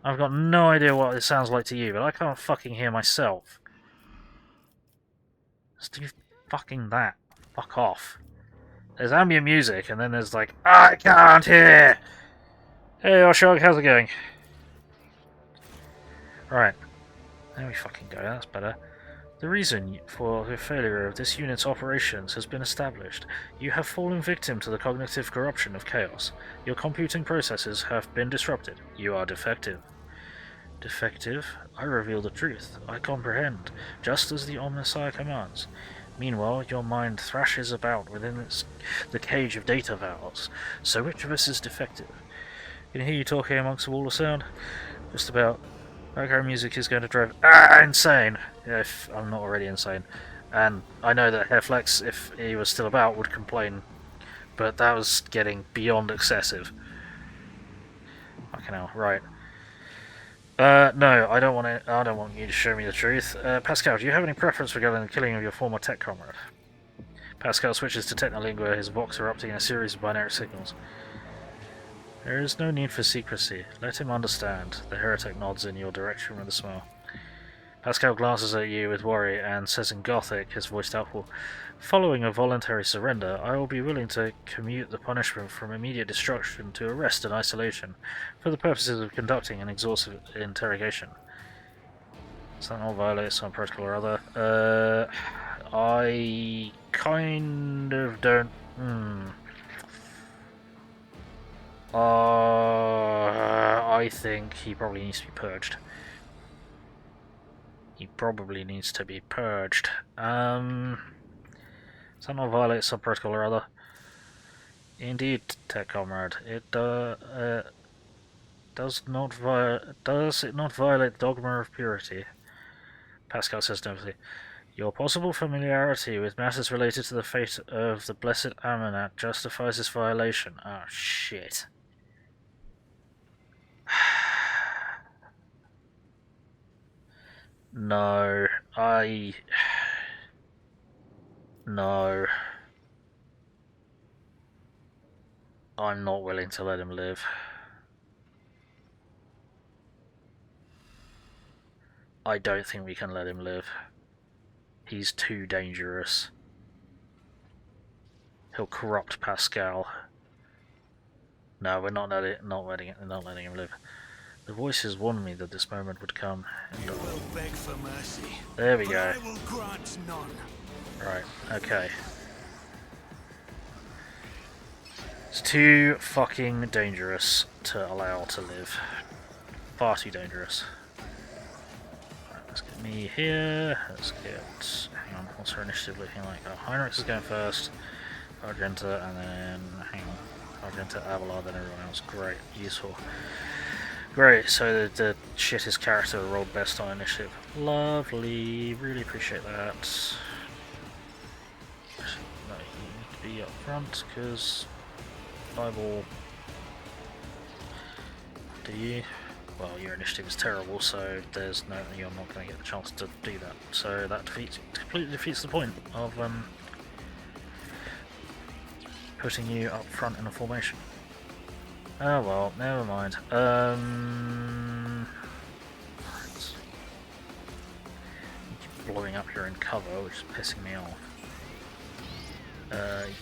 I've got no idea what it sounds like to you, but I can't fucking hear myself. Let's do fucking that. Fuck off. There's ambient music, and then there's like, I can't hear! Hey, Oshog, how's it going? Right. There we fucking go, that's better. The reason for the failure of this unit's operations has been established. You have fallen victim to the cognitive corruption of chaos. Your computing processes have been disrupted. You are defective. Defective? I reveal the truth. I comprehend, just as the Omnissiah commands. Meanwhile, your mind thrashes about within the cage of data valves. So which of us is defective? Can hear you talking amongst the wall of sound. Just about. Background music is going to drive insane. If I'm not already insane. And I know that Hairflex, if he was still about, would complain. But that was getting beyond excessive. Fucking hell, right. No, I don't want it. I don't want you to show me the truth. Pascal, do you have any preference regarding the killing of your former tech comrade? Pascal switches to Technolingua, his vox erupting in a series of binary signals. There is no need for secrecy. Let him understand. The heretic nods in your direction with a smile. Pascal glances at you with worry and says in Gothic, his voice doubtful, following a voluntary surrender, I will be willing to commute the punishment from immediate destruction to arrest and isolation, for the purposes of conducting an exhaustive interrogation. Does that not violate some protocol or other? I kind of don't... I think he probably needs to be purged. He probably needs to be purged. Does that not violate some protocol or other? Indeed, tech comrade. It does it not violate the dogma of purity? Pascal says nervously. Your possible familiarity with matters related to the fate of the blessed Amanat justifies this violation. Oh shit. No, No. I'm not willing to let him live. I don't think we can let him live. He's too dangerous. He'll corrupt Pascal. No, we're not letting him live. The voices warned me that this moment would come. You will beg for mercy. There we go. I will grant none. Right, okay. It's too fucking dangerous to allow to live. Far too dangerous. Right, let's get me here. Let's get... Hang on, what's our initiative looking like? Oh, Heinrichs is going first. Argenta, and then... Hang on. Argenta, Abelard, then everyone else. Great, useful. Great, so the shittest character rolled best on initiative. Lovely, really appreciate that. No, you need to be up front, because... Bible... Do you? Well, your initiative is terrible, so there's no... You're not going to get the chance to do that. So that completely defeats the point of putting you up front in a formation. Oh well, never mind. Right. You keep blowing up here in cover, which is pissing me off.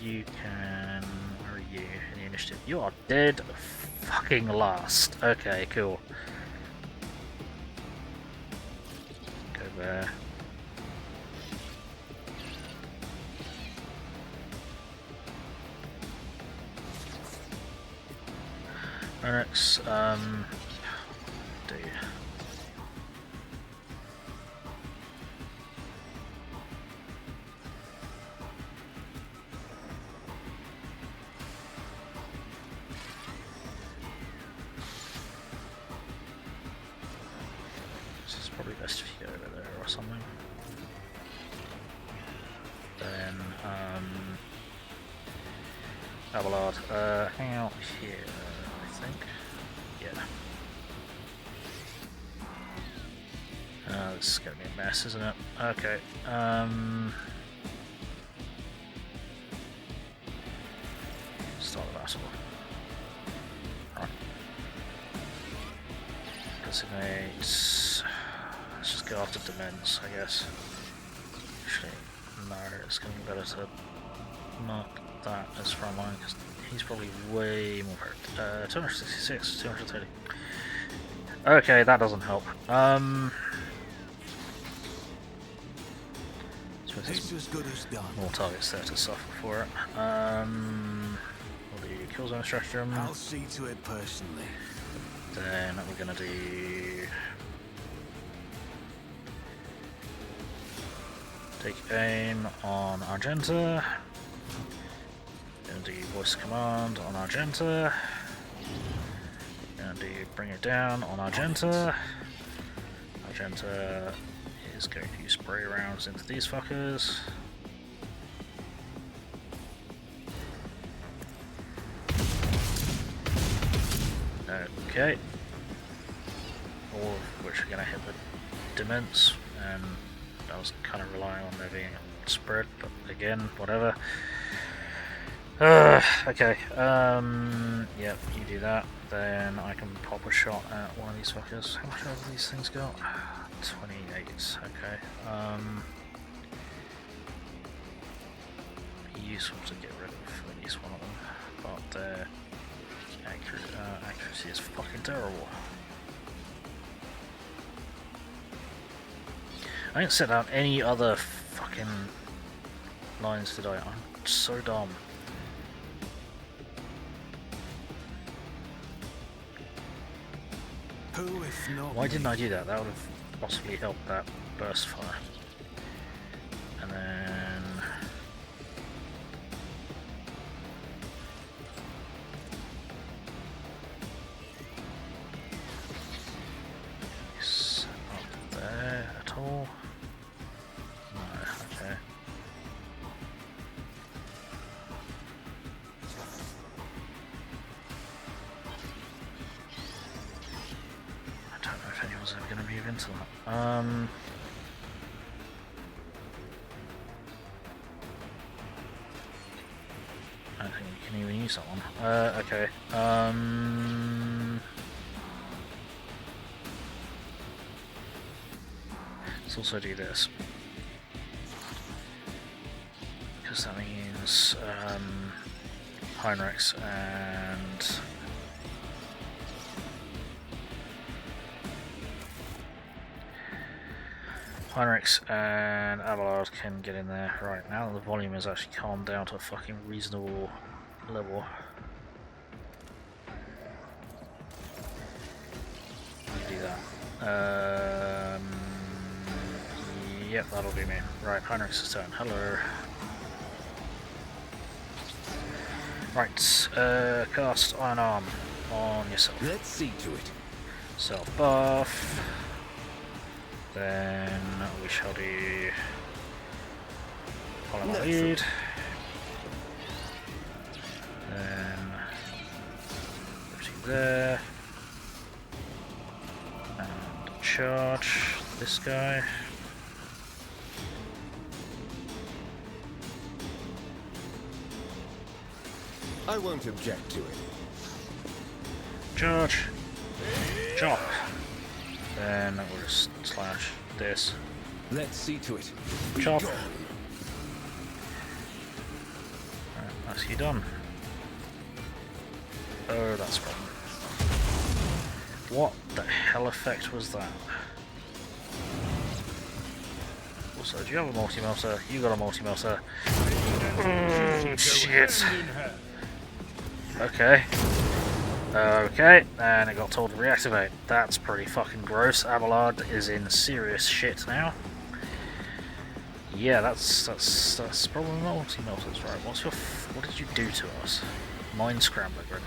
You can... Where are you in the initiative? You are dead fucking last. Okay, cool. Go there. Onyx, do. This is probably best if you go over there or something. Then, Abelard, hang out here, I think. This is going to be a mess, isn't it? Okay. Start the battle. Right. Designate. Let's just go after Dementz, I guess. Actually, no, it's going to be better to mark that as frontline because he's probably way more hurt. 266, 230. Okay, that doesn't help. It's as good as done. More targets there to suffer for it. We'll do kill zone stratagem. I'll see to it personally. Then we're gonna do take aim on Argenta. Gonna do voice command on Argenta. Gonna do bring it down on Argenta. Argenta is going to spray rounds into these fuckers. Okay. All of which are going to hit the Dementz, and I was kind of relying on there being a spread, but again, whatever. Okay, yep, you do that, then I can pop a shot at one of these fuckers. How much have these things got? 28, okay. Useful to get rid of at least one of them, but their accuracy is fucking terrible. I didn't set out any other fucking lines, did I? I'm so dumb. Who, if not Why didn't I do that? That would have possibly helped that burst fire. And then is up there at all? No, okay. I don't know if anyone's ever going to move into that. I don't think you can even use that one. Okay. Let's also do this. Because that means Heinrichs and Abelard can get in there. Right, now that the volume has actually calmed down to a fucking reasonable level. You do that. Yep, that'll be me. Right, Heinrichs' turn. Hello. Right, cast Iron Arm on yourself. Let's see to it. Self buff. Then we shall do follow my lead. Then there. And charge this guy. I won't object to it. Charge. Chop. Then we'll just slash this. Let's see to it. Be Chop. gone. Alright, that's you done. Oh, that's a problem. What the hell effect was that? Also, do you have a multi-melter? You got a multi-melter. Oh, shit. Okay. Okay, and it got told to reactivate. That's pretty fucking gross. Abelard is in serious shit now. Yeah, that's probably multi-melters, right? What did you do to us? Mine scrambler grenade.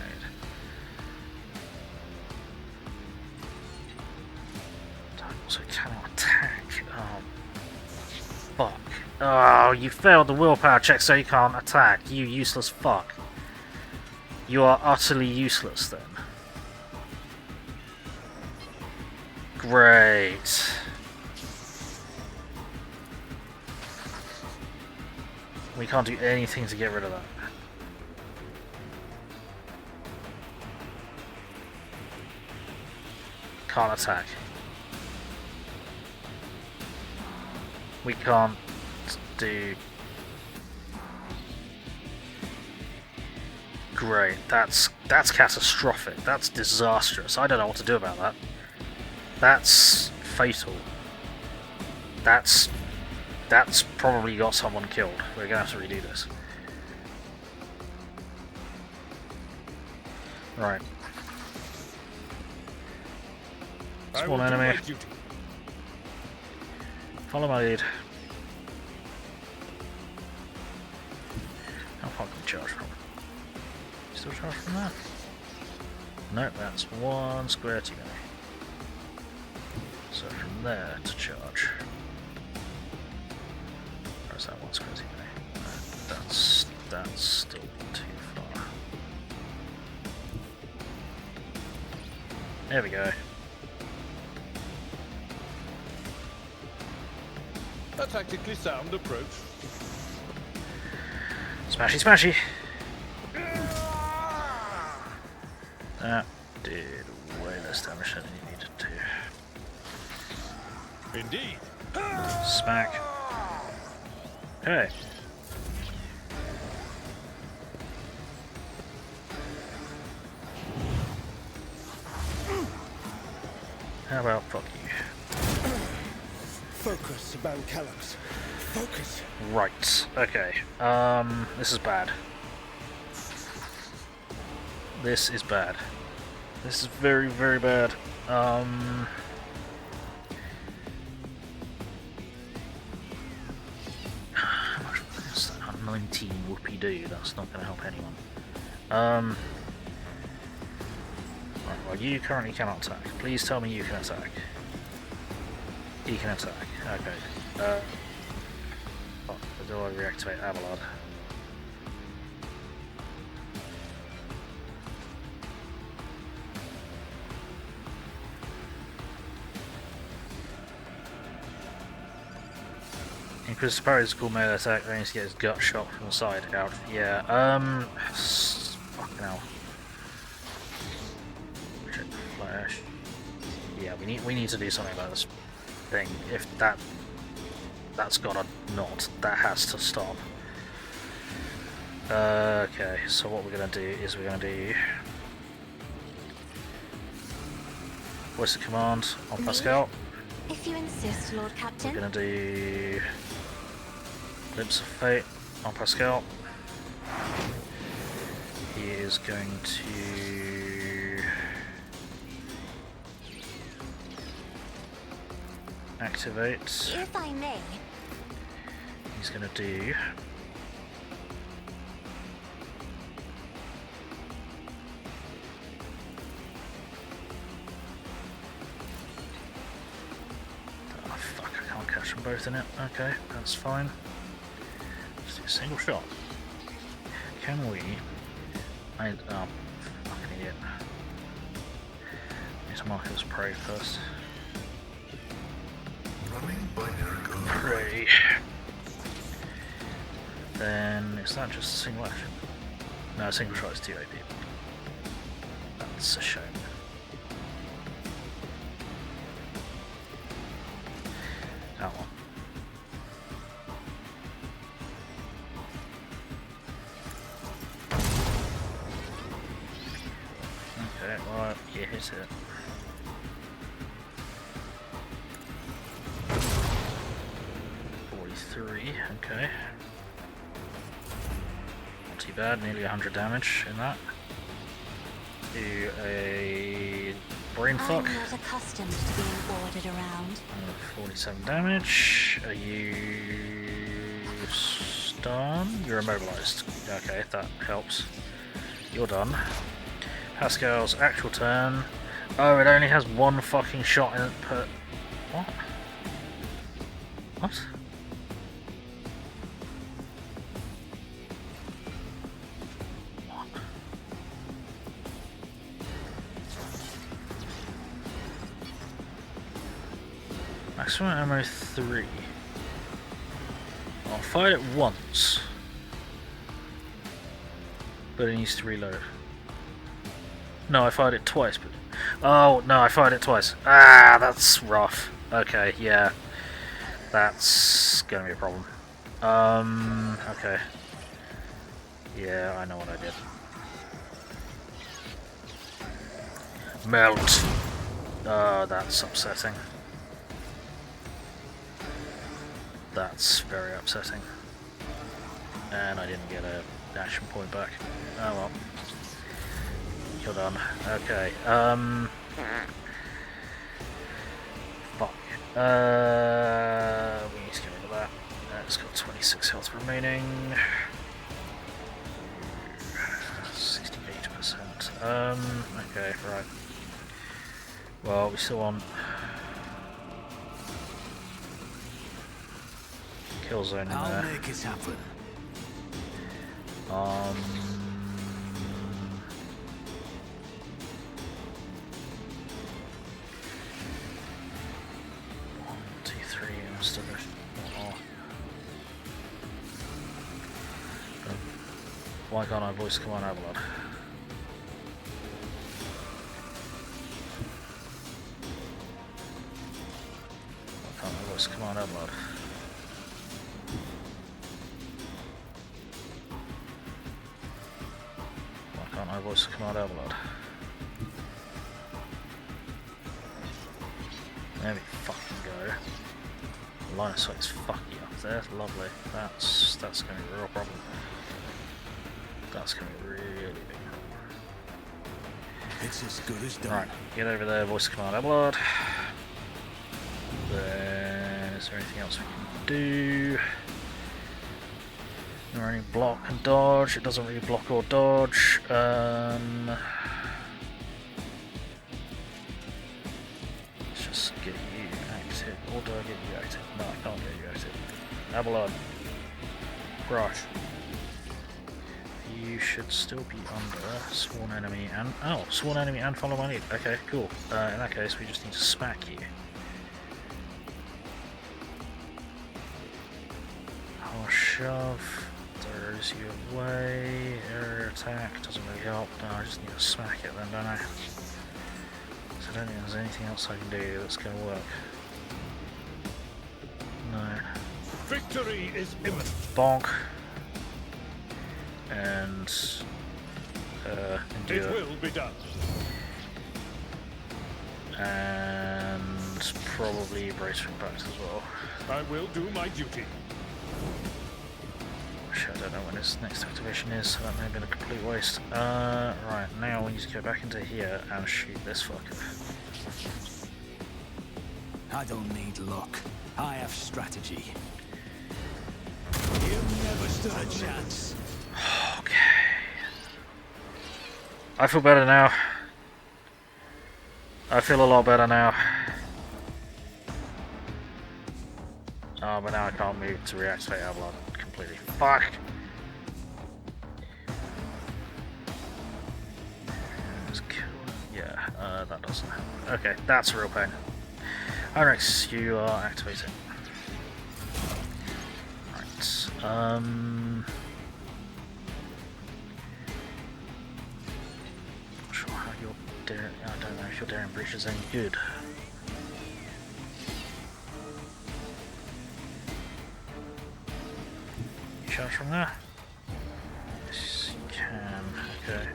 Also cannot attack. Oh, fuck. Oh, you failed the willpower check, so you can't attack. You useless fuck. You are utterly useless then. We can't do anything to get rid of that. Can't attack. We can't do... Great, that's catastrophic. That's disastrous. I don't know what to do about that. That's fatal. That's probably got someone killed. We're gonna have to redo this. Right. Small enemy. Follow my lead. How far can we charge from? Still charge from that? Nope, that's one square too many. So from there to charge. Or is that one square too many? No, that's still too far. There we go. A tactically sound approach. Smashy, smashy! That did way less damage than it needed to. Indeed. Smack. Okay. How about fuck you? Focus, Bancalox. Focus. Right. Okay. This is bad. This is bad. This is very, very bad. How much is that? 19 whoopee doo. That's not going to help anyone. Right, well, you currently cannot attack. Please tell me you can attack. He can attack. Okay. Do I reactivate Abelard? Increase the power of his cool melee attack, then he needs to get his gut shot from the side. Out. Yeah, fucking hell. Flash. Yeah, we need to do something about this thing. If that's gotta not. That has to stop. Okay, so what we're gonna do is we're gonna do voice of command on Pascal. If you insist, Lord Captain. We're gonna do Lips of Fate on Pascal. He is going to activate. If I may. He's gonna do oh fuck, I can't catch them both in it. Okay, that's fine. Just do a single shot. Can we fucking idiot. Need to mark as prey first. Running binary code. Prey. Then is that just a single action? No, a single shot is 2 AP. That's a shame. That one. Okay, well, you hit it. Okay. Not too bad, nearly 100 damage in that. Do a brain fuck. I'm not accustomed to being ordered around. 47 damage. Are you stunned? You're immobilized. Okay, that helps. You're done. Pascal's actual turn. Oh, it only has one fucking shot in it per... What? What? Maximum ammo 3. I'll fire it once. But it needs to reload. No, I fired it twice, but... Oh, no, I fired it twice. Ah, that's rough. Okay, yeah. That's gonna be a problem. Okay. Yeah, I know what I did. Melt! Oh, that's upsetting. That's very upsetting. And I didn't get a action point back. Oh well. You're done. Okay, fuck. We need to get rid of that. It's got 26 health remaining. 68%. Okay, right. Well, we still want kill zone in there. I'll make it happen. 1, 2, 3, I'm still there. Oh. Why can't I voice command Avalon? Why can't I voice command Avalon? Why can't I voice command Avalon? There we fucking go. Line of sight's fucking up there, lovely. That's gonna be a real problem. That's gonna be really big. It's as good as done. Right, get over there, voice command Avalon. Then is there anything else we can do? Or any block and dodge? It doesn't really block or dodge. Let's just get you active. Or do I get you active? No, I can't get you active. Avalon. Right. You should still be under sworn enemy and... Oh, sworn enemy and follow my lead. Okay, cool. In that case, we just need to smack you. I'll shove. Throws you away. Air attack doesn't really help. No, I just need to smack it then, don't I? So I don't think there's anything else I can do that's going to work. No. Victory is imminent. Bonk. And endure. It will be done. And probably brace impact as well. I will do my duty. Which I don't know when his next activation is, so that may have been a complete waste. Right, now we need to go back into here and shoot this fucker. I don't need luck. I have strategy. You never stood a chance. Okay. I feel better now. I feel a lot better now. Oh, but now I can't move to reactivate Avalon completely. Fuck! Just kill. Yeah, that doesn't help. Okay, that's a real pain. Heinrichs, you are activated. Right, not sure how your daring... I don't know if your daring breach is any good. Charge from there? Yes, you can. Okay.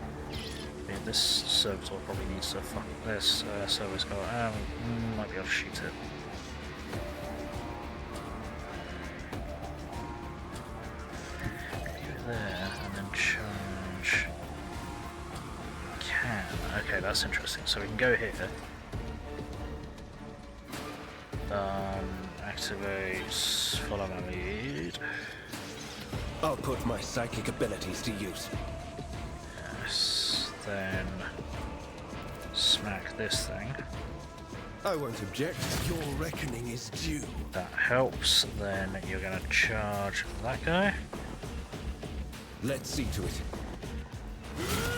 Yeah, this servitor probably needs to fuck this service guy. Might be able to shoot it. Go there and then charge. Can. Okay, that's interesting. So we can go here. Activate. Follow my lead. I'll put my psychic abilities to use. Yes, then smack this thing. I won't object. Your reckoning is due. That helps. Then you're going to charge that guy. Let's see to it.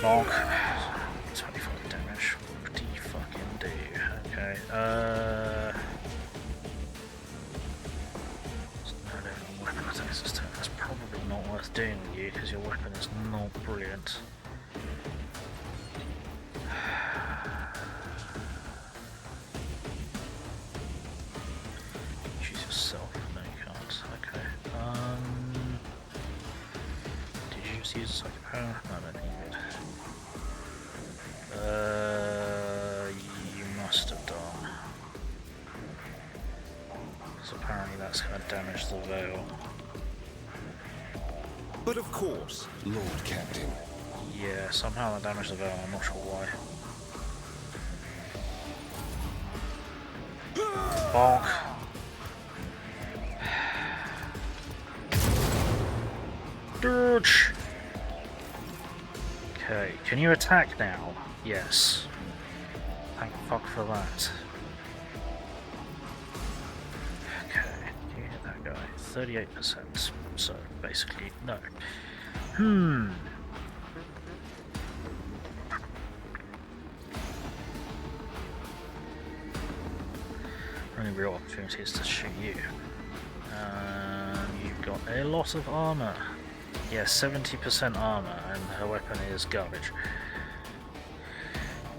Bonk. 25 damage. What do you fucking do? Okay. No different weapon attacks this turn. That's probably not worth worth doing with you because your weapon is not brilliant. Choose yourself. No, you can't. Okay. Did you just use a psychic power? No, I don't think you did. You must have done. So apparently that's going to damage the veil. But of course, Lord Captain. Yeah, somehow that damaged the veil, I'm not sure why. Bonk. Dodge. Okay, can you attack now? Yes. Thank fuck for that. Okay, you hit that guy. 38%, so basically no. Only real opportunity is to shoot you. You've got a lot of armor. Yeah, 70% armor, and her weapon is garbage.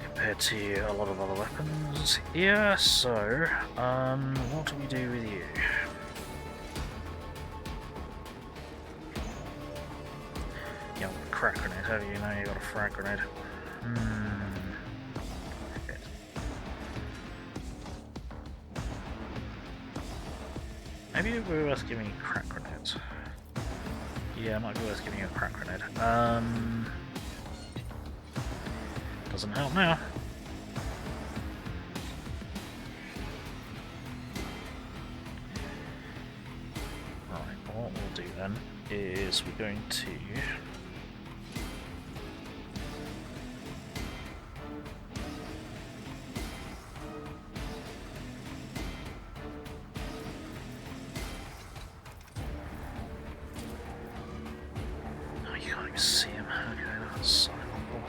Compared to a lot of other weapons. Yeah, so, what do we do with you? You haven't got a crack grenade, have you? Now you got a frag grenade. Okay. Maybe it would be worth giving you crack grenades. Yeah, it might be worth giving you a crack grenade. Doesn't help now. Right, what we'll do then is we're going to see him. Okay, that's horrible.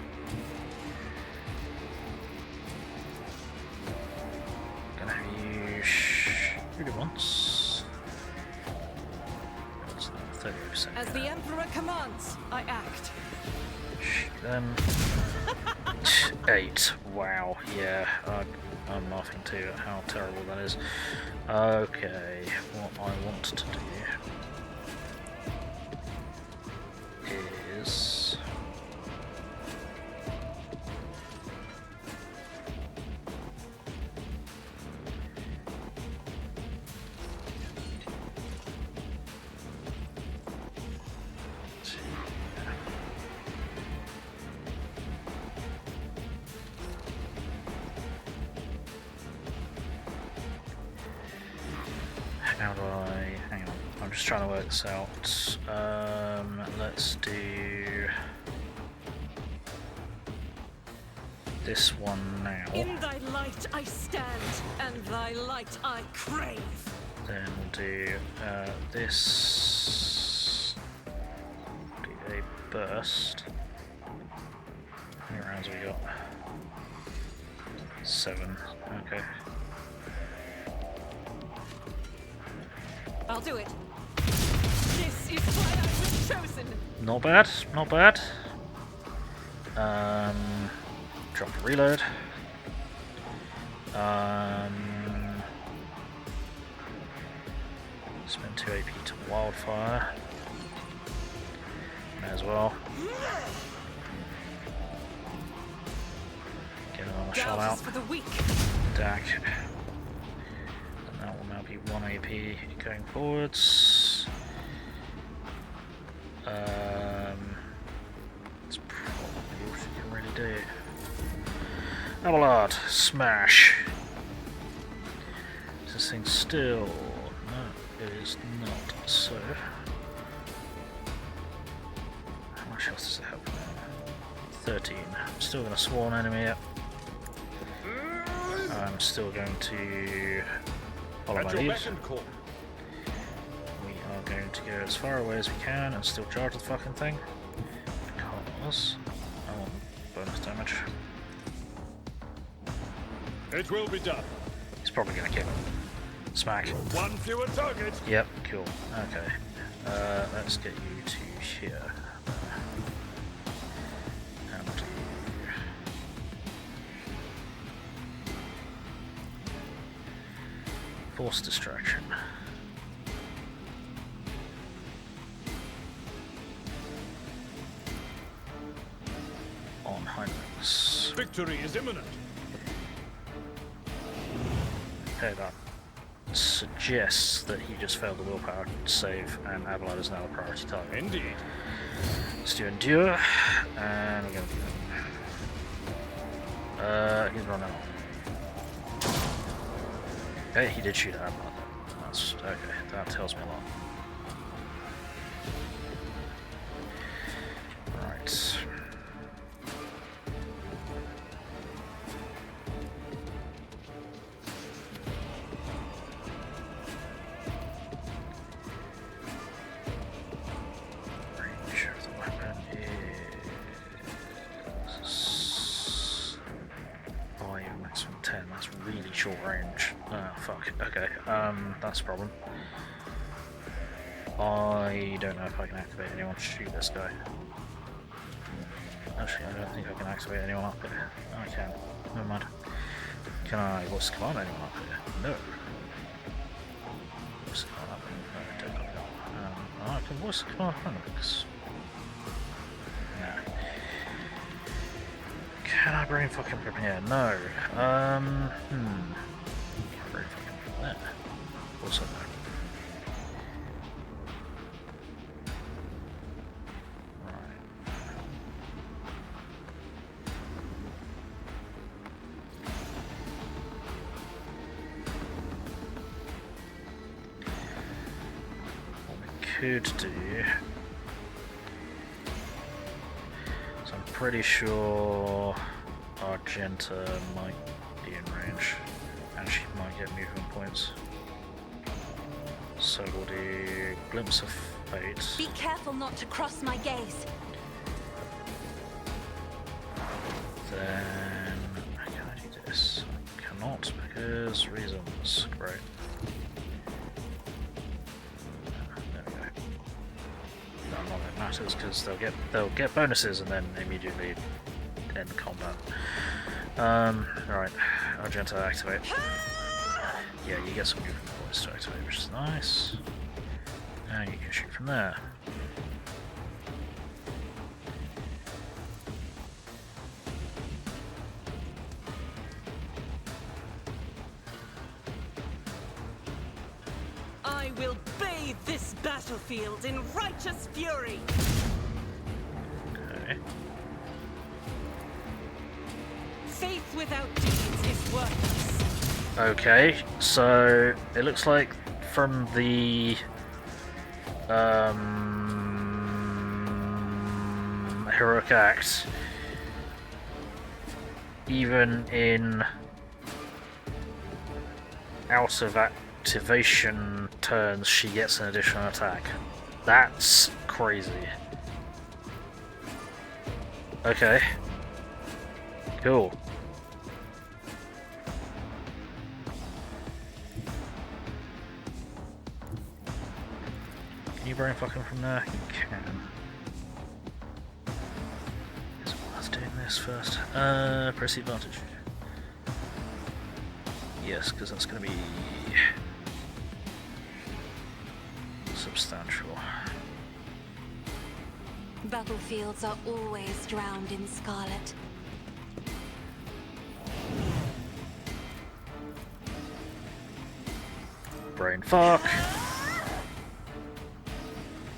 Gonna have you shoot it once. What's that? 30%. As the Emperor commands, I act. Shoot them. 8. Wow. Yeah, I'm laughing too at how terrible that is. Okay, what I want to do is how do I hang on, I'm just trying to work this out. Let's do this one now. In thy light I stand, and thy light I crave. Then we'll do this. Do a burst. How many rounds have we got? 7. Okay. I'll do it. This is why I was chosen. Not bad, not bad. Drop a reload. Spend 2 AP to wildfire. May as well. Get another shot out. For the weak. Dack. And that will now be 1 AP going forwards. That's probably all you can really do. Abelard, smash. Is this thing still? No, it is not. So, how much else does it have? 13. I'm still going to swarm enemy up. I'm still going to follow my lead. We are going to go as far away as we can and still charge the fucking thing. Because I want bonus damage. It will be done. He's probably going to kill him. Smack. One fewer target. Yep, cool. Okay. Let's get you to here. And you... Force distraction. On Heinrichs. Victory is imminent. Okay, that suggests that he just failed the willpower save, and Avalon is now a priority target. Indeed. Let's do endure, and we're going to do that. He's run out. Okay, he did shoot at Avalon. That's okay. That tells me a lot. Right. Range of the weapon is 5, maximum 10. That's really short range. Fuck. Okay. That's a problem. I don't know if I can activate anyone to shoot this guy. Actually, I don't think I can activate anyone up here. I can. Never mind. Can I voice command anyone up here? No. Voice command up here? No, don't copy that. I can voice command Mechanicus. Yeah. Can I brain fucking prepare? No. Can I brain fucking prepare? Also no. Could do. So I'm pretty sure Argenta might be in range, and she might get movement points. So we'll do Glimpse of Fate. Be careful not to cross my gaze. Then can I do this? I cannot because reasons. Great. Because they'll get bonuses and then immediately end combat. Right, Argenta activate. Yeah, you get some movement points to activate, which is nice. And you can shoot from there. I will bathe this battlefield in righteous fury. Okay. Faith without deeds is worthless. Okay, so it looks like from the heroic act, even in out of activation turns, she gets an additional attack. That's crazy. Okay. Cool. Can you brain fuck him from there? You can. Is it worth doing this first? Press the advantage. Yes, because that's going to be substantial. Battlefields are always drowned in scarlet. Brain fuck.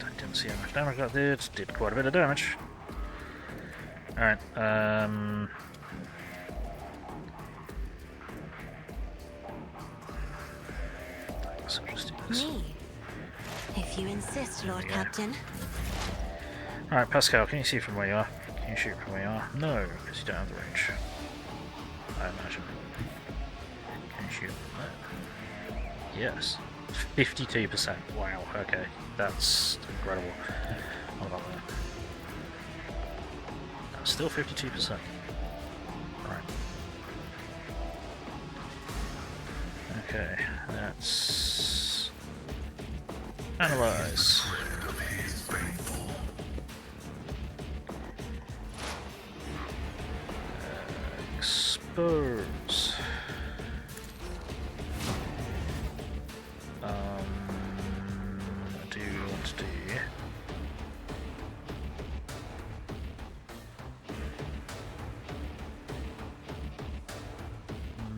I didn't see how much damage that did. Did quite a bit of damage. Alright, so just do this. Me? If you insist, Lord Captain. Alright, Pascal, can you see from where you are? Can you shoot from where you are? No, because you don't have the range. I imagine. Can you shoot from there? Yes. 52%. Wow, okay. That's incredible. What about that? That's still 52%. Right. Okay, Let's analyze. Expose. Do you want to do?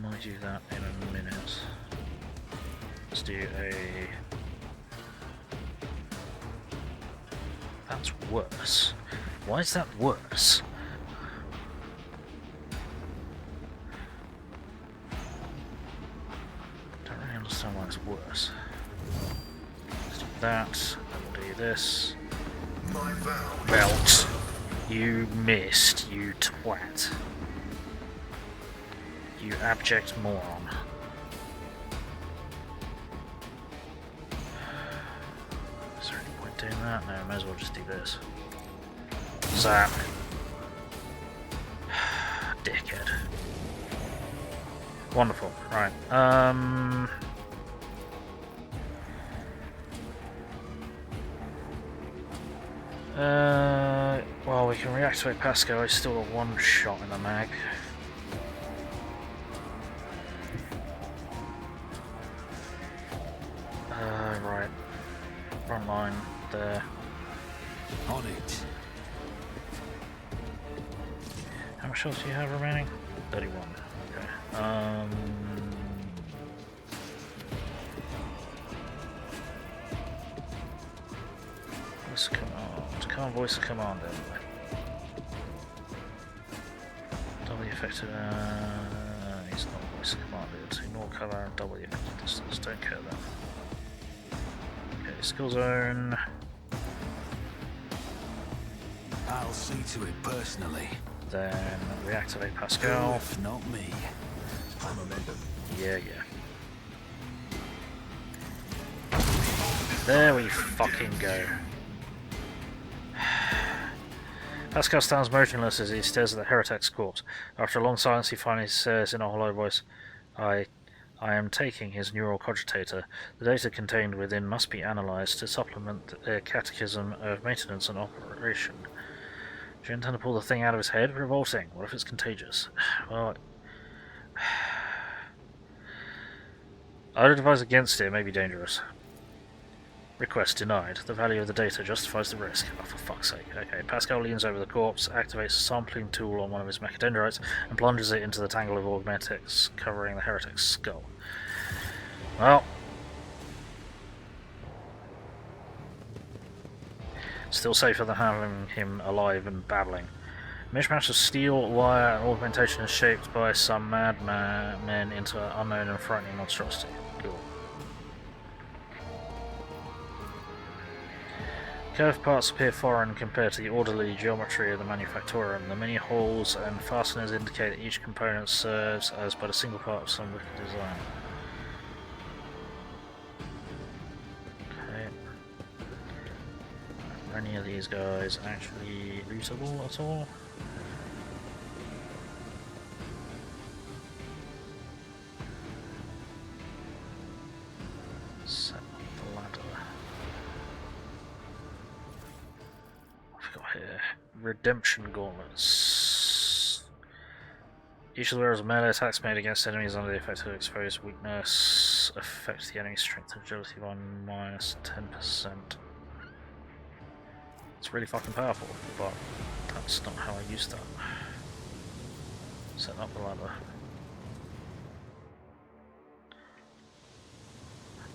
Might do that in a minute. Let's do a. That's worse. Why is that worse? Don't really understand why it's worse. Let's do that, and we'll do this. My vow. Belt. You missed, you twat. You abject moron. Is there any point doing that? No, I might as well just do this. Zap. Dickhead. Wonderful. Right. Well, we can reactivate Pascal. He's still got one shot in the mag. Right. Front line there. On it. How much health do you have remaining? 31. Okay. Voice command. Can't voice a command anyway. W effective. He's not voice commanded. Ignore cover and W effective distance. Don't care then. Okay, skill zone. I'll see to it personally. Then reactivate Pascal. If not me. Yeah. There we fucking go. Pascal stands motionless as he stares at the heretic's corpse. After a long silence, he finally says in a hollow voice, I am taking his neural cogitator. The data contained within must be analysed to supplement the catechism of maintenance and operation. Do you intend to pull the thing out of his head? Revolting. What if it's contagious? Well, I would advise against it. It may be dangerous. Request denied. The value of the data justifies the risk. Oh, for fuck's sake. Okay, Pascal leans over the corpse, activates a sampling tool on one of his mechadendrites, and plunges it into the tangle of augmetics covering the heretic's skull. Well, still safer than having him alive and babbling. A mishmash of steel, wire, and augmentation is shaped by some madmen into an unknown and frightening monstrosity. Cool. Curved parts appear foreign compared to the orderly geometry of the manufactorum. The many holes and fasteners indicate that each component serves as but a single part of some wicked design. Okay. Are any of these guys actually lootable at all? Set up the ladder. Here. Redemption gauntlets. Each of the wearers of melee attacks made against enemies under the effect of exposed weakness affect the enemy's strength and agility by -10%. It's really fucking powerful, but that's not how I use that. Setting up the ladder.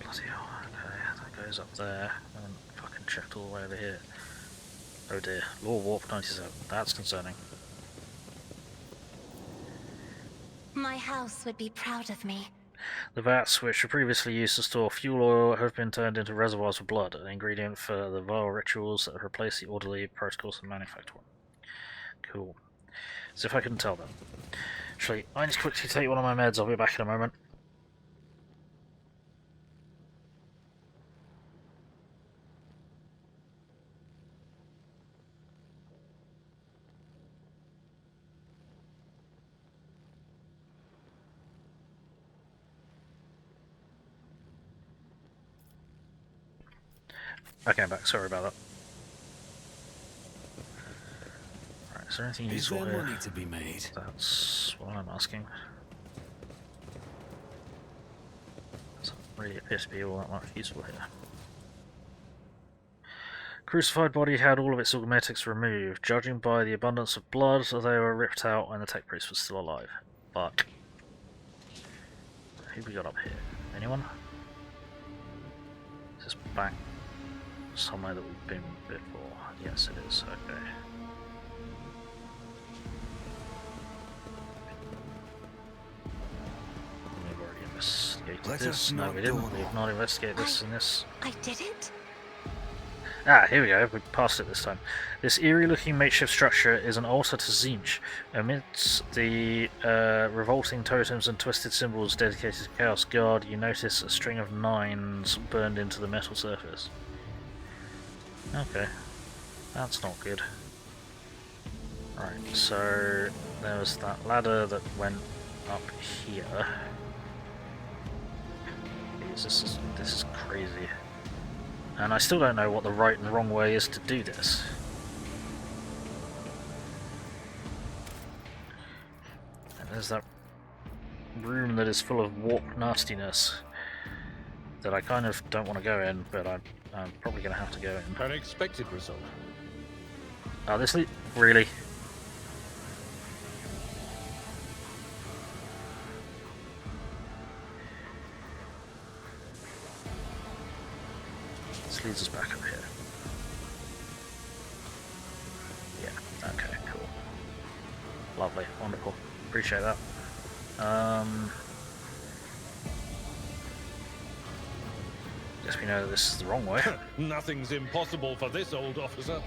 Bloody hell, okay, that goes up there and fucking checked all the way over here. Oh dear, Law Warp 97. That's concerning. My house would be proud of me. The vats, which were previously used to store fuel oil, have been turned into reservoirs of blood, an ingredient for the vile rituals that replace the orderly protocols of manufacture. Cool. As if I couldn't tell them. Actually, I need to quickly take one of my meds. I'll be back in a moment. Okay, I'm back. Sorry about that. Right, is there anything Is useful there here? money to be made? That's what I'm asking. Doesn't really appear to be all that much useful here. Crucified body had all of its augmetics removed. Judging by the abundance of blood, they were ripped out when the tech priest was still alive. Fuck. Who we got up here? Anyone? Is this back somewhere that we've been before? Yes, it is. Okay. We've already investigated this. No, we didn't. We've not investigated this in this. I did it? Ah, here we go. We passed it this time. This eerie-looking makeshift structure is an altar to Tzeentch. Amidst the revolting totems and twisted symbols dedicated to Chaos God, you notice a string of 9s burned into the metal surface. Okay, that's not good. Right, so there was that ladder that went up here. Jeez, this is crazy. And I still don't know what the right and wrong way is to do this. And there's that room that is full of warp nastiness that I kind of don't want to go in, but I'm probably going to have to go in. Unexpected result. Oh, this really? This leads us back up here. Yeah, okay, cool. Lovely, wonderful. Appreciate that. Guess we know that this is the wrong way. Nothing's impossible for this old officer.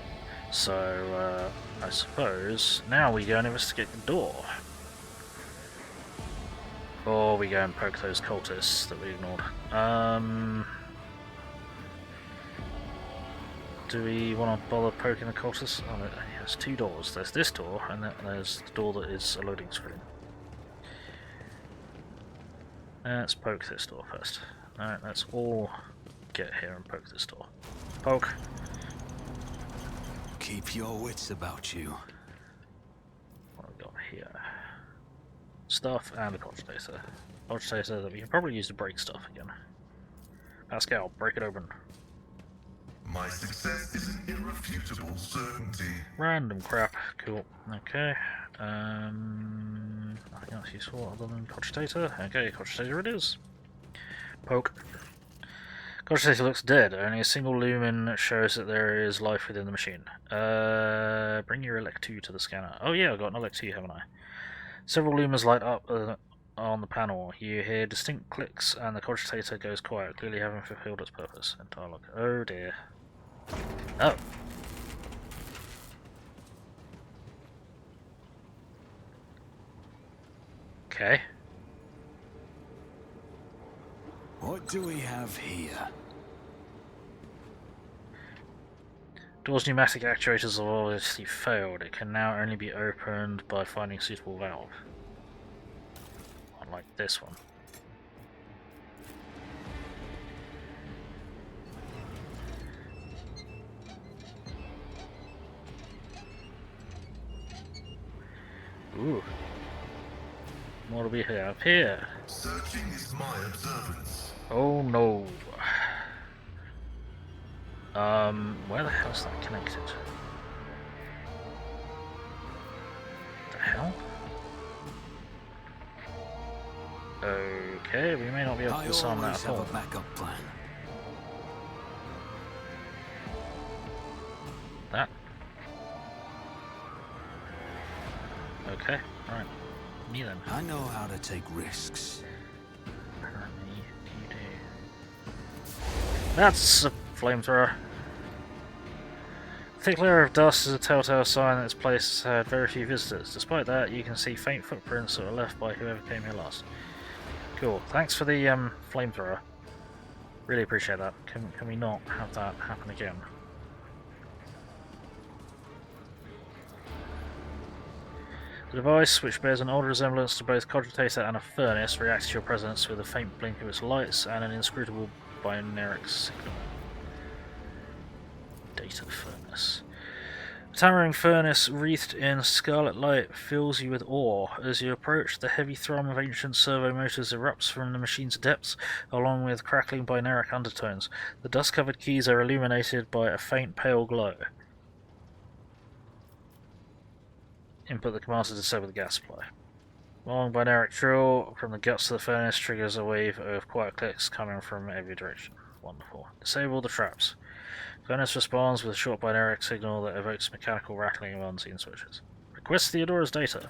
So, I suppose now we go and investigate the door. Or we go and poke those cultists that we ignored. Do we want to bother poking the cultists? Oh, there's 2 doors. There's this door, and then there's the door that is a loading screen. Let's poke this door first. Alright, let's all get here and poke this door. Poke. Keep your wits about you. What have we got here? Stuff and a cogitator. Cogitator that we can probably use to break stuff again. Pascal, break it open. My success is an irrefutable certainty. Random crap. Cool. Okay. Nothing else useful other than cogitator. Okay, cogitator it is. Poke. Cogitator looks dead. Only a single lumen shows that there is life within the machine. Bring your Elect2 to the scanner. Oh yeah, I've got an Elect2, haven't I? Several lumens light up on the panel. You hear distinct clicks and the cogitator goes quiet, clearly having fulfilled its purpose. Entire look. Oh dear. Oh. Okay. What do we have here? Door's pneumatic actuators have obviously failed. It can now only be opened by finding a suitable valve. Unlike this one. Ooh. What do we have here? Searching is my observance. Oh no. Where the hell is that connected? The hell? Okay, we may not be able to disarm that at all. I always have a backup plan. That? Okay, alright. Me then. I know how to take risks. Apparently you do. That's a flamethrower. Thick layer of dust is a telltale sign that this place has had very few visitors. Despite that, you can see faint footprints that were left by whoever came here last. Cool. Thanks for the flamethrower. Really appreciate that. Can we not have that happen again? The device, which bears an old resemblance to both cogitator and a furnace, reacts to your presence with a faint blink of its lights and an inscrutable binaric signal. Data furnace. A towering furnace wreathed in scarlet light fills you with awe. As you approach, the heavy thrum of ancient servo motors erupts from the machine's depths, along with crackling binaric undertones. The dust-covered keys are illuminated by a faint pale glow. Input the command to disable the gas supply. Long binaric trill from the guts of the furnace triggers a wave of quiet clicks coming from every direction. Wonderful. Disable the traps. Furnace responds with a short binaric signal that evokes mechanical rattling of unseen switches. Request Theodora's data.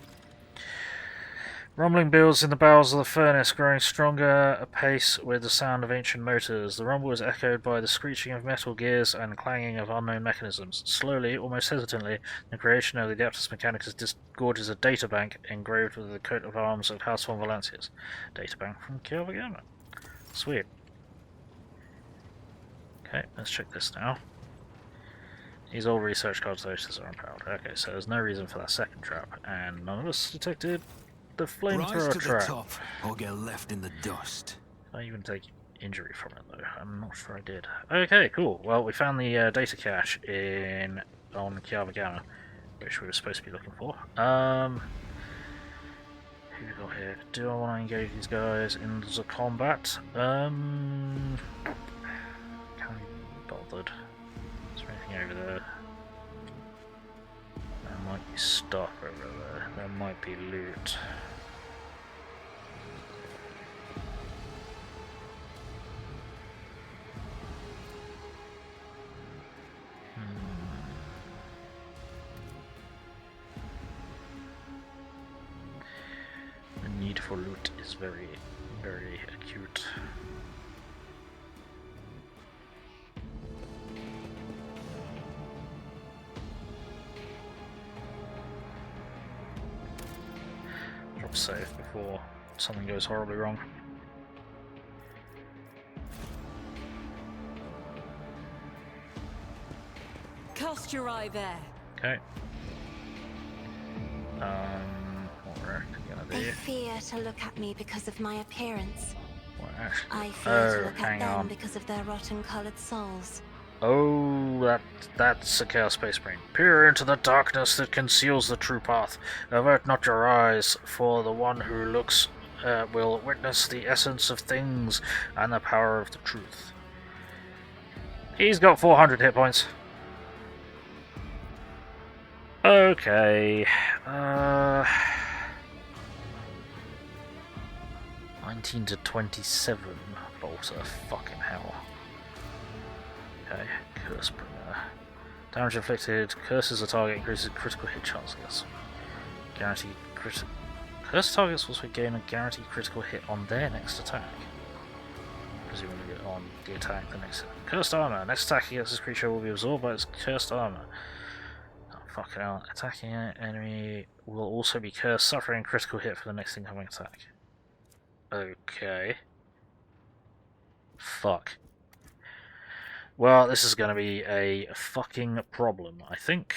Rumbling builds in the bowels of the furnace, growing stronger apace with the sound of ancient motors. The rumble is echoed by the screeching of metal gears and clanging of unknown mechanisms. Slowly, almost hesitantly, the creation of the Adeptus Mechanicus disgorges a databank engraved with the coat of arms of House von Valancius. Databank from Kiava. Sweet. Okay, let's check this now. These old research calculators are unpowered. Okay, so there's no reason for that second trap, and none of us detected the flamethrower trap. The top, or get left in the dust. I even take injury from it though. I'm not sure I did. Okay, cool. Well, we found the data cache on Kiava Gamma, which we were supposed to be looking for. Who we got here? Do I want to engage these guys into combat? Can't be bothered. Is there anything over there? There might be stuff over there. There might be loot. The need for loot is very, very acute. Drop save before something goes horribly wrong. Cast your eye there. Okay. What we're actually gonna They do? fear to look at me because of my appearance. What actually? I fear to Oh, look at hang them on. because of their rotten-coloured souls. Oh, that's a Chaos Space Marine. Peer into the darkness that conceals the true path. Avert not your eyes, for the one who looks will witness the essence of things and the power of the truth. He's got 400 hit points. Okay. 19 to 27. Bolter. Fucking hell. Okay, Curse Bringer. Damage inflicted. Curses a target, increases critical hit chances. Guaranteed critical. Curse targets also gain a guaranteed critical hit on their next attack. Presumably on the attack the next. Cursed armor. Next attack against this creature will be absorbed by its cursed armor. Oh, fucking hell. Attacking enemy will also be cursed, suffering a critical hit for the next incoming attack. Okay. Fuck. Well, this is going to be a fucking problem, I think.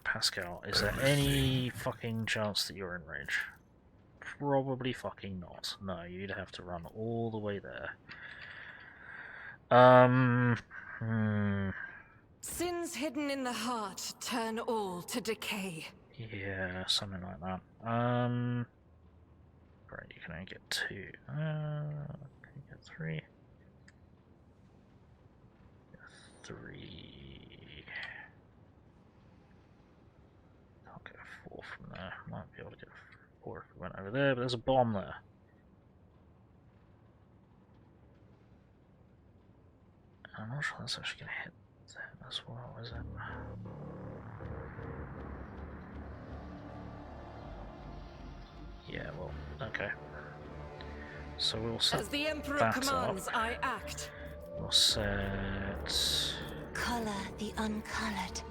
Pascal, is there any fucking chance that you're in range? Probably fucking not. No, you'd have to run all the way there. Sins hidden in the heart turn all to decay. Yeah, something like that. Right, you can only get 2. Can you get 3? 3. Can't get a 4 from there. Might be able to get a 4 if we went over there, but there's a bomb there. I'm not sure that's actually going to hit them as well, is it? Yeah, well, okay. So we'll set As the Emperor that commands, up. I act. We'll set Colour the uncolored.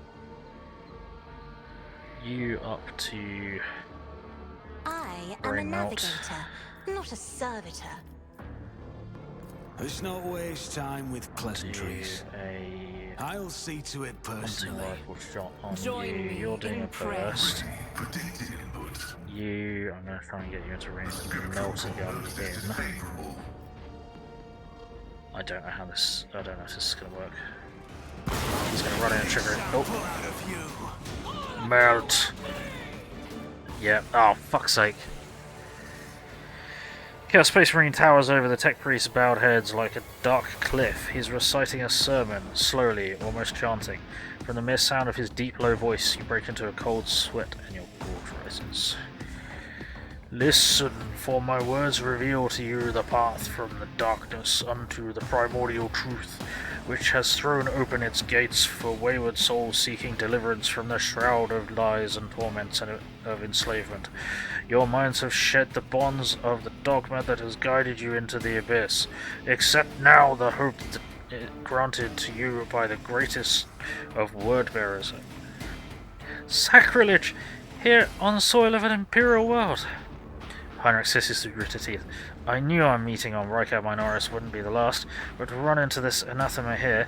you up to I am a Bring out. navigator, not a servitor. Let's not waste time with pleasantries. a I'll see to it hunting personally. rifle shot on Join you. me You're doing in it prayer. first. Predicted input. You, I'm going to try and get you into range of the melting gun in. Favorable. I don't know if this is going to work. He's gonna run in and trigger it. Oh. Melt. Yeah. Oh, fuck's sake. Chaos Space Marine towers over the tech priest's bowed heads like a dark cliff. He's reciting a sermon, slowly, almost chanting. From the mere sound of his deep, low voice, you break into a cold sweat and your gorge rises. Listen, for my words reveal to you the path from the darkness unto the primordial truth, which has thrown open its gates for wayward souls seeking deliverance from the shroud of lies and torments and of enslavement. Your minds have shed the bonds of the dogma that has guided you into the abyss. Accept now the hope that granted to you by the greatest of word-bearers. Sacrilege! Here on the soil of an imperial world! Heinrich hisses through gritted teeth. I knew our meeting on Rykar Minoris wouldn't be the last, but to run into this anathema here.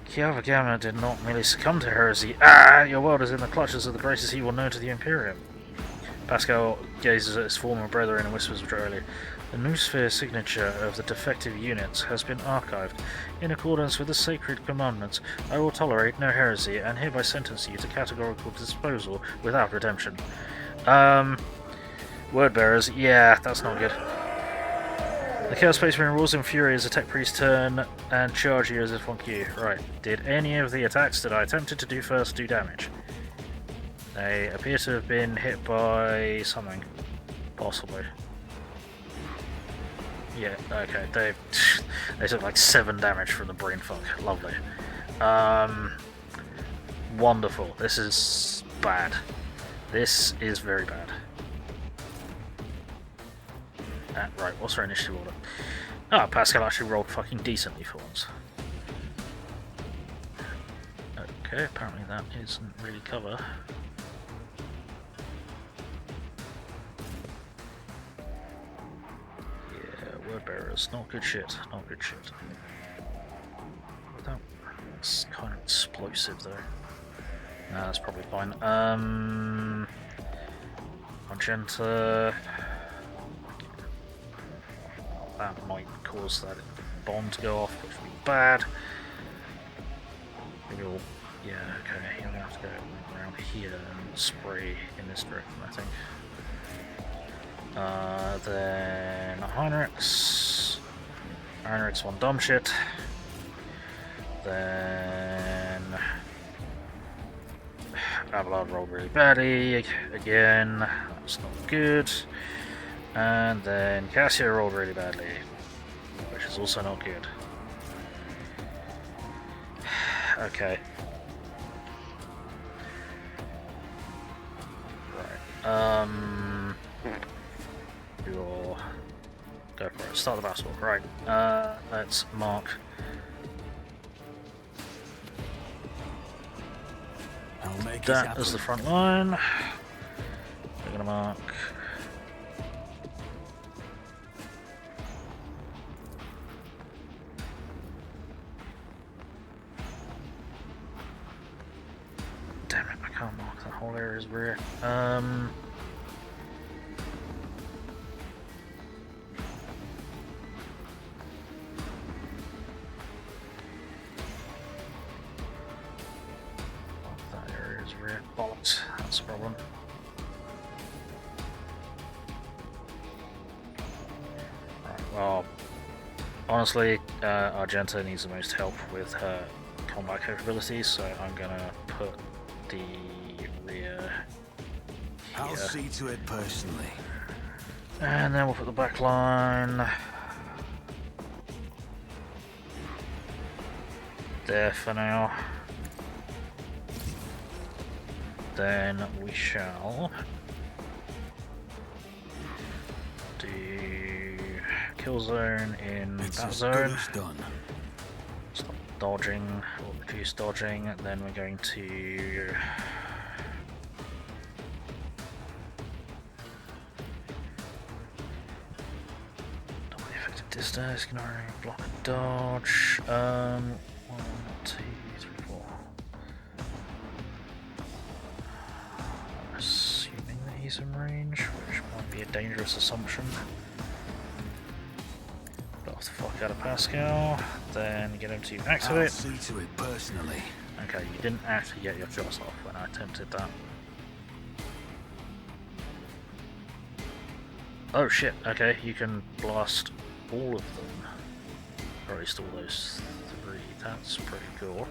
Kiava Gamma did not merely succumb to heresy. Ah! Your world is in the clutches of the greatest evil known to the Imperium. Pascal gazes at his former brethren and whispers dryly. The Noosphere signature of the defective units has been archived. In accordance with the sacred commandments, I will tolerate no heresy and hereby sentence you to categorical disposal without redemption. Word-bearers, yeah, that's not good. The Chaos Space Marine roars in fury as the tech priest turn and charge you as if on cue. Right, did any of the attacks that I attempted to do first do damage? They appear to have been hit by something. Possibly. Yeah, okay, they took like 7 damage from the brain fuck. Lovely. Wonderful. This is bad. This is very bad. Right, what's our initiative order? Ah, Pascal actually rolled fucking decently for once. Okay, apparently that isn't really cover. Yeah, word bearers, not good shit, not good shit. That's kind of explosive though. Nah, that's probably fine. Argenta. That might cause that bomb to go off, which would be bad. Maybe we'll, yeah, okay, you're gonna have to go around here and spray in this direction, I think. Then Heinrich's one dumb shit. Then Abelard rolled really badly again. That's not good. And then Cassia rolled really badly, which is also not good. Okay. Right. You'll go for it. Start the battle. Right. Let's mark. That as the front line. We're gonna mark. Damn it, I can't mark that whole area as rear. That area is rear. Bollocks, that's a problem. Right, well, honestly, Argenta needs the most help with her combat capabilities, so I'm gonna put the rear here. I'll see to it personally. And then we'll put the back line there for now. Then we shall do kill zone in that zone. Stop dodging, or reduce dodging, and then we're going to distance, ignoring block and dodge. 1, 2, 3, 4. I'm assuming that he's in range, which might be a dangerous assumption. Get off the fuck out of Pascal, then get him to activate. I'll see to it personally. Okay, you didn't actually get your jaws off when I attempted that. Oh shit, okay, you can blast all of them. Or at least all those 3, that's pretty cool.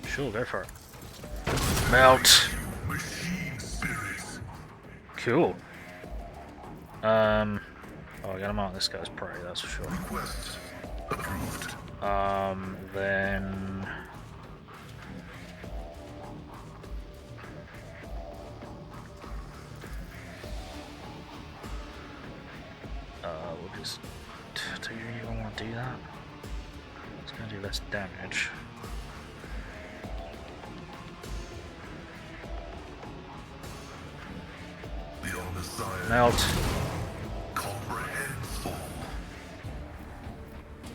Sure, go for it. Melt! Cool. Oh, I gotta mark this guy's prey, that's for sure. Then... we'll just... Do you even want to do that? It's gonna do less damage. Melt.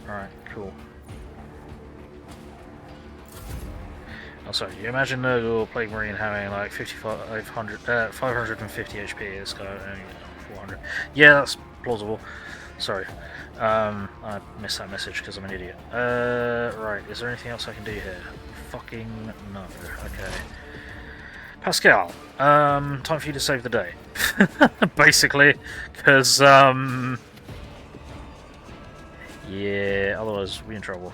Alright, cool. Oh, sorry, you imagine your Plague Marine having like 550 HP, this guy only 400. Yeah, that's plausible. Sorry. I missed that message because I'm an idiot. Right, is there anything else I can do here? Fucking no. Okay. Pascal, time for you to save the day. Basically, because, yeah, otherwise we're in trouble.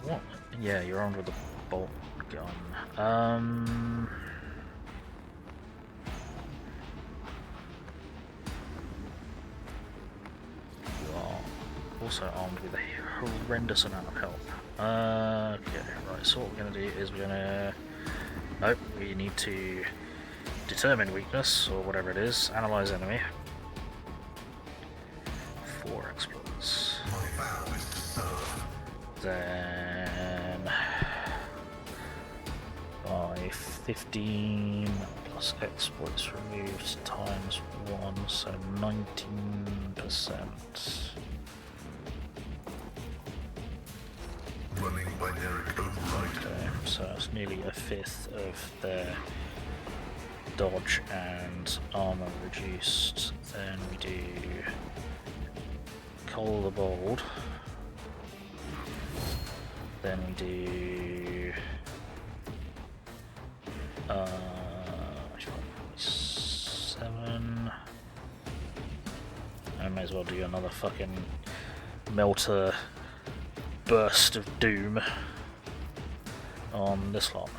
What? Yeah, you're armed with a bolt gun. You are also armed with a horrendous amount of help. Okay, right, so what we're going to do is we're going to... Nope, we need to determine weakness, or whatever it is, analyze enemy. 4 exploits. Then... by 15 plus exploits removed times 1, so 19%. Running binary override. Okay, so it's nearly a fifth of their dodge and armor reduced. Then we do Cole the Bold. Then we do 7. I may as well do another fucking melter burst of doom on this lot.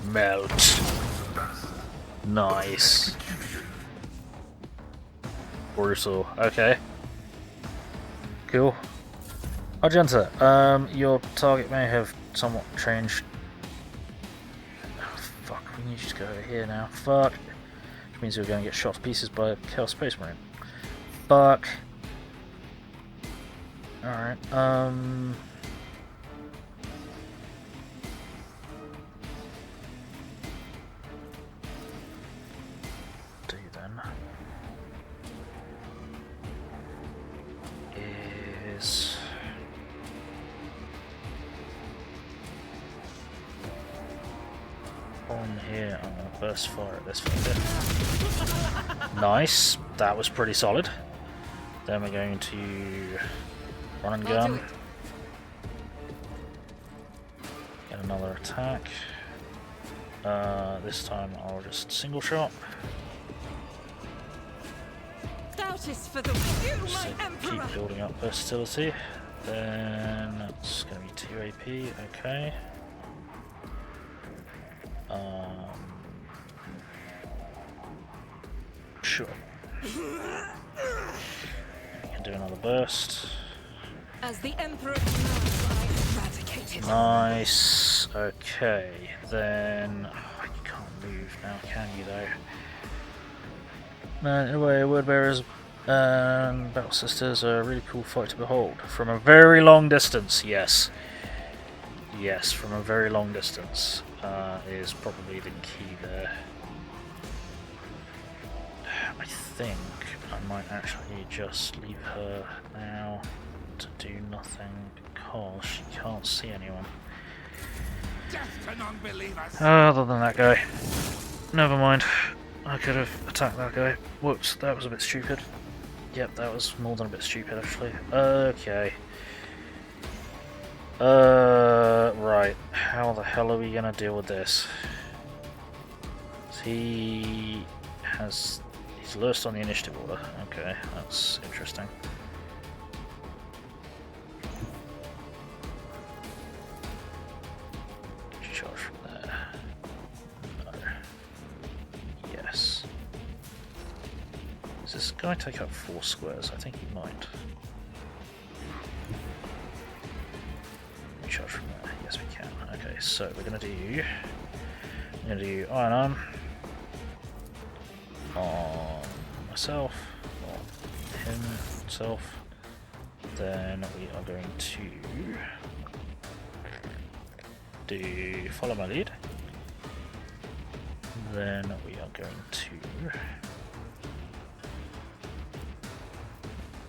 Melt. Nice. Brutal. Okay. Cool. Argenta, your target may have somewhat changed. Oh, fuck, we need you to go over here now. Fuck. Which means you're going to get shot to pieces by a Chaos Space Marine. Fuck. Alright, do then is on here. I'm gonna burst fire at this fucker. Nice, that was pretty solid. Then we're going to run and gun. Get another attack. This time I'll just single shot. Doubt is for the you, my emperor. Keep building up versatility. Then that's going to be 2 AP. Okay. Sure. Do another burst. As the Emperor commands, I eradicate it. Nice. Okay, then you can't move now, can you? Though. Anyway, word bearers and battle sisters are a really cool fight to behold from a very long distance. Yes, yes, from a very long distance is probably the key there. I think I might actually just leave her now to do nothing because she can't see anyone. Death to non-believers. Other than that guy. Never mind. I could have attacked that guy. Whoops, that was a bit stupid. Yep, that was more than a bit stupid actually. Okay. Right. How the hell are we gonna deal with this? He's lowest on the initiative order. Okay, that's interesting. Charge from there. No. Yes. Does this guy take up 4 squares? I think he might. Charge from there. Yes, we can. Okay, so we're gonna do Iron Arm on myself, on himself. Then we are going to do follow my lead. Then we are going to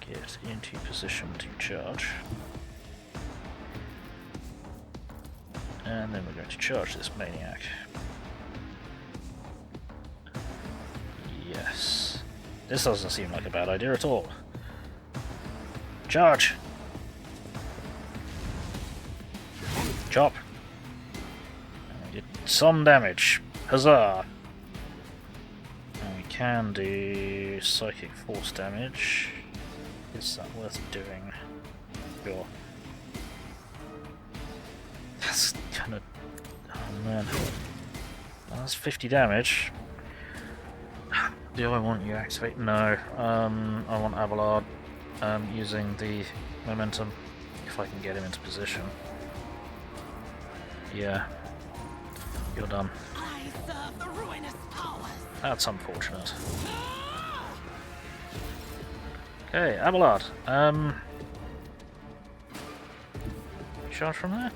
get into position to charge. And then we're going to charge this maniac. Yes. This doesn't seem like a bad idea at all. Charge! Chop! And we did some damage. Huzzah! And we can do psychic force damage. Is that worth doing? Sure. That's kinda... oh man. Well, that's 50 damage. Do I want you to activate? No. I want Abelard using the momentum, if I can get him into position. Yeah. You're done. I serve the ruinous powers. That's unfortunate. Okay, Abelard. Charge from there?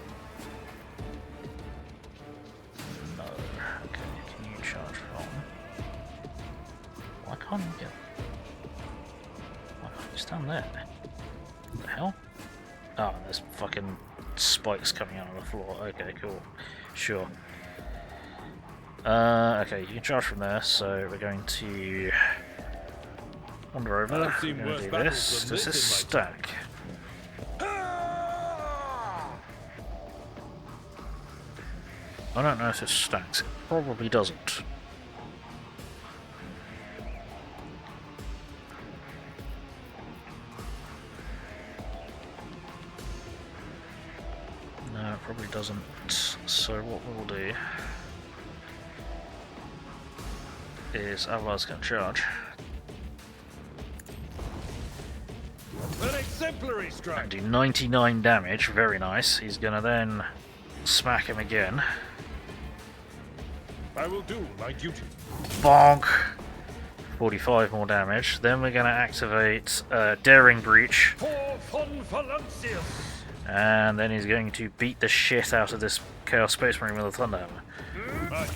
No. Okay, can you charge from? Why can't you get? Why can't you stand there? What the hell? Oh, there's fucking spikes coming out of the floor. Okay, cool. Sure. Okay, you can charge from there, so we're going to wander over. We're going to do this. Does this stack? I don't know if this stacks. It probably doesn't. No, it probably doesn't. So what we'll do is Avalar's going to charge. An exemplary strike. And do 99 damage. Very nice. He's going to then smack him again. I will do my duty. Bonk! 45 more damage. Then we're going to activate Daring Breach. For Von Valancius. And then he's going to beat the shit out of this Chaos Space Marine with a Thunderhammer.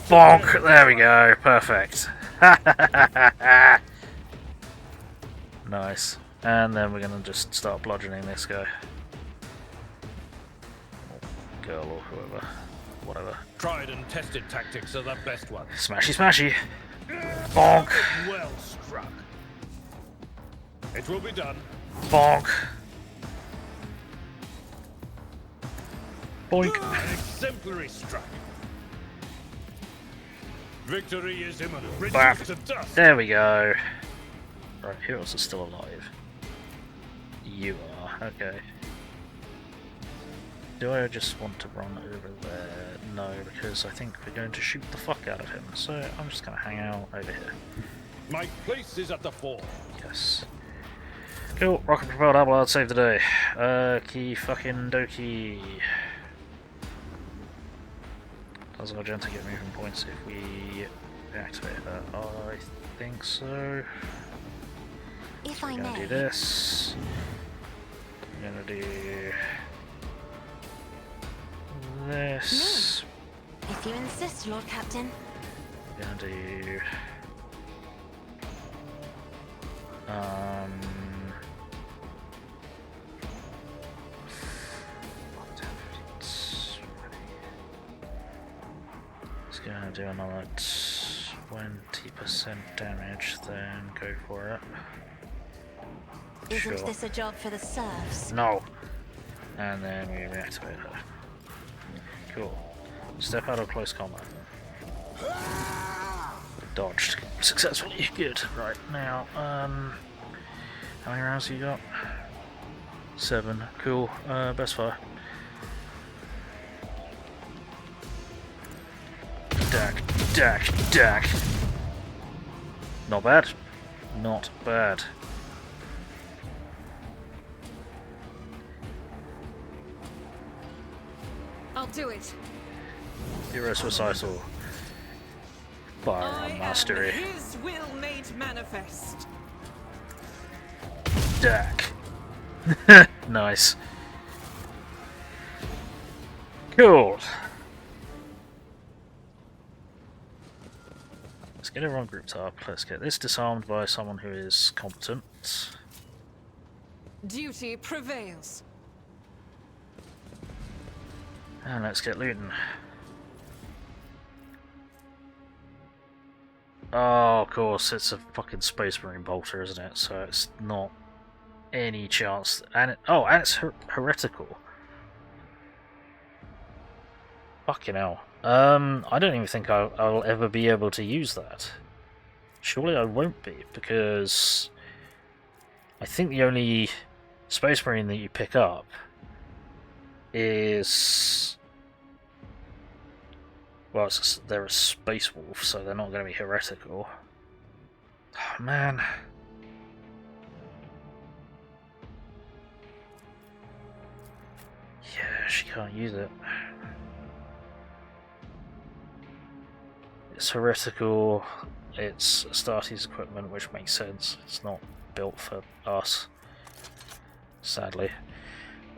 Bonk! There we go. Perfect. Nice. And then we're going to just start bludgeoning this guy. Or girl or whoever. Whatever. Tried and tested tactics are the best ones. Smashy smashy. Bonk. Well struck. It will be done. Bonk. Boink. An exemplary strike. Victory is imminent. Reduced to dust. There we go. Right, who else is still alive? You are. Okay. Do I just want to run over there? No, because I think we're going to shoot the fuck out of him. So I'm just going to hang out over here. My place is at the fore. Yes. Cool. Rocket propelled Abelard save the day. Key fucking dokie. Does Argenta get moving points if we activate that? I think so. If We're I going to may. do this. We're going to do this. If you insist, Lord Captain. We're going to do It's going to do another 20% damage, then go for it. Isn't Sure. this a job for the serfs? No! And then we reactivate her. Cool. Step out of close combat. Dodged successfully. Good. Right, now, how many rounds you got? 7. Cool. Best fire. Dack, dack, dack. Not bad. Not bad. I'll do it. Hero's recital. Firearm I mastery. am his will made manifest. Dack. Nice. Cool. Let's get everyone grouped up. Let's get this disarmed by someone who is competent. Duty prevails. And let's get looting. Oh, of course, it's a fucking Space Marine bolter, isn't it? So it's not any chance. And it's heretical. Fucking hell. I don't even think I'll ever be able to use that. Surely I won't be, because I think the only Space Marine that you pick up is... well, they're a Space Wolf, so they're not going to be heretical. Oh, man. Yeah, she can't use it. It's heretical, it's Astartes equipment, which makes sense. It's not built for us, sadly.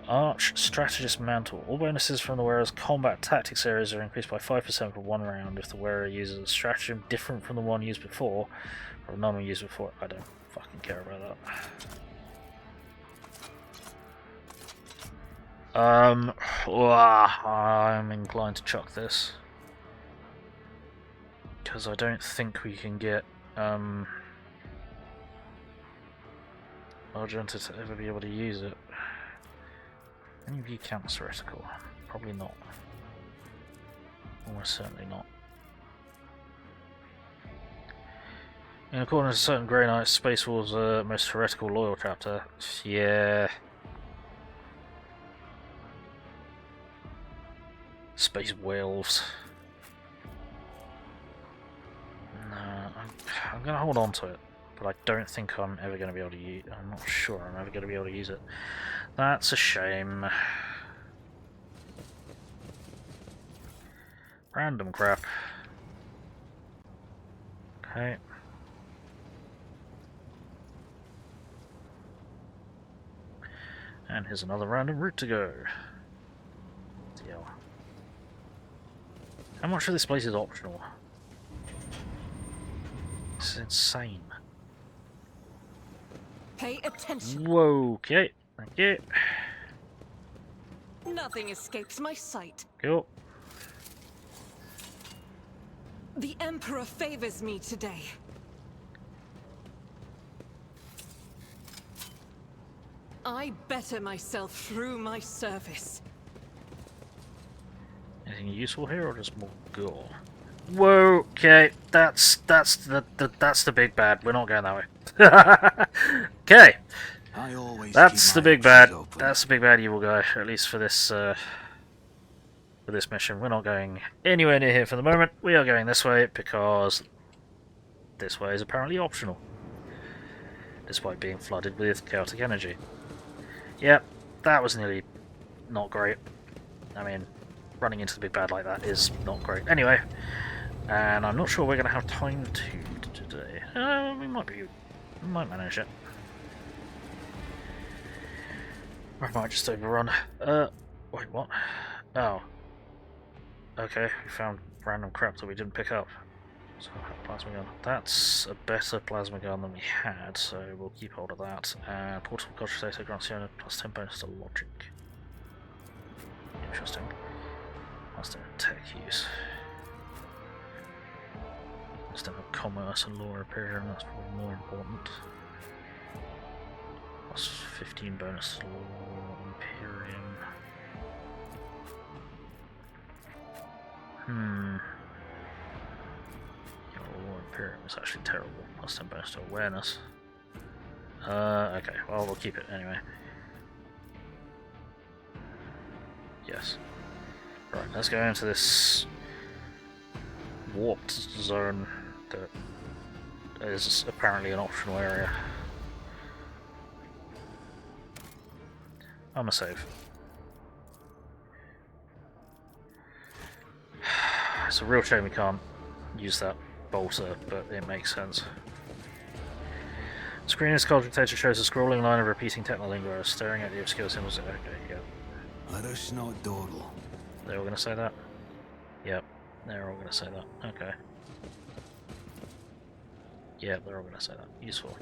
Arch Strategist Mantle. All bonuses from the wearer's combat tactics areas are increased by 5% for 1 round if the wearer uses a stratagem different from the one used before, or none used before. I don't fucking care about that. I'm inclined to chuck this. Because I don't think we can get Argenta to ever be able to use it. Any of you count as heretical? Probably not. Almost certainly not. In accordance to certain Grey Knights, Space Wolves are most heretical loyal chapter. Yeah. Space Wolves. No, I'm gonna hold on to it, but I don't think I'm ever gonna be able to use. I'm not sure I'm ever gonna be able to use it. That's a shame. Random crap. Okay. And here's another random route to go. Deal. How much of this place is optional? This is insane. Pay attention. Whoa, okay. Thank you. Nothing escapes my sight. Cool. The Emperor favors me today. I better myself through my service. Anything useful here, or just more gore? Whoa, okay, that's the big bad. We're not going that way. Okay, that's the big bad. That's the big bad evil guy. At least for this mission, we're not going anywhere near here for the moment. We are going this way because this way is apparently optional, despite being flooded with chaotic energy. Yep, that was nearly not great. I mean, running into the big bad like that is not great. Anyway. And I'm not sure we're going to have time to today. We might manage it. Or I might just overrun. Wait, what? Oh. Okay, we found random crap that we didn't pick up. So, plasma gun. That's a better plasma gun than we had, so we'll keep hold of that. And portable cogitator grants you plus 10 bonus to logic. Interesting. Master tech use. Let's have commerce and law imperium, that's probably more important. Plus 15 bonus to law imperium. Law imperium is actually terrible. Plus 10 bonus to awareness. Okay, well we'll keep it anyway. Yes. Right, let's go into this warped zone that is apparently an optional area. I'm gonna save. It's a real shame we can't use that bolter, but it makes sense. Screener's cogitator shows a scrolling line of repeating technolingo, staring at the obscure symbols. Okay, yeah. Let us not dawdle. They're all gonna say that? Yep, they're all gonna say that. Okay. Yep, they're all gonna say that. Useful.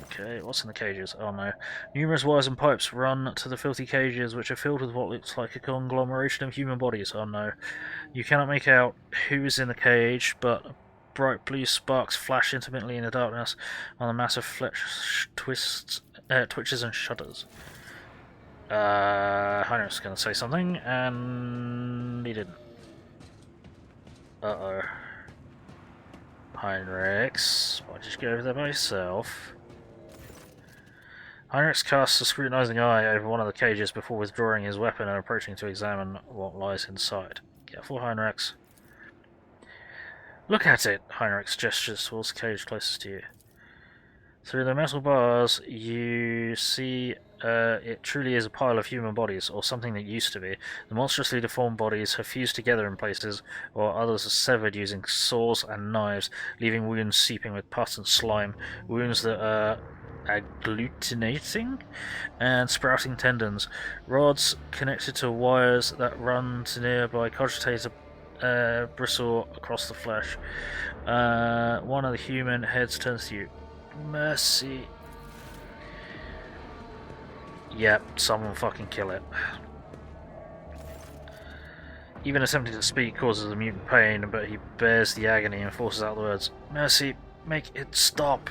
Okay, what's in the cages? Oh no. Numerous wires and pipes run to the filthy cages, which are filled with what looks like a conglomeration of human bodies. Oh no. You cannot make out who is in the cage, but bright blue sparks flash intermittently in the darkness while the massive flesh twitches and shudders. Heinrich's gonna say something, and he didn't. Uh-oh. Heinrichs, why'd you go over there by yourself? Heinrichs casts a scrutinizing eye over one of the cages before withdrawing his weapon and approaching to examine what lies inside. Careful, Heinrichs. Look at it! Heinrichs gestures towards the cage closest to you. Through the metal bars, you see it truly is a pile of human bodies, or something that used to be. The monstrously deformed bodies have fused together in places, while others are severed using saws and knives, leaving wounds seeping with pus and slime, wounds that are agglutinating and sprouting tendons, rods connected to wires that run to nearby cogitator bristle across the flesh. One of the human heads turns to you. Mercy. Yep, someone fucking kill it. Even attempting to speak causes the mutant pain, but he bears the agony and forces out the words. Mercy, make it stop.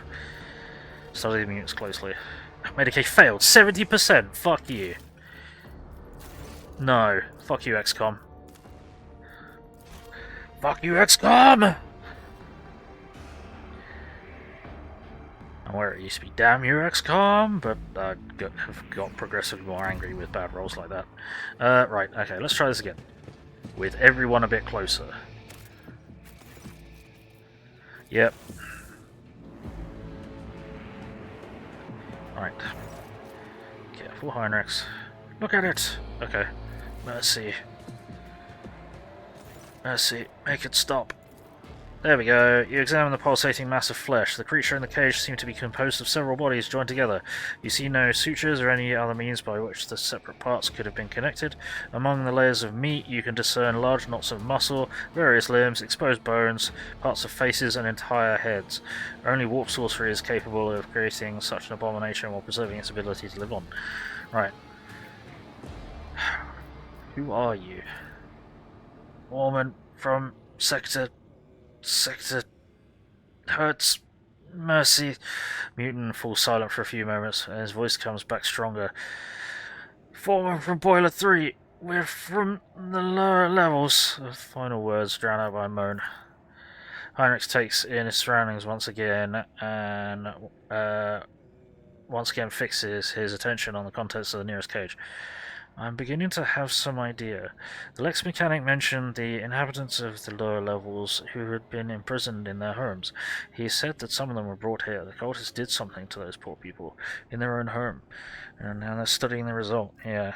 Study the mutants closely. Medicaid failed. 70%! Fuck you. No. Fuck you, XCOM. Fuck you, XCOM! And where it used to be, damn you, XCOM, but I have got progressively more angry with bad rolls like that. Right, okay, let's try this again. With everyone a bit closer. Yep. Right. Careful, Heinrichs. Look at it! Okay. Mercy. Mercy, make it stop. There we go. You examine the pulsating mass of flesh. The creature in the cage seemed to be composed of several bodies joined together. You see no sutures or any other means by which the separate parts could have been connected. Among the layers of meat, you can discern large knots of muscle, various limbs, exposed bones, parts of faces, and entire heads. Only warp sorcery is capable of creating such an abomination while preserving its ability to live on. Right. Who are you? Woman from Sector hurts. Mercy. Mutant falls silent for a few moments, and his voice comes back stronger. Foreman from Boiler 3. We're from the lower levels. The final words drowned out by a moan. Heinrich takes in his surroundings once again, and once again fixes his attention on the contents of the nearest cage. I'm beginning to have some idea. The Lex Mechanic mentioned the inhabitants of the lower levels who had been imprisoned in their homes. He said that some of them were brought here. The cultists did something to those poor people in their own home, and now they're studying the result. Yeah,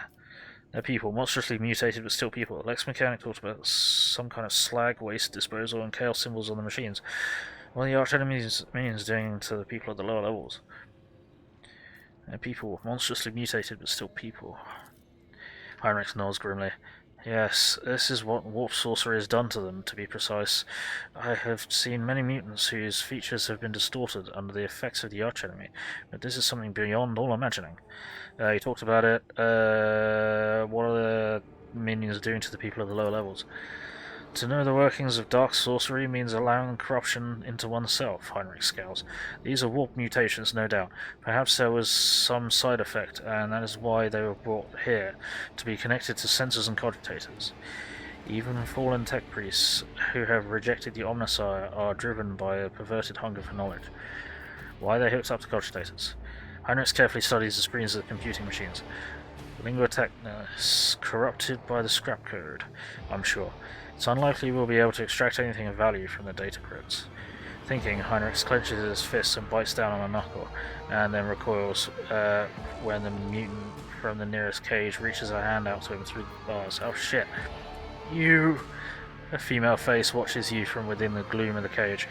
they're people, monstrously mutated but still people. The Lex Mechanic talked about some kind of slag waste disposal and chaos symbols on the machines. What are the arch-enemy's minions doing to the people at the lower levels? They're people, monstrously mutated but still people. Heinrich nods grimly. Yes, this is what warp sorcery has done to them, to be precise. I have seen many mutants whose features have been distorted under the effects of the archenemy, but this is something beyond all imagining. He talked about it. What are the minions doing to the people of the lower levels? To know the workings of dark sorcery means allowing corruption into oneself, Heinrich scowls. These are warp mutations, no doubt. Perhaps there was some side effect, and that is why they were brought here, to be connected to censors and cogitators. Even fallen tech priests who have rejected the Omnissiah are driven by a perverted hunger for knowledge. Why are they hooked up to cogitators? Heinrich carefully studies the screens of the computing machines. Lingua Technis, corrupted by the scrap code, I'm sure. It's unlikely we'll be able to extract anything of value from the data crypts. Thinking, Heinrich clenches his fist and bites down on a knuckle, and then recoils when the mutant from the nearest cage reaches a hand out to him through the bars. Oh shit. You! A female face watches you from within the gloom of the cage.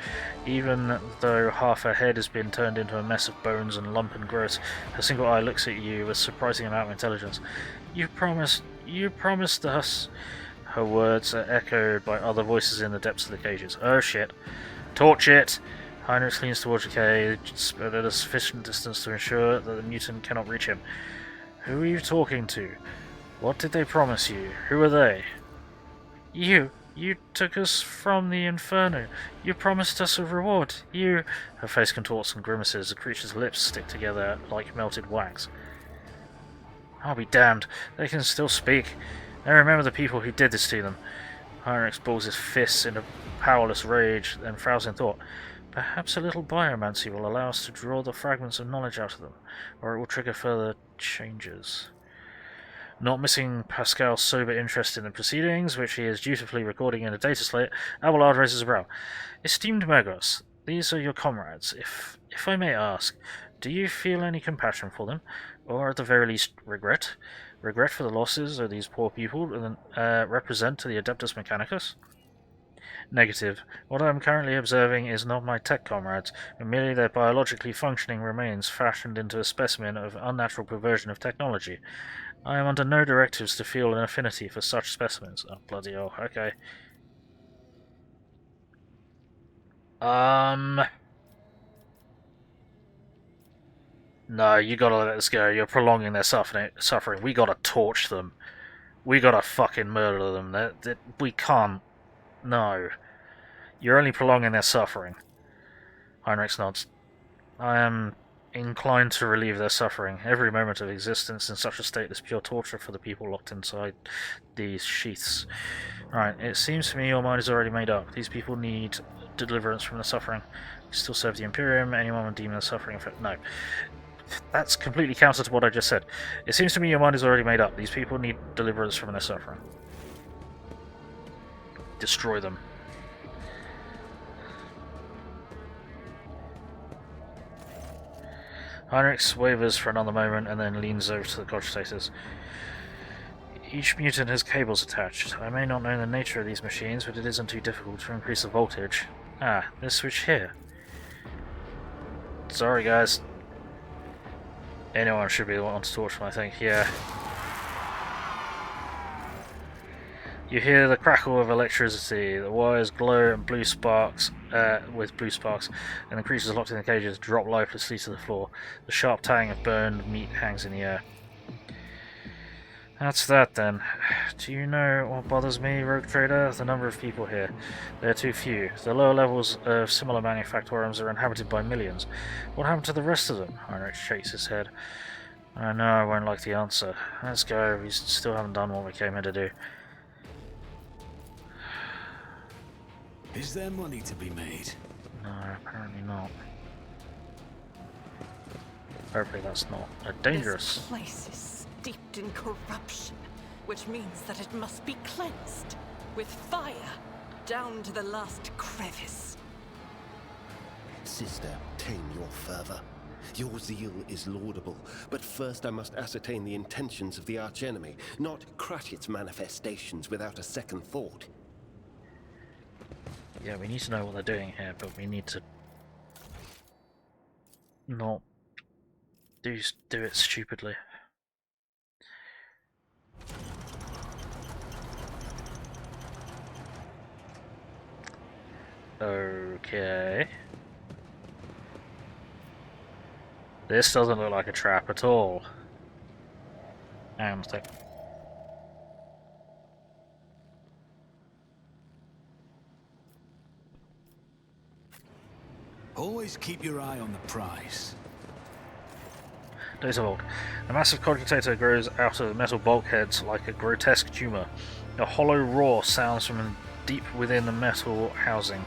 Even though half her head has been turned into a mess of bones and lumpen growths, her single eye looks at you with a surprising amount of intelligence. You promised us... Her words are echoed by other voices in the depths of the cages. Oh shit. Torch it! Heinrich leans towards the cage, but at a sufficient distance to ensure that the mutant cannot reach him. Who are you talking to? What did they promise you? Who are they? You took us from the inferno. You promised us a reward. You... Her face contorts and grimaces. The creature's lips stick together like melted wax. I'll be damned. They can still speak. They remember the people who did this to them. Heinrich balls his fists in a powerless rage, then frowns in thought. Perhaps a little biomancy will allow us to draw the fragments of knowledge out of them, or it will trigger further changes. Not missing Pascal's sober interest in the proceedings, which he is dutifully recording in a data slate, Abelard raises a brow. Esteemed Magos, these are your comrades. If I may ask, do you feel any compassion for them, or at the very least regret? Regret for the losses of these poor people represent to the Adeptus Mechanicus? Negative. What I am currently observing is not my tech comrades, but merely their biologically functioning remains fashioned into a specimen of unnatural perversion of technology. I am under no directives to feel an affinity for such specimens. Oh, bloody hell. Okay. No, you gotta let this go. You're prolonging their suffering. We gotta torch them. We gotta fucking murder them. We can't. No. You're only prolonging their suffering. Heinrich nods. I am inclined to relieve their suffering. Every moment of existence in such a state is pure torture for the people locked inside these sheaths. Right, it seems to me your mind is already made up. These people need deliverance from the suffering. You still serve the Imperium. Anyone would deem the suffering effect. No. That's completely counter to what I just said. It seems to me your mind is already made up. These people need deliverance from their suffering. Destroy them. Heinrich wavers for another moment and then leans over to the cogitators. Each mutant has cables attached. I may not know the nature of these machines, but it isn't too difficult to increase the voltage. Ah, this switch here. Sorry guys. Anyone should be the one to torch them, I think. Yeah. You hear the crackle of electricity. The wires glow and blue sparks, with blue sparks, and the creatures locked in the cages drop lifelessly to the floor. The sharp tang of burned meat hangs in the air. That's that then. Do you know what bothers me, Rogue Trader? The number of people here. They're too few. The lower levels of similar manufactoriums are inhabited by millions. What happened to the rest of them? Heinrich shakes his head. I know I won't like the answer. Let's go. We still haven't done what we came here to do. Is there money to be made? No, apparently not. Hopefully that's not dangerous. This place is steeped in corruption, which means that it must be cleansed with fire down to the last crevice. Sister, tame your fervor. Your zeal is laudable, but first I must ascertain the intentions of the archenemy, not crush its manifestations without a second thought. Yeah, we need to know what they're doing here, but we need to not do it stupidly. Okay. This doesn't look like a trap at all. Hang on a sec. Always keep your eye on the prize. Data vault. The massive cogitator grows out of the metal bulkheads like a grotesque tumor. A hollow roar sounds from deep within the metal housing.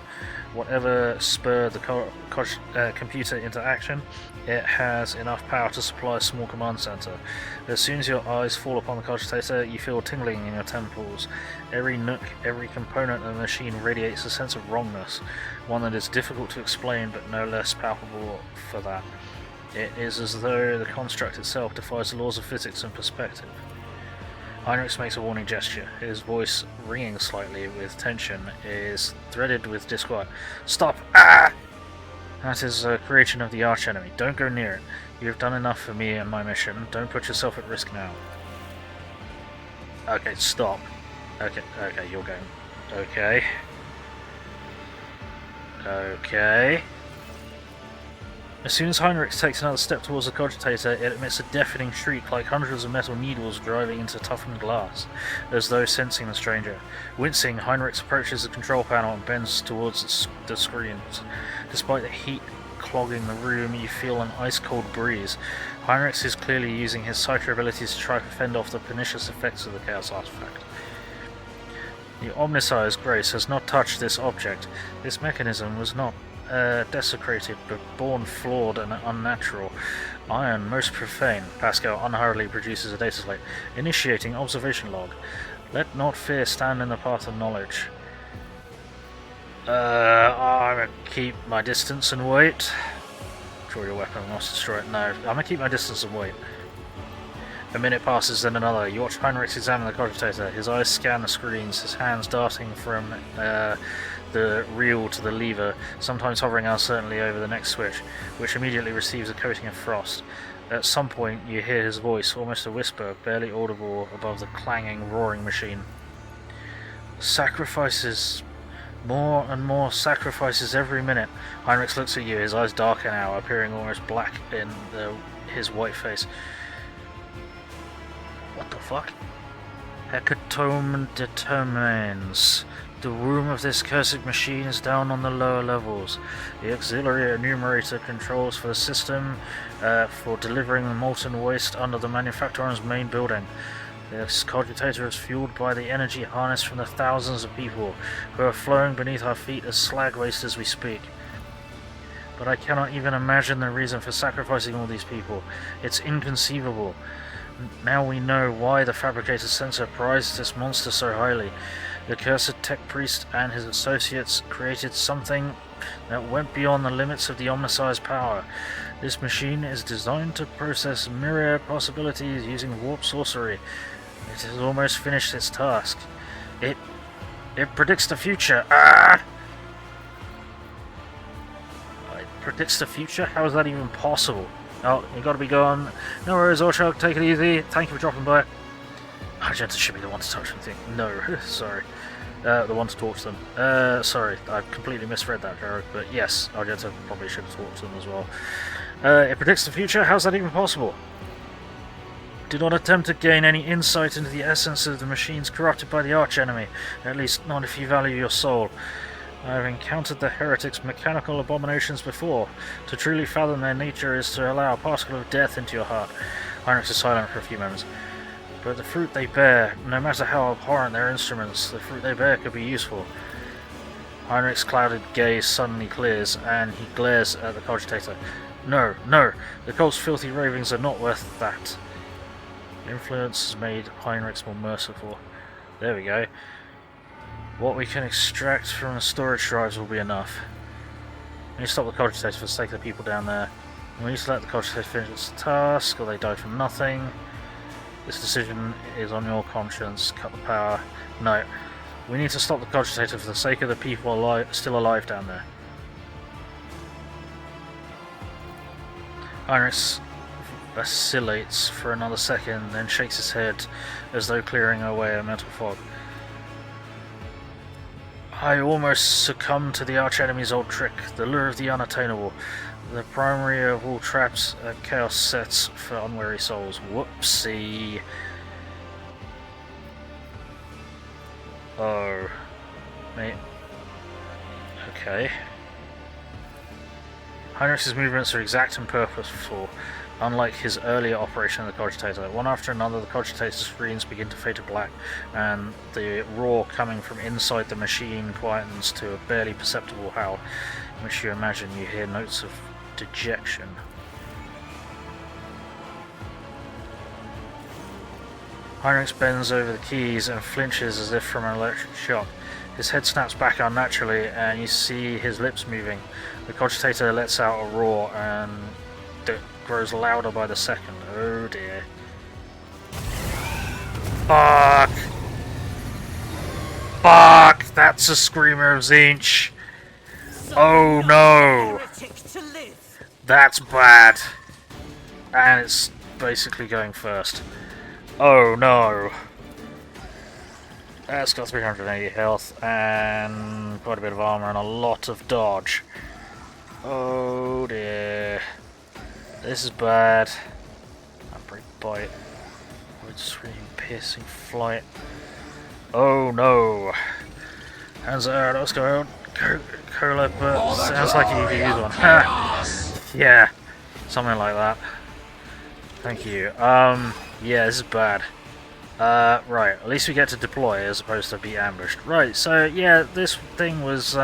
Whatever spurred the computer into action, it has enough power to supply a small command center. As soon as your eyes fall upon the cogitator, you feel tingling in your temples. Every nook, every component of the machine radiates a sense of wrongness, one that is difficult to explain but no less palpable for that. It is as though the construct itself defies the laws of physics and perspective. Heinrich makes a warning gesture. His voice, ringing slightly with tension, is threaded with disquiet. Stop! Ah! That is a creation of the archenemy. Don't go near it. You have done enough for me and my mission. Don't put yourself at risk now. Okay, stop. Okay, you're going. Okay. Okay. As soon as Heinrich takes another step towards the cogitator, it emits a deafening shriek like hundreds of metal needles driving into toughened glass, as though sensing the stranger. Wincing, Heinrich approaches the control panel and bends towards the screens. Despite the heat clogging the room, you feel an ice-cold breeze. Heinrich is clearly using his cipher abilities to try to fend off the pernicious effects of the Chaos artifact. The Omnissiah's grace has not touched this object. This mechanism was not desecrated, but born flawed and unnatural. Iron, most profane. Pascal unhurriedly produces a data slate. Initiating observation log. Let not fear stand in the path of knowledge. I'm gonna keep my distance and wait. Draw your weapon, must destroy it. No, I'm gonna keep my distance and wait. A minute passes, then another. You watch Heinrich examine the cogitator. His eyes scan the screens, his hands darting from the reel to the lever, sometimes hovering uncertainly over the next switch, which immediately receives a coating of frost. At some point, you hear his voice, almost a whisper, barely audible above the clanging, roaring machine. Sacrifices. More and more sacrifices every minute. Heinrich looks at you, his eyes darken now, appearing almost black in his white face. What the fuck? Hecatomb determines. The room of this cursed machine is down on the lower levels. The auxiliary enumerator controls for the system for delivering the molten waste under the manufacturer's main building. This cogitator is fueled by the energy harnessed from the thousands of people who are flowing beneath our feet as slag waste as we speak. But I cannot even imagine the reason for sacrificing all these people. It's inconceivable. Now we know why the Fabricator-Census prized this monster so highly. The cursed tech priest and his associates created something that went beyond the limits of the Omnissiah's power. This machine is designed to process myriad possibilities using warp sorcery. It has almost finished its task. It predicts the future. Ah! It predicts the future? How is that even possible? Oh, you gotta be gone. No worries, Orchard, take it easy. Thank you for dropping by. Argenta should be the one to touch them. No, sorry. The one to talk to them. Sorry, I completely misread that, Jared. But yes, Argenta probably should have talked to them as well. It predicts the future? How's that even possible? Do not attempt to gain any insight into the essence of the machines corrupted by the archenemy. At least not if you value your soul. I have encountered the heretics' mechanical abominations before. To truly fathom their nature is to allow a particle of death into your heart. Heinrich is silent for a few moments. But the fruit they bear, no matter how abhorrent their instruments, the fruit they bear could be useful. Heinrich's clouded gaze suddenly clears, and he glares at the cogitator. No, the cult's filthy ravings are not worth that. Influence has made Heinrich's more merciful. There we go. What we can extract from the storage drives will be enough. We need to stop the cogitator for the sake of the people down there. We need to let the cogitator finish its task, or they die for nothing. This decision is on your conscience. Cut the power. No. We need to stop the cogitator for the sake of the people still alive down there. Heinrich vacillates for another second, then shakes his head as though clearing away a mental fog. I almost succumbed to the archenemy's old trick, the lure of the unattainable, the primary of all traps chaos sets for unwary souls. Whoopsie. Oh. Mate. Okay. Heinrich's movements are exact and purposeful, unlike his earlier operation of the cogitator. One after another, the cogitator's screens begin to fade to black, and the roar coming from inside the machine quietens to a barely perceptible howl, in which you imagine you hear notes of dejection. Heinrich bends over the keys and flinches as if from an electric shock. His head snaps back unnaturally, and you see his lips moving. The cogitator lets out a roar, and it grows louder by the second. Oh dear. Fuck! Fuck! That's a Screamer of Tzeentch! Oh no! That's bad. And it's basically going first. Oh no! It's got 380 health and quite a bit of armor and a lot of dodge. Oh dear. This is bad. Outbreak bite. Wood scream, piercing flight. Oh no. Hands out, let's go. Cola, but sounds like you could use one. Yeah. Something like that. Thank you. Yeah, this is bad. Right, at least we get to deploy as opposed to be ambushed. Right, so yeah, this thing was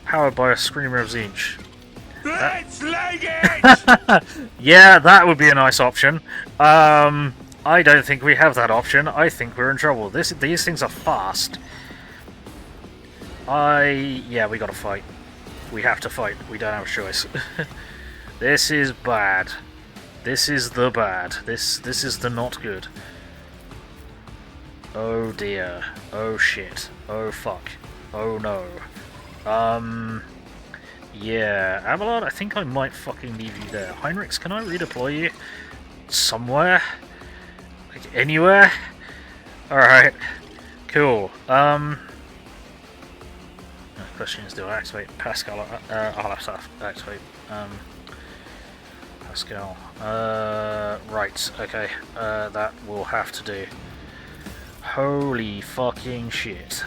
powered by a Screamer of Tzeentch. Let's leg it! Yeah, that would be a nice option. I don't think we have that option. I think we're in trouble. These things are fast. Yeah, we gotta fight. We have to fight. We don't have a choice. This is bad. This is the bad. This is the not good. Oh dear. Oh shit. Oh fuck. Oh no. Yeah, Abelard, I think I might fucking leave you there. Heinrichs, can I redeploy you? Somewhere? Like anywhere? Alright. Cool. The question is, do I activate Pascal? I'll have to activate Pascal. Right, okay. That will have to do. Holy fucking shit.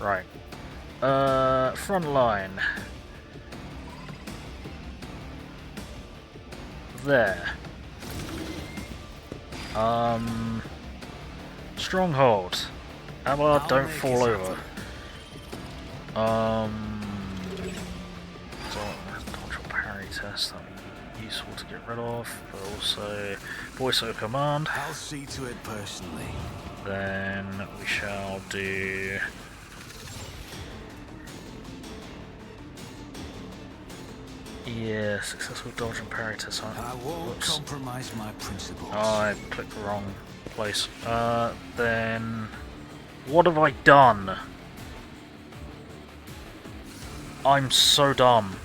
Right. Front line. There. Stronghold. Abelard, don't fall over. Control parry test, that'd be useful to get rid of, but also voice over command. I'll see to it personally. Then we shall do successful dodge and parry test. I won't compromise my principles. Oh, I clicked the wrong place. Then what have I done? I'm so dumb.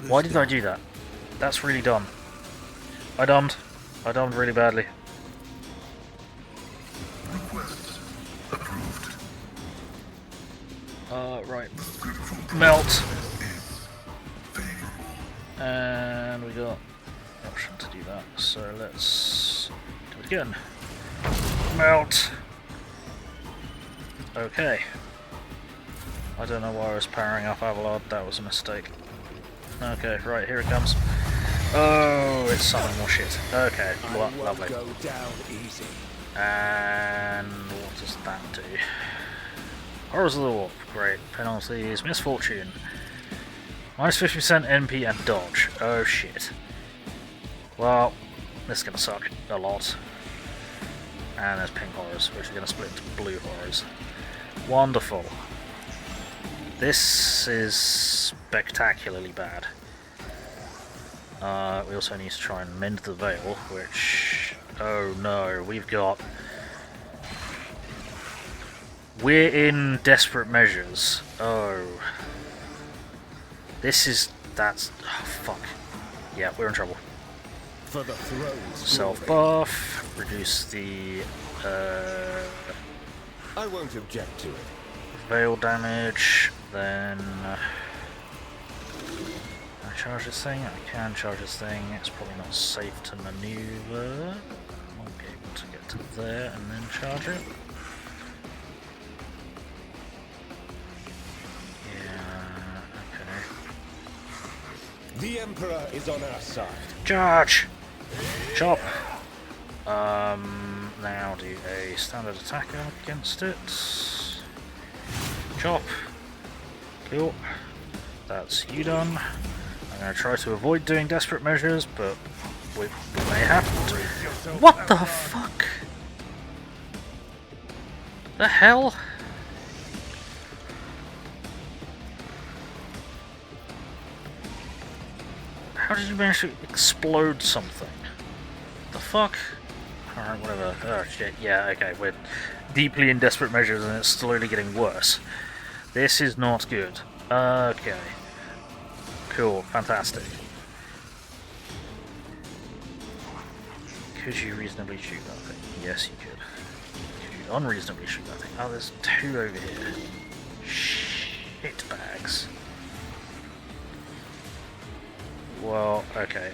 Why did I do that? That's really dumb. I dumbed really badly. Request approved. Right. Melt. And we got the option to do that. So let's do it again. Melt. Okay. I don't know why I was powering up Abelard, that was a mistake. Okay, right, here it comes. Oh, it's summoning more shit. Okay, well, lovely. Go down easy. And what does that do? Horrors of the Warp, great. Penalties, Misfortune. Minus 50% NP and dodge. Oh shit. Well, this is gonna suck a lot. And there's pink horrors, which are gonna split into blue horrors. Wonderful. This is spectacularly bad. We also need to try and mend the veil, which... oh no, we're in desperate measures. Oh. That's... oh, fuck. Yeah, we're in trouble. For the throne's Self-buff, reduce the... I won't object to it. veil damage, then... can I charge this thing? I can charge this thing. It's probably not safe to maneuver. I'll be able to get to there and then charge it. Yeah. The Emperor is on our side. Charge! Chop! Now do a standard attack against it. Chop. Cool. That's you done. I'm going to try to avoid doing desperate measures, but we may have to. What the fuck? The hell? How did you manage to explode something? The fuck? Alright, whatever. Oh shit, yeah, okay, we're deeply in desperate measures and it's slowly getting worse. This is not good. Okay. Cool, fantastic. Could you reasonably shoot that thing? Yes, you could. Could you unreasonably shoot that thing? Oh, there's two over here. Shit bags. Well, okay.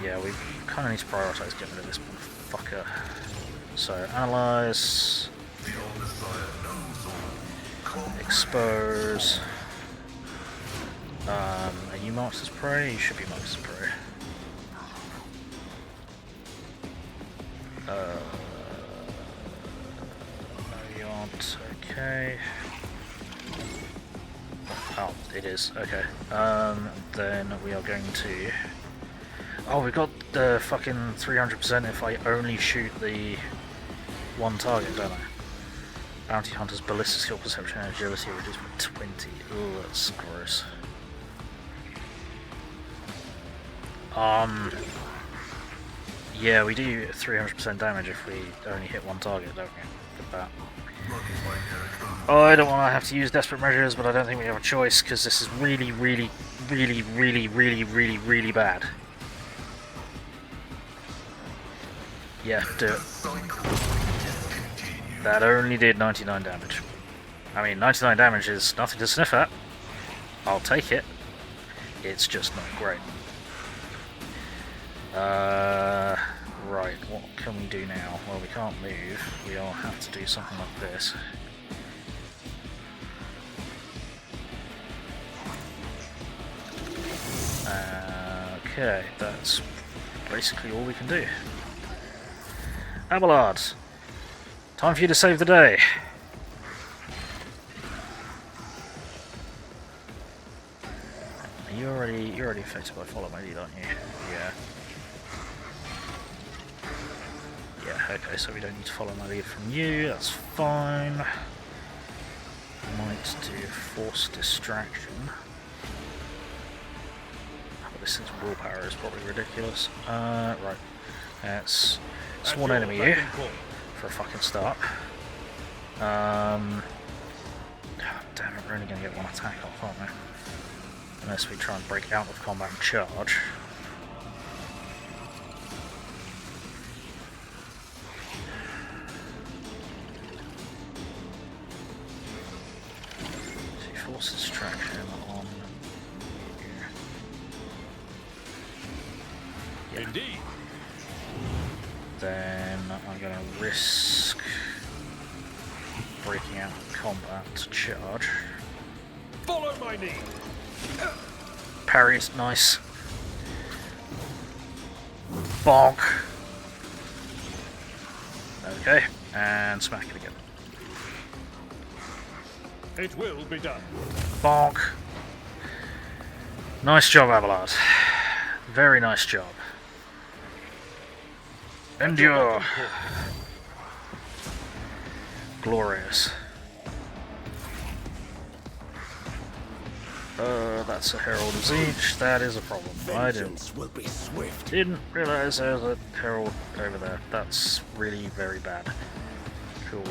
Yeah, we kind of need to prioritize getting rid of this fucker. So, analyze. Expose. Are you marked as prey? You should be marked as prey. No, you aren't. Okay. Oh, it is. Okay. Then we are going to... Oh, we got the fucking 300% if I only shoot the one target, don't I? Bounty Hunter's ballistic skill, perception, and agility reduced by 20. Oh, that's gross. Yeah, we do 300% damage if we only hit one target, don't we? With that. Oh, I don't want to have to use desperate measures, but I don't think we have a choice because this is really, really, really, really, really, really, really bad. Yeah, do it. That only did 99 damage. I mean, 99 damage is nothing to sniff at. I'll take it. It's just not great. Right, what can we do now? Well, we can't move. We'll have to do something like this. Okay, that's basically all we can do. Abelard, time for you to save the day. You're already affected by follow my lead, aren't you? Yeah. Yeah, okay, so we don't need to follow my lead from you, that's fine. Might do force distraction. But this is willpower is probably ridiculous. Right. That's one enemy you for a fucking start. Damn it, we're only gonna get one attack off, aren't we? Unless we try and break out of combat and charge. Force distraction on you. Yeah. Indeed. Then I'm going to risk breaking out of combat to charge. Follow my lead. Parry's nice. Bonk. Okay, and smack it again. It will be done. Bonk. Nice job, Abelard. Very nice job. Endure. Glorious. That's a Herald of Tzeentch. That is a problem. I didn't realize there was a Herald over there. That's really very bad. Cool.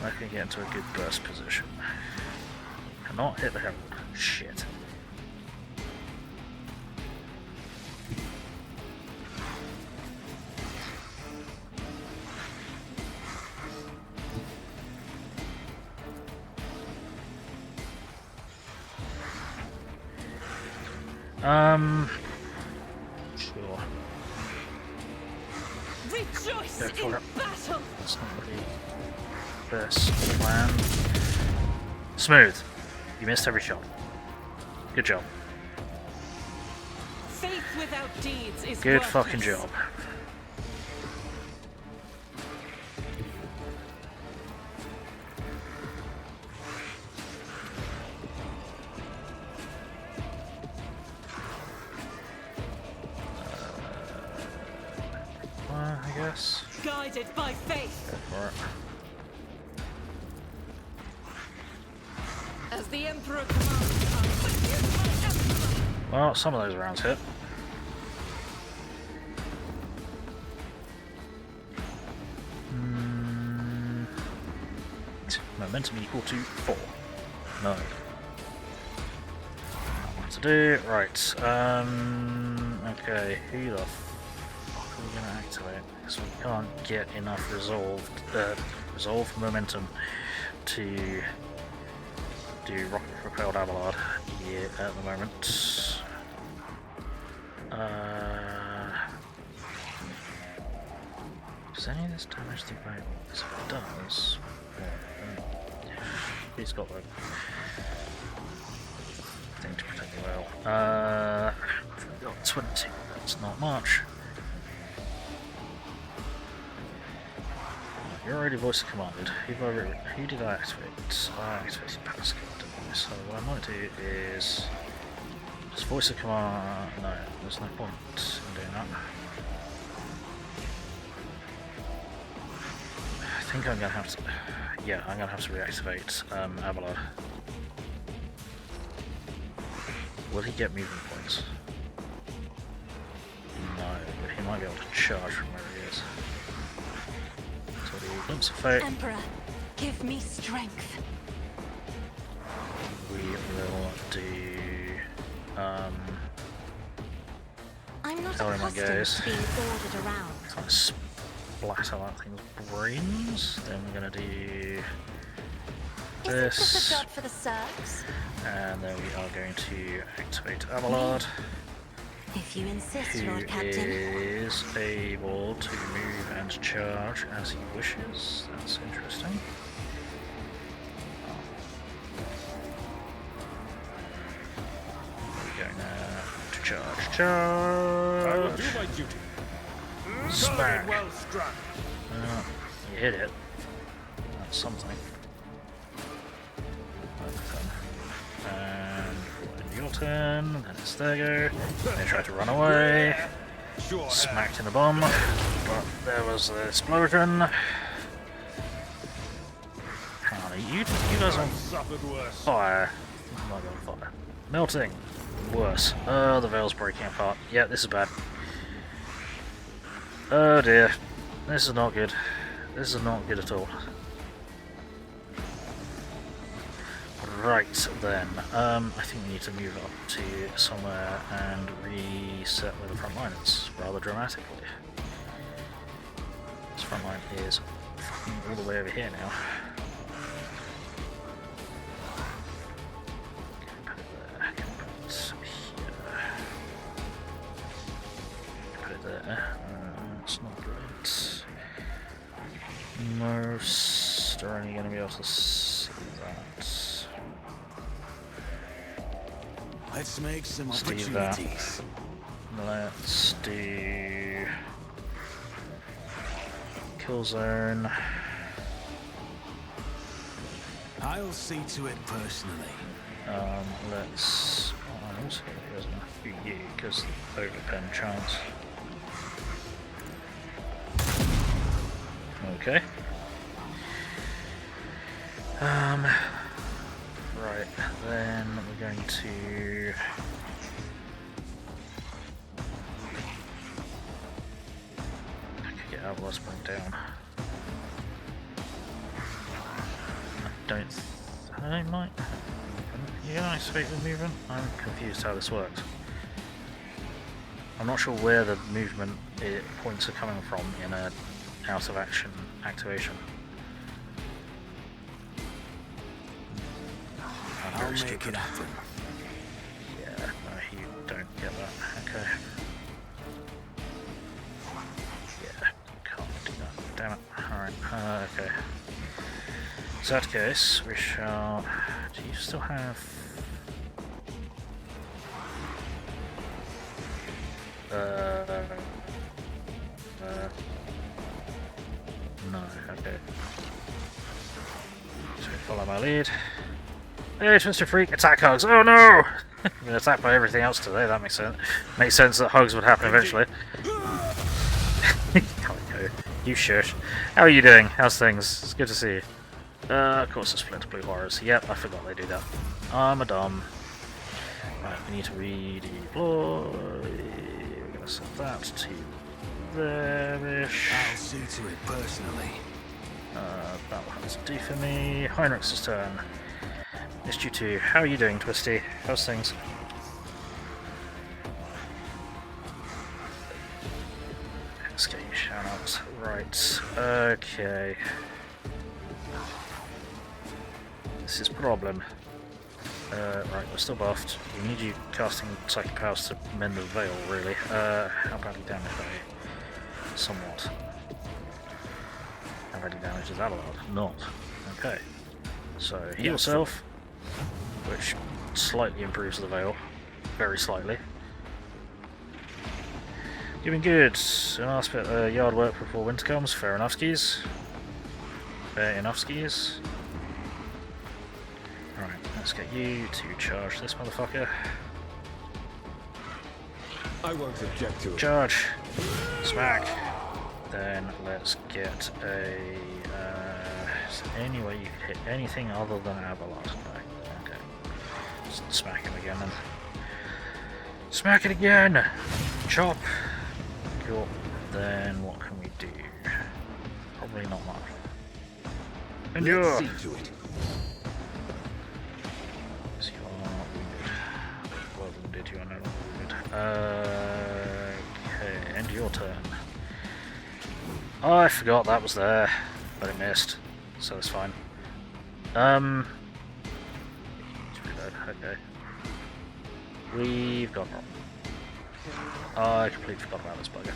I can get into a good burst position. Cannot hit the Herald. Shit. Sure. Rejoice Go for in it. battle. That's not the best plan. Smooth. You missed every shot. Good job. Faith without deeds is Good worthless. fucking job. I guess. Guided by faith. Go for it. As the Emperor commands. Well, some of those rounds hit. Momentum equal to 4. No. What to do? Right. Okay. Who the fuck are we gonna activate? Because we can't get enough resolve momentum to do rocket propelled Abelard here at the moment. Does any of this damage the boat? Because if it does, he's got the thing to protect the whale. We've got 20, that's not much. You're already voice commanded. Who did I activate? I activated Pascal, didn't I? So what I might do is just voice a command. No, there's no point in doing that. I think I'm gonna have to. Yeah, I'm gonna have to reactivate Abelard. Will he get movement points? No, but he might be able to charge from where he is. So the glimpse of fate. Emperor, give me strength. We will do. I'm not Tell him my accustomed gaze. to being ordered around. Kind of splatter that thing's brains. Then we're gonna do Isn't this a this, job for the Cirques? and then we are going to activate Abelard, If you insist, who Lord Captain. is able to move and charge as he wishes. That's interesting. We're going to charge. I will do my duty. Smack. Well struck. You hit it. That's something. And your turn, then it's there go. They tried to run away. Sure. Smacked in the bum, but there was the explosion. Hang on, you guys on Suffered worse. fire. Oh my god, fire. Melting. Worse. Oh, the veil's breaking apart. Yeah, this is bad. Oh dear. This is not good. This is not good at all. Right then, I think we need to move up to somewhere and reset with the front line. It's rather dramatically. This front line is fucking all the way over here now. Put it there, put it here. Put it there. It's not great. Most are only going to be able to see that. Let's make some Let's do opportunities. Let's do kill zone. I'll see to it personally. Let's. Oh, I'm also going to use enough for you because overpen chance. Okay. Right, then we're going to get Abelard sprung down. I might. Yeah, I expect the movement. I'm confused how this works. I'm not sure where the movement points are coming from in a out of action activation. I'll make it happen. Yeah, no, you don't get that. Okay. Yeah, can't do that. Damn it. Alright, okay. In that case, we shall Do you still have... no, okay. So follow my lead. Hey, Mr. Freak, attack Hugs! Oh no! I've been attacked by everything else today, that makes sense. Makes sense that Hugs would happen eventually. You shush. How are you doing? How's things? It's good to see you. Of course, the Splinter Blue Horrors. Yep, I forgot they do that. I'm a dumb. Right, we need to redeploy. We're gonna set that to there-ish. I'll see to it personally. That will have to do for me. Heinrich's turn. Missed you too. How are you doing, Twisty? How's things? Let's get you shout out. Right, okay. This is problem. Right, we're still buffed. We need you casting psychic powers to mend the veil, really. How badly damaged are you? Somewhat. How badly damaged is Abelard? Not. Okay. So, heal yourself, which slightly improves the veil. Very slightly. Doing good. An aspect yard work before winter comes. Fair enough, skis. Fair enough, skis. Right, let's get you to charge this motherfucker. I won't object to it. Charge. Smack. Then let's get a... is there any way you can hit anything other than Abelard? No. Okay. Just smack him again then. Smack it again! Chop! Cool. Then what can we do? Probably not much. Endure! Let's see to it. So you are wounded. Well wounded, you are no longer wounded. Okay, end your turn. Oh, I forgot that was there, but it missed, so it's fine. Okay. We've got wrong. I completely forgot about this bugger.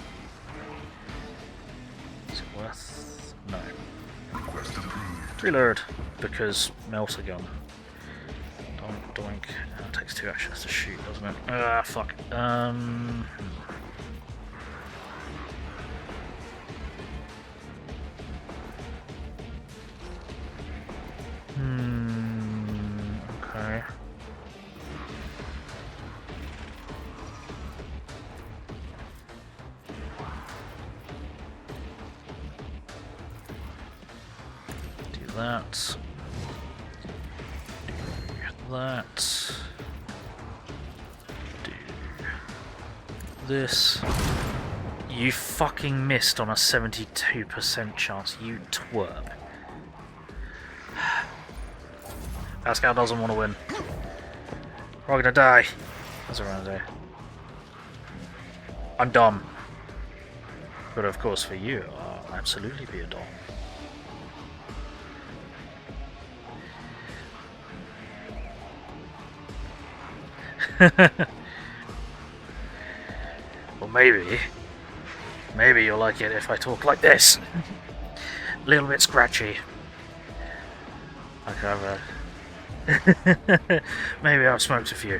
Is it worth? No. Reload, because melt a gun. Doink. It takes 2 actions to shoot, doesn't it? Ah, fuck. Okay. Do that. Do that. Do this. You fucking missed on a 72% chance, you twerp. Pascal doesn't want to win. We're all gonna die. That's what I'm gonna do. I'm dumb. But of course for you, I'll absolutely be a dom. Well, maybe you'll like it if I talk like this. A little bit scratchy. Like maybe I've smoked a few.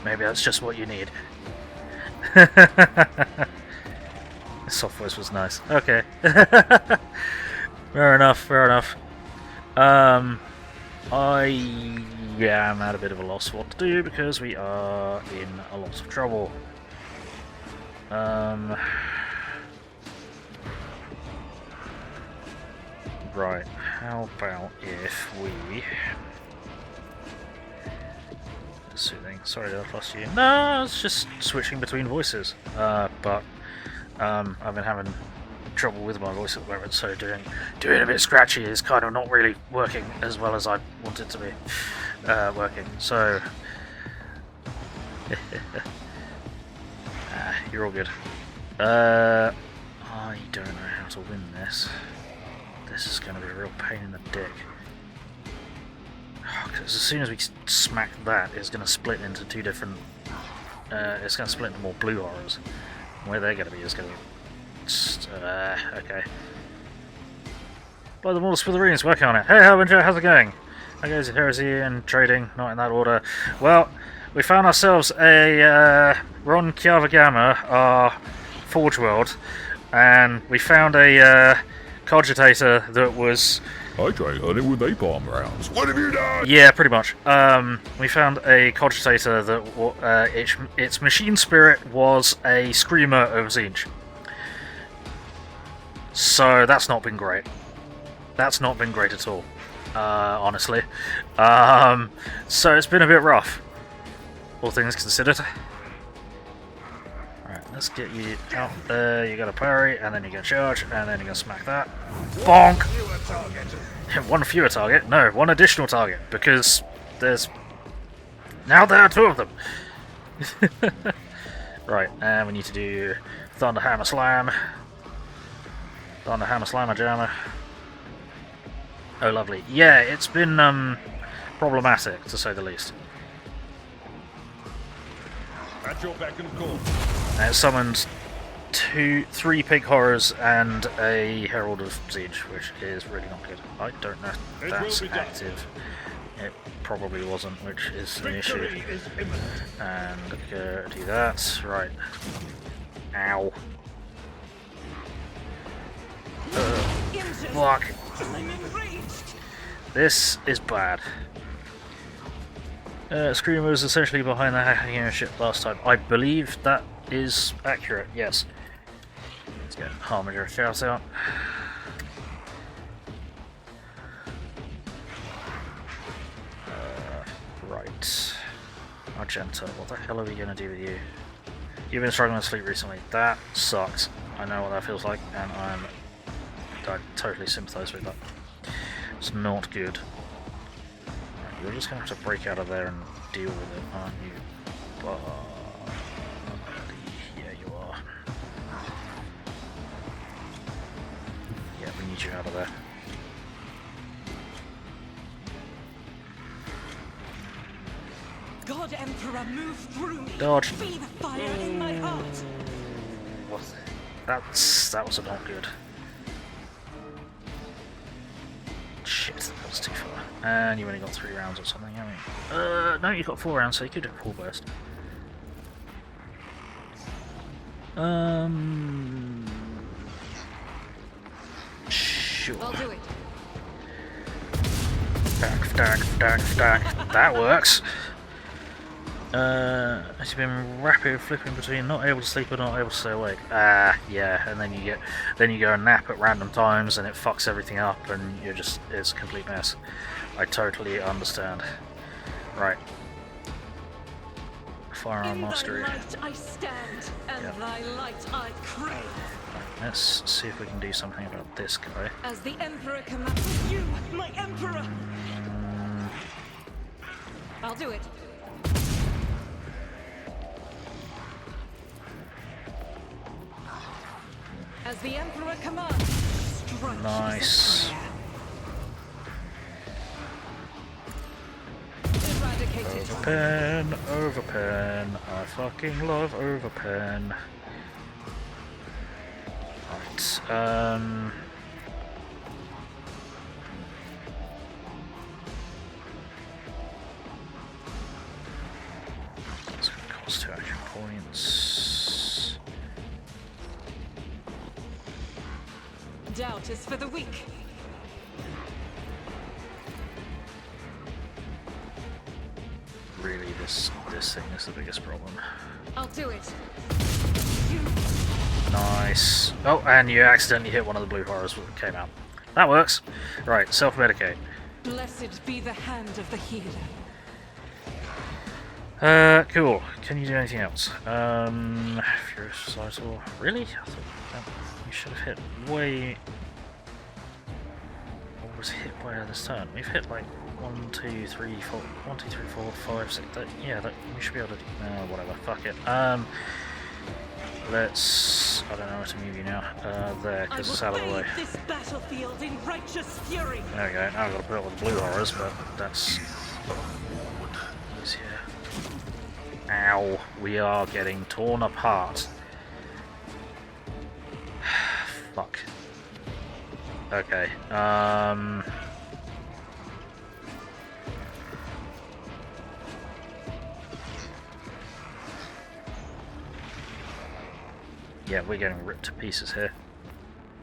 Maybe that's just what you need. The soft voice was nice. Okay. Fair enough. I am at a bit of a loss what to do because we are in a lot of trouble. Right, how about if we... Soothing. Sorry that I've lost you. No, it's just switching between voices. But I've been having trouble with my voice at the moment, so doing a bit scratchy is kind of not really working as well as I want it to be working. So you're all good. I don't know how to win this. This is going to be a real pain in the dick. Because as soon as we smack that, it's going to split into 2 different... it's going to split into more blue horrors. Where they're going to be is going to be... okay. By the Mortal Smithereens, working on it. Hey, Harbinger, how's it going? How goes it? Heresy and trading? Not in that order. Well, we found ourselves a Ron Kiava Gamma, our forgeworld, and we found a cogitator that was... I tried hunting with napalm rounds. What have you done? Yeah, pretty much. We found a cogitator that its machine spirit was a Screamer of Tzeentch. So that's not been great. That's not been great at all, honestly. So it's been a bit rough, all things considered. Alright, let's get you out there. You got to parry, and then you get charge, and then you can smack that. Bonk! One fewer target? No, one additional target, because there's... Now there are two of them! Right, and we need to do Thunder Hammer Slam. Thunder Hammer Slammer Jammer. Oh, lovely. Yeah, it's been problematic, to say the least. At your beck and call. It summoned 3 pig horrors and a Herald of Tzeentch, which is really not good. I don't know if that's active. It probably wasn't, which is an issue. And do that. Right. Ow. Fuck. This is bad. Screamer was essentially behind the hacking ship last time. I believe that is accurate, yes. Let's get Harbinger shout out. Right. Argenta, what the hell are we going to do with you? You've been struggling with sleep recently. That sucks. I know what that feels like, and I totally sympathise with that. It's not good. Right, you're just going to have to break out of there and deal with it, aren't you? Yeah, you are. Yeah, we need you out of there. God Emperor, move through me. Dodge. Be the fire in my heart. What? That was not good. Shit, that was too far. And you only got 3 rounds or something, haven't you? No, you got 4 rounds, so you could do a full burst. Sure. I'll do it. That works. Has he been rapid flipping between not able to sleep or not able to stay awake? Yeah, and then you go and nap at random times and it fucks everything up and it's a complete mess. I totally understand. Right. Firearm mastery. In thy light I stand, and thy light I crave. Right, let's see if we can do something about this guy. As the Emperor commands you, my Emperor! I'll do it. As the Emperor commands, strike. Nice. Eradicated. Overpen. I fucking love overpen. Right. It's going to cost 2 action points. Doubt is for the weak. Really, this thing is the biggest problem. I'll do it. Nice. Oh, and you accidentally hit one of the blue horrors that came out. That works. Right, self-medicate. Blessed be the hand of the healer. Cool. Can you do anything else? Furious Societal. Really? I thought you should have hit way... What was hit by this turn? We've hit like 1, 2, 3, 4... 1, 2, 3, 4, 5, 6... yeah, we should be able to do... whatever. Fuck it. Let's... I don't know where to move you now. There, because it's out of the way. This battlefield in righteous fury. There we go. Now I've got to put up with the blue horrors, but that's... easier. Ow. We are getting torn apart. Fuck. Okay. Yeah, we're getting ripped to pieces here.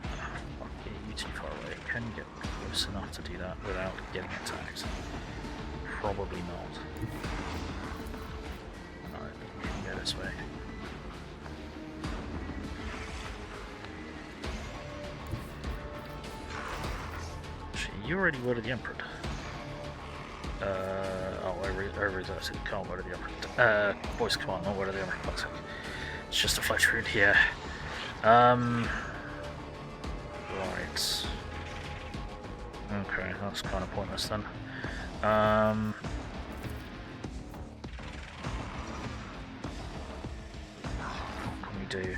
Fuck yeah, you too far away. Can you get close enough to do that without getting attacked? Probably not. Alright, we can go this way. Actually, you already worded the Emperor. I reserved it. Can't word the Emperor. Voice command, not word the Emperor. Classic. It's just a flesh wound here. Right. Okay, that's kind of pointless then. What can we do?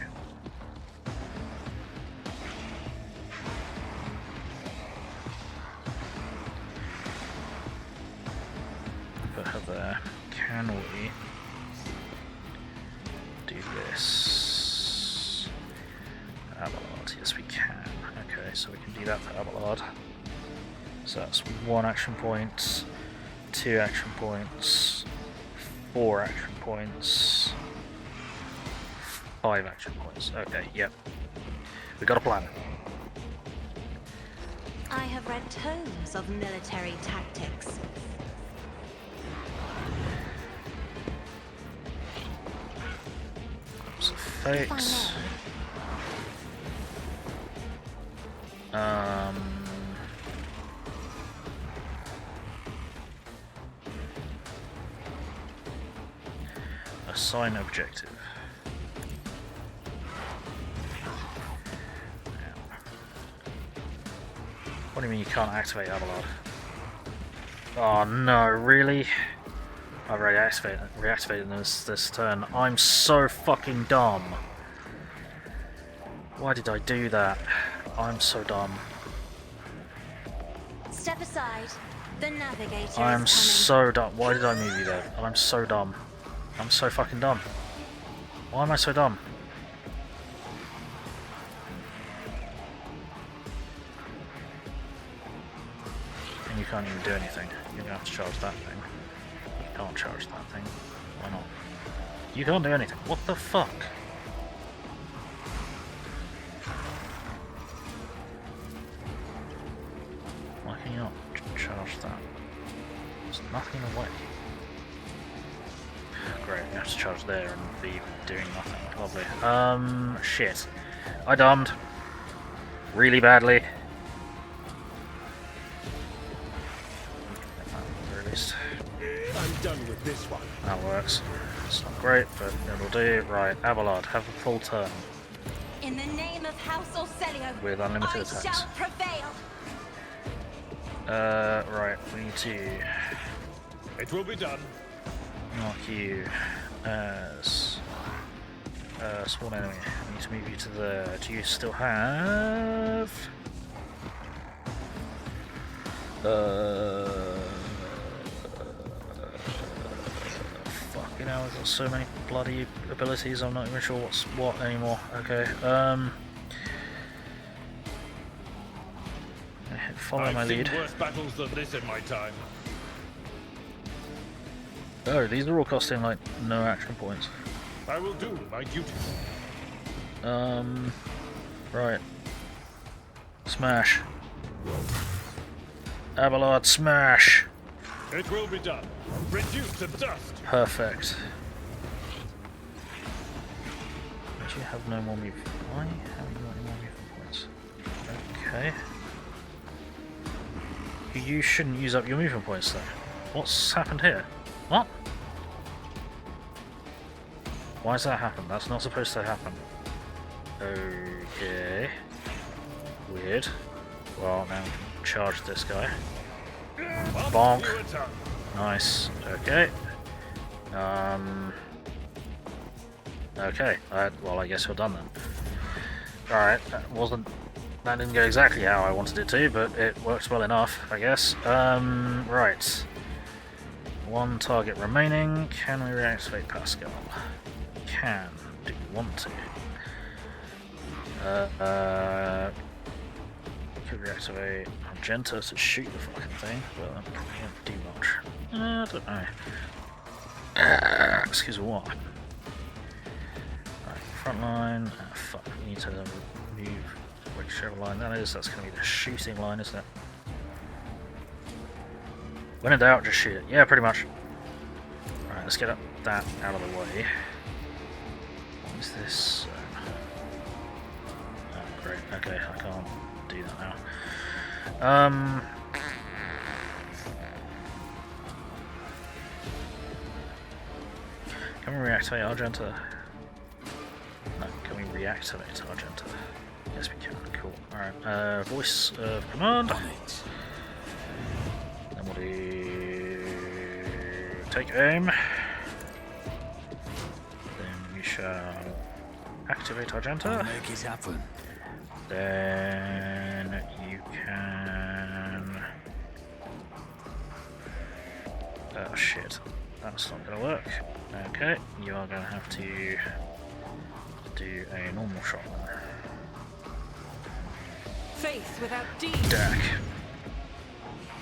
Put her there. Can we do this? Abelard, yes we can. Okay, so we can do that for Abelard. So that's 1 action point, 2 action points, 4 action points, 5 action points. Okay, yep. We got a plan. I have read tomes of military tactics. So fates. Assign objective. What do you mean you can't activate Abelard? Oh no, really? I've reactivated this turn. I'm so fucking dumb. Why did I do that? I'm so dumb. Step aside. The navigator I'm is so dumb. Why did I move you there? I'm so dumb. I'm so fucking dumb. Why am I so dumb? And you can't even do anything. You're gonna have to charge that thing. You can't charge that thing. Why not? You can't do anything. What the fuck? Why can you not charge that? There's nothing in the way. Great, we have to charge there and be doing nothing. Lovely. Shit. I dummed. Really badly. Released. I'm done with this one. That works. It's not great, but it'll do. Right, Abelard, have a full turn. In the name of House Orcelio, with unlimited I attacks. shall prevail. Right, we need to It will be done. mark you as spawn enemy. I need to move you to there. Do you still have fucking hell, I've got so many bloody abilities, I'm not even sure what's what anymore. Okay, follow my lead. I've seen worse battles than this in my time. Oh, these are all costing like no action points. I will do my duty. Right. Smash. Abelard, smash! It will be done. Reduced to dust. Perfect. But you have no more movement. Why haven't you got any more movement points? Okay. You shouldn't use up your movement points though. What's happened here? What? Why does that happen? That's not supposed to happen. Okay. Weird. Well, now we can charge this guy. Bonk. Nice. Okay. Okay. Well, I guess we're done then. Alright, that didn't go exactly how I wanted it to, but it works well enough, I guess. Right. 1 target remaining. Can we reactivate Pascal? Can. Do we want to? could reactivate Argenta to shoot the fucking thing, but that probably won't do much. I don't know. Excuse me, what? Right, front line. Fuck, we need to move whichever line that is. That's going to be the shooting line, isn't it? When in doubt, just shoot it. Yeah, pretty much. Alright, let's get that out of the way. What is this? Oh, great. Okay, I can't do that now. Can we reactivate Argenta? No, can we reactivate Argenta? Yes, we can. Cool. Alright, voice of command. Then we'll do take aim. Then we shall activate Argenta. Make it happen. Then you can. Oh shit, that's not gonna work. Okay, you are gonna have to do a normal shot then. Faith without deed. Dack.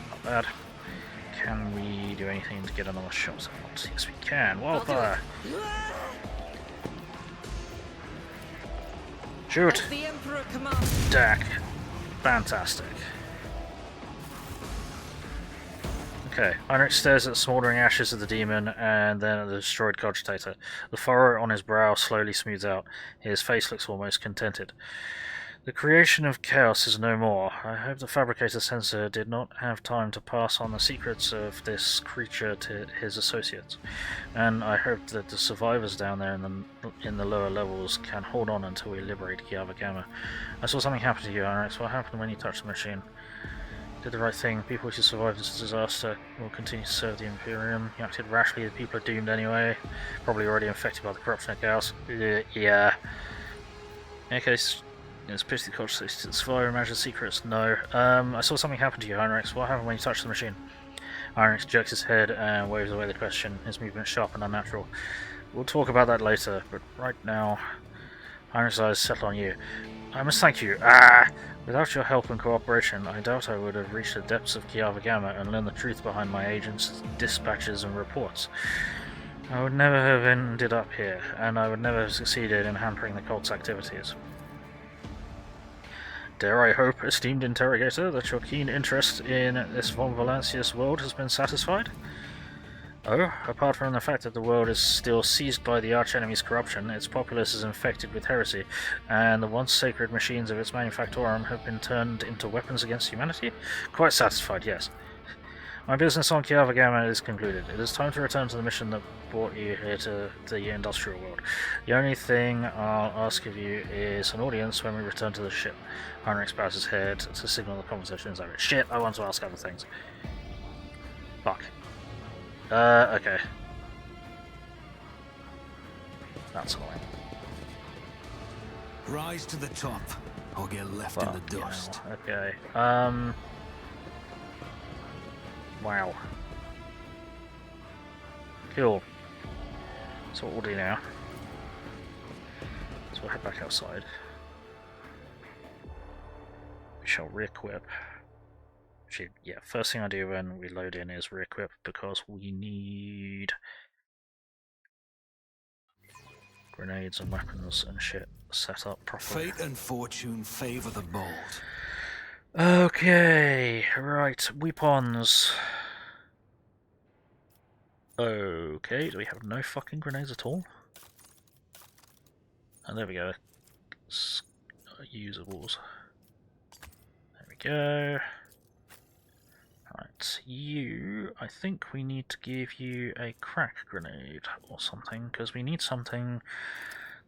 Not bad. Can we do anything to get another shot out? Yes, we can. Wildfire. Shoot. As the Emperor commands. Dack. Fantastic. Okay, Heinrich stares at the smouldering ashes of the demon and then at the destroyed cogitator. The furrow on his brow slowly smooths out. His face looks almost contented. The creation of chaos is no more. I hope the Fabricator-Census did not have time to pass on the secrets of this creature to his associates. And I hope that the survivors down there in the lower levels can hold on until we liberate Kiava Gamma. I saw something happen to you, Heinrich. What happened when you touched the machine? Did the right thing. People who survived this disaster will continue to serve the Imperium. You acted rashly. The people are doomed anyway. Probably already infected by the corruption of chaos. Yeah. In any case, it's pity the culture to survive. Imagine secrets. No. I saw something happen to you, Heinrich. What happened when you touched the machine? Heinrich jerks his head and waves away the question. His movement is sharp and unnatural. We'll talk about that later, but right now, Heinrich's eyes settle on you. I must thank you. Without your help and cooperation, I doubt I would have reached the depths of Kiava Gamma and learned the truth behind my agents' dispatches and reports. I would never have ended up here, and I would never have succeeded in hampering the cult's activities. Dare I hope, esteemed interrogator, that your keen interest in this von Valancius world has been satisfied? Oh, apart from the fact that the world is still seized by the archenemy's corruption, its populace is infected with heresy, and the once sacred machines of its manufactorum have been turned into weapons against humanity? Quite satisfied, yes. My business on Kiava Gamma is concluded. It is time to return to the mission that brought you here to the industrial world. The only thing I'll ask of you is an audience when we return to the ship. Heinrich bows his head to signal the conversation is over. Shit, I want to ask other things. Fuck. Okay. That's annoying. Rise to the top, or get left in the dust. Okay. Wow. Cool. So what we'll do now. So we'll head back outside. We shall re-equip. Actually, yeah, first thing I do when we load in is re-equip because we need grenades and weapons and shit set up properly. Fate and fortune favor the bold. Okay, right, weapons. Okay, do we have no fucking grenades at all? And there we go. Usables. There we go. Right, you, I think we need to give you a crack grenade or something, because we need something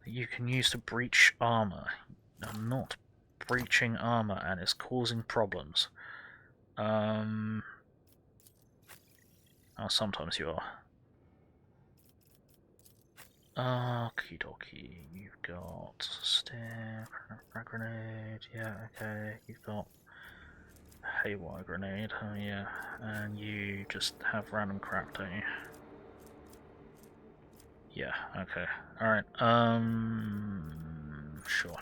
that you can use to breach armor. Not breaching armor, and it's causing problems. Oh, sometimes you are. Okie dokie, you've got stare, crack grenade, yeah, okay, you've got haywire grenade, oh yeah, and you just have random crap, don't you? Yeah, okay, alright, sure.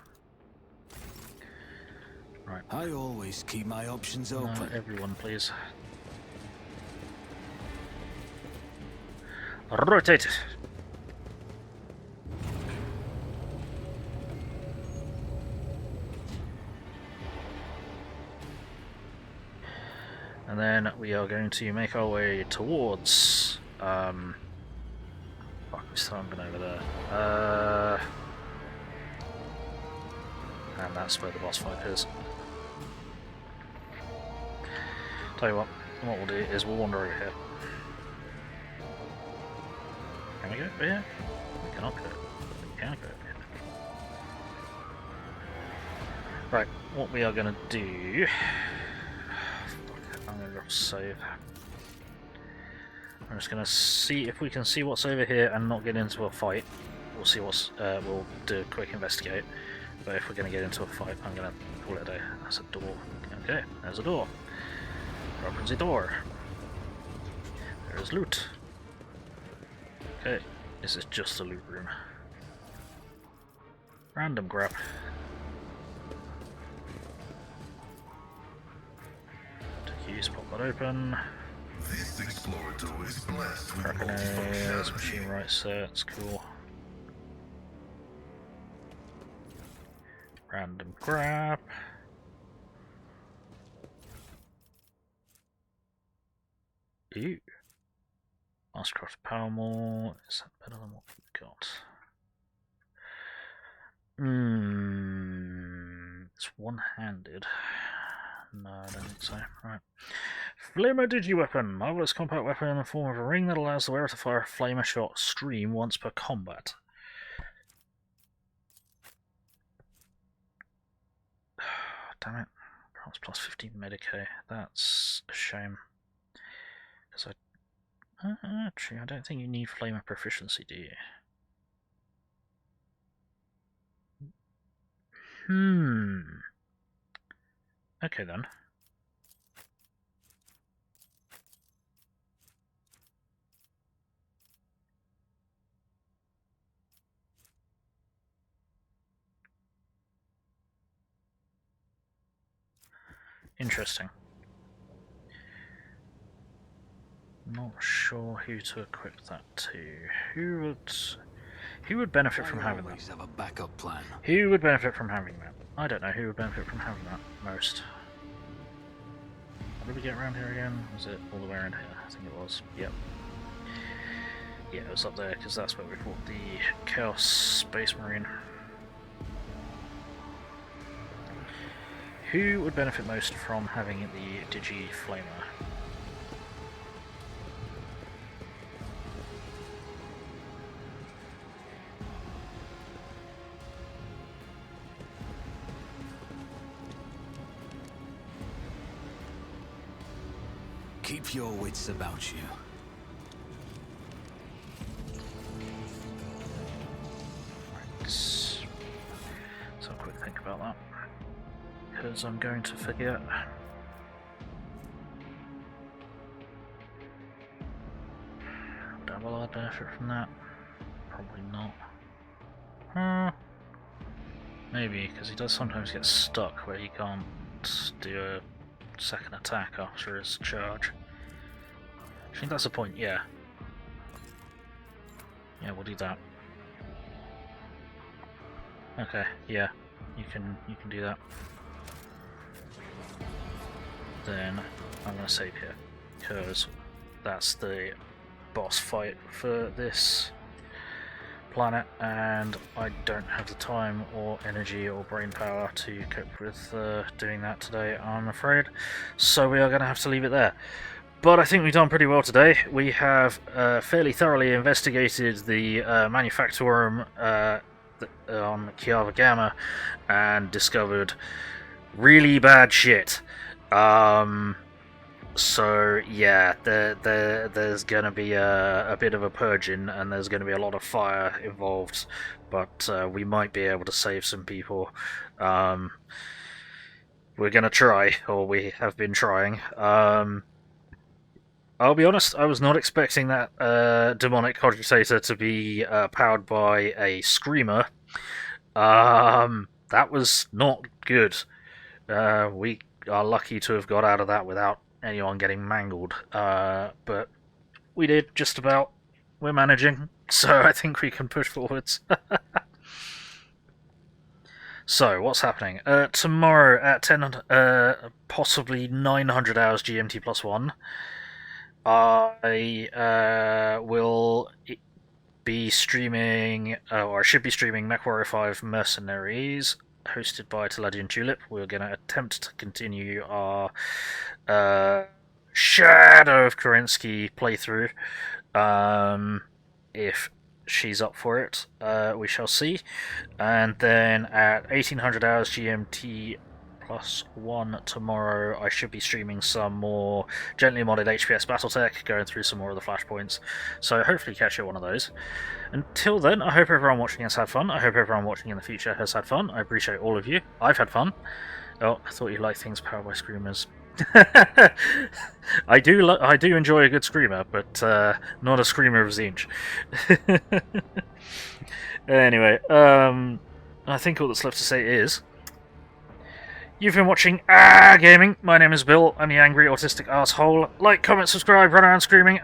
Right. I always keep my options open. Everyone, please. Rotate. And then we are going to make our way towards fuck, we still haven't been over there. And that's where the boss fight is. Tell you what we'll do is we'll wander over here. Can we go over here? We cannot go. We can go over here. Right, what we are going to do... I'm going to save. I'm just going to see if we can see what's over here and not get into a fight. We'll see what's... we'll do a quick investigate. But if we're going to get into a fight, I'm going to call it a day. That's a door. Okay, there's a door. Opens the door. There is loot. Okay, this is just a loot room. Random grab. Take use, pop that open. This explorator is blessed with There's machine right sets, cool. Random grab. Ew. Mastercraft power more. Is that better than what we've got? It's one-handed. No, I don't think so. Right. Flamer Digi-Weapon. Marvelous compact weapon in the form of a ring that allows the wearer to fire a flamer shot stream once per combat. Damn it. Perhaps plus 15 Medicae. That's a shame. Because actually, I don't think you need flamer proficiency, do you? Okay then. Interesting. Not sure who to equip that to. Who would benefit from having that? Have a backup plan. Who would benefit from having that? I don't know who would benefit from having that most. How did we get around here again? Was it all the way around here? I think it was. Yep. Yeah, it was up there because that's where we fought the Chaos Space Marine. Who would benefit most from having the Digi Flamer? Keep your wits about you. Let's have a quick think about that. Because I'm going to forget. Would I benefit from that? Probably not. Maybe, because he does sometimes get stuck where he can't do a second attack after his charge. I think that's the point, yeah. Yeah, we'll do that. Okay, yeah, you can do that. Then I'm gonna save here, because that's the boss fight for this planet, and I don't have the time or energy or brain power to cope with doing that today, I'm afraid. So we are going to have to leave it there. But I think we've done pretty well today. We have fairly thoroughly investigated the Manufactorum on Kiava Gamma and discovered really bad shit. So yeah, there's going to be a bit of a purging, and there's going to be a lot of fire involved, but we might be able to save some people. We're going to try, or we have been trying. I'll be honest, I was not expecting that daemonic cogitator to be powered by a Screamer. That was not good. We are lucky to have got out of that without anyone getting mangled, but we did just about. We're managing, so I think we can push forwards. So, what's happening? Tomorrow at 10, possibly 900 hours GMT plus 1, I will be streaming, or I should be streaming MechWarrior 5 Mercenaries, hosted by Teladian Tulip. We're going to attempt to continue our Shadow of Kerensky playthrough. If she's up for it, we shall see. And then at 1800 hours GMT plus 1 tomorrow, I should be streaming some more gently modded HPS Battletech, going through some more of the flashpoints. So hopefully catch you at one of those. Until then, I hope everyone watching has had fun. I hope everyone watching in the future has had fun. I appreciate all of you. I've had fun. Oh, I thought you liked things powered by Screamers. I do enjoy a good Screamer, but not a Screamer of Tzeentch. Anyway, I think all that's left to say is, you've been watching Gaming. My name is Bill. I'm the angry autistic asshole. Like, comment, subscribe, run around screaming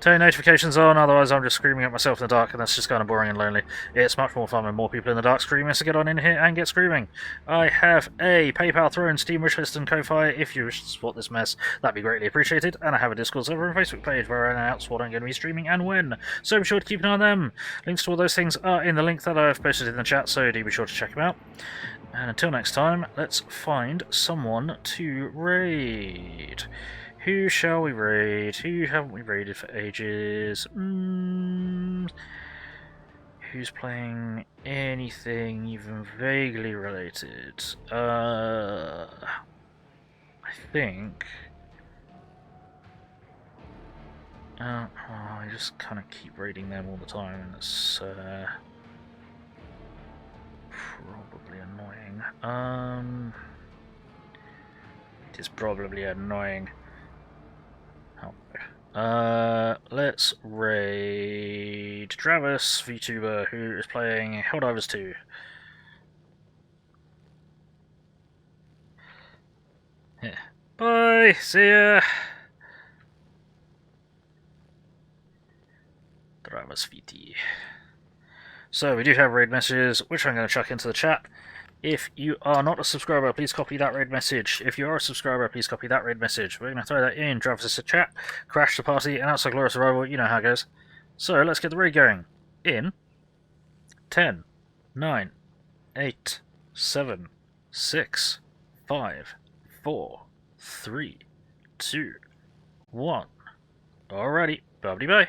turn notifications on, otherwise I'm just screaming at myself in the dark, and that's just kind of boring and lonely. It's much more fun when more people in the dark screaming, so get on in here and get screaming. I have a PayPal, Throne, Steam wishlist, and Ko-Fi. If you wish to support this mess, that'd be greatly appreciated. And I have a Discord server and Facebook page where I announce what I'm going to be streaming and when, so be sure to keep an eye on them. Links to all those things are in the link that I've posted in the chat, so do be sure to check them out. And until next time, let's find someone to raid. Who shall we raid? Who haven't we raided for ages? Who's playing anything even vaguely related? I think... I just kind of keep raiding them all the time, and it's probably annoying. It is probably annoying. Let's raid Travis, VTuber, who is playing Helldivers 2. Yeah. Bye, see ya! Travis VT. So, we do have raid messages, which I'm going to chuck into the chat. If you are not a subscriber, please copy that raid message. If you are a subscriber, please copy that raid message. We're going to throw that in Travis' chat, crash the party, and outside Glorious Arrival. You know how it goes. So, let's get the raid going. In 10, 9, 8, 7, 6, 5, 4, 3, 2, 1. Alrighty, bubbly bye.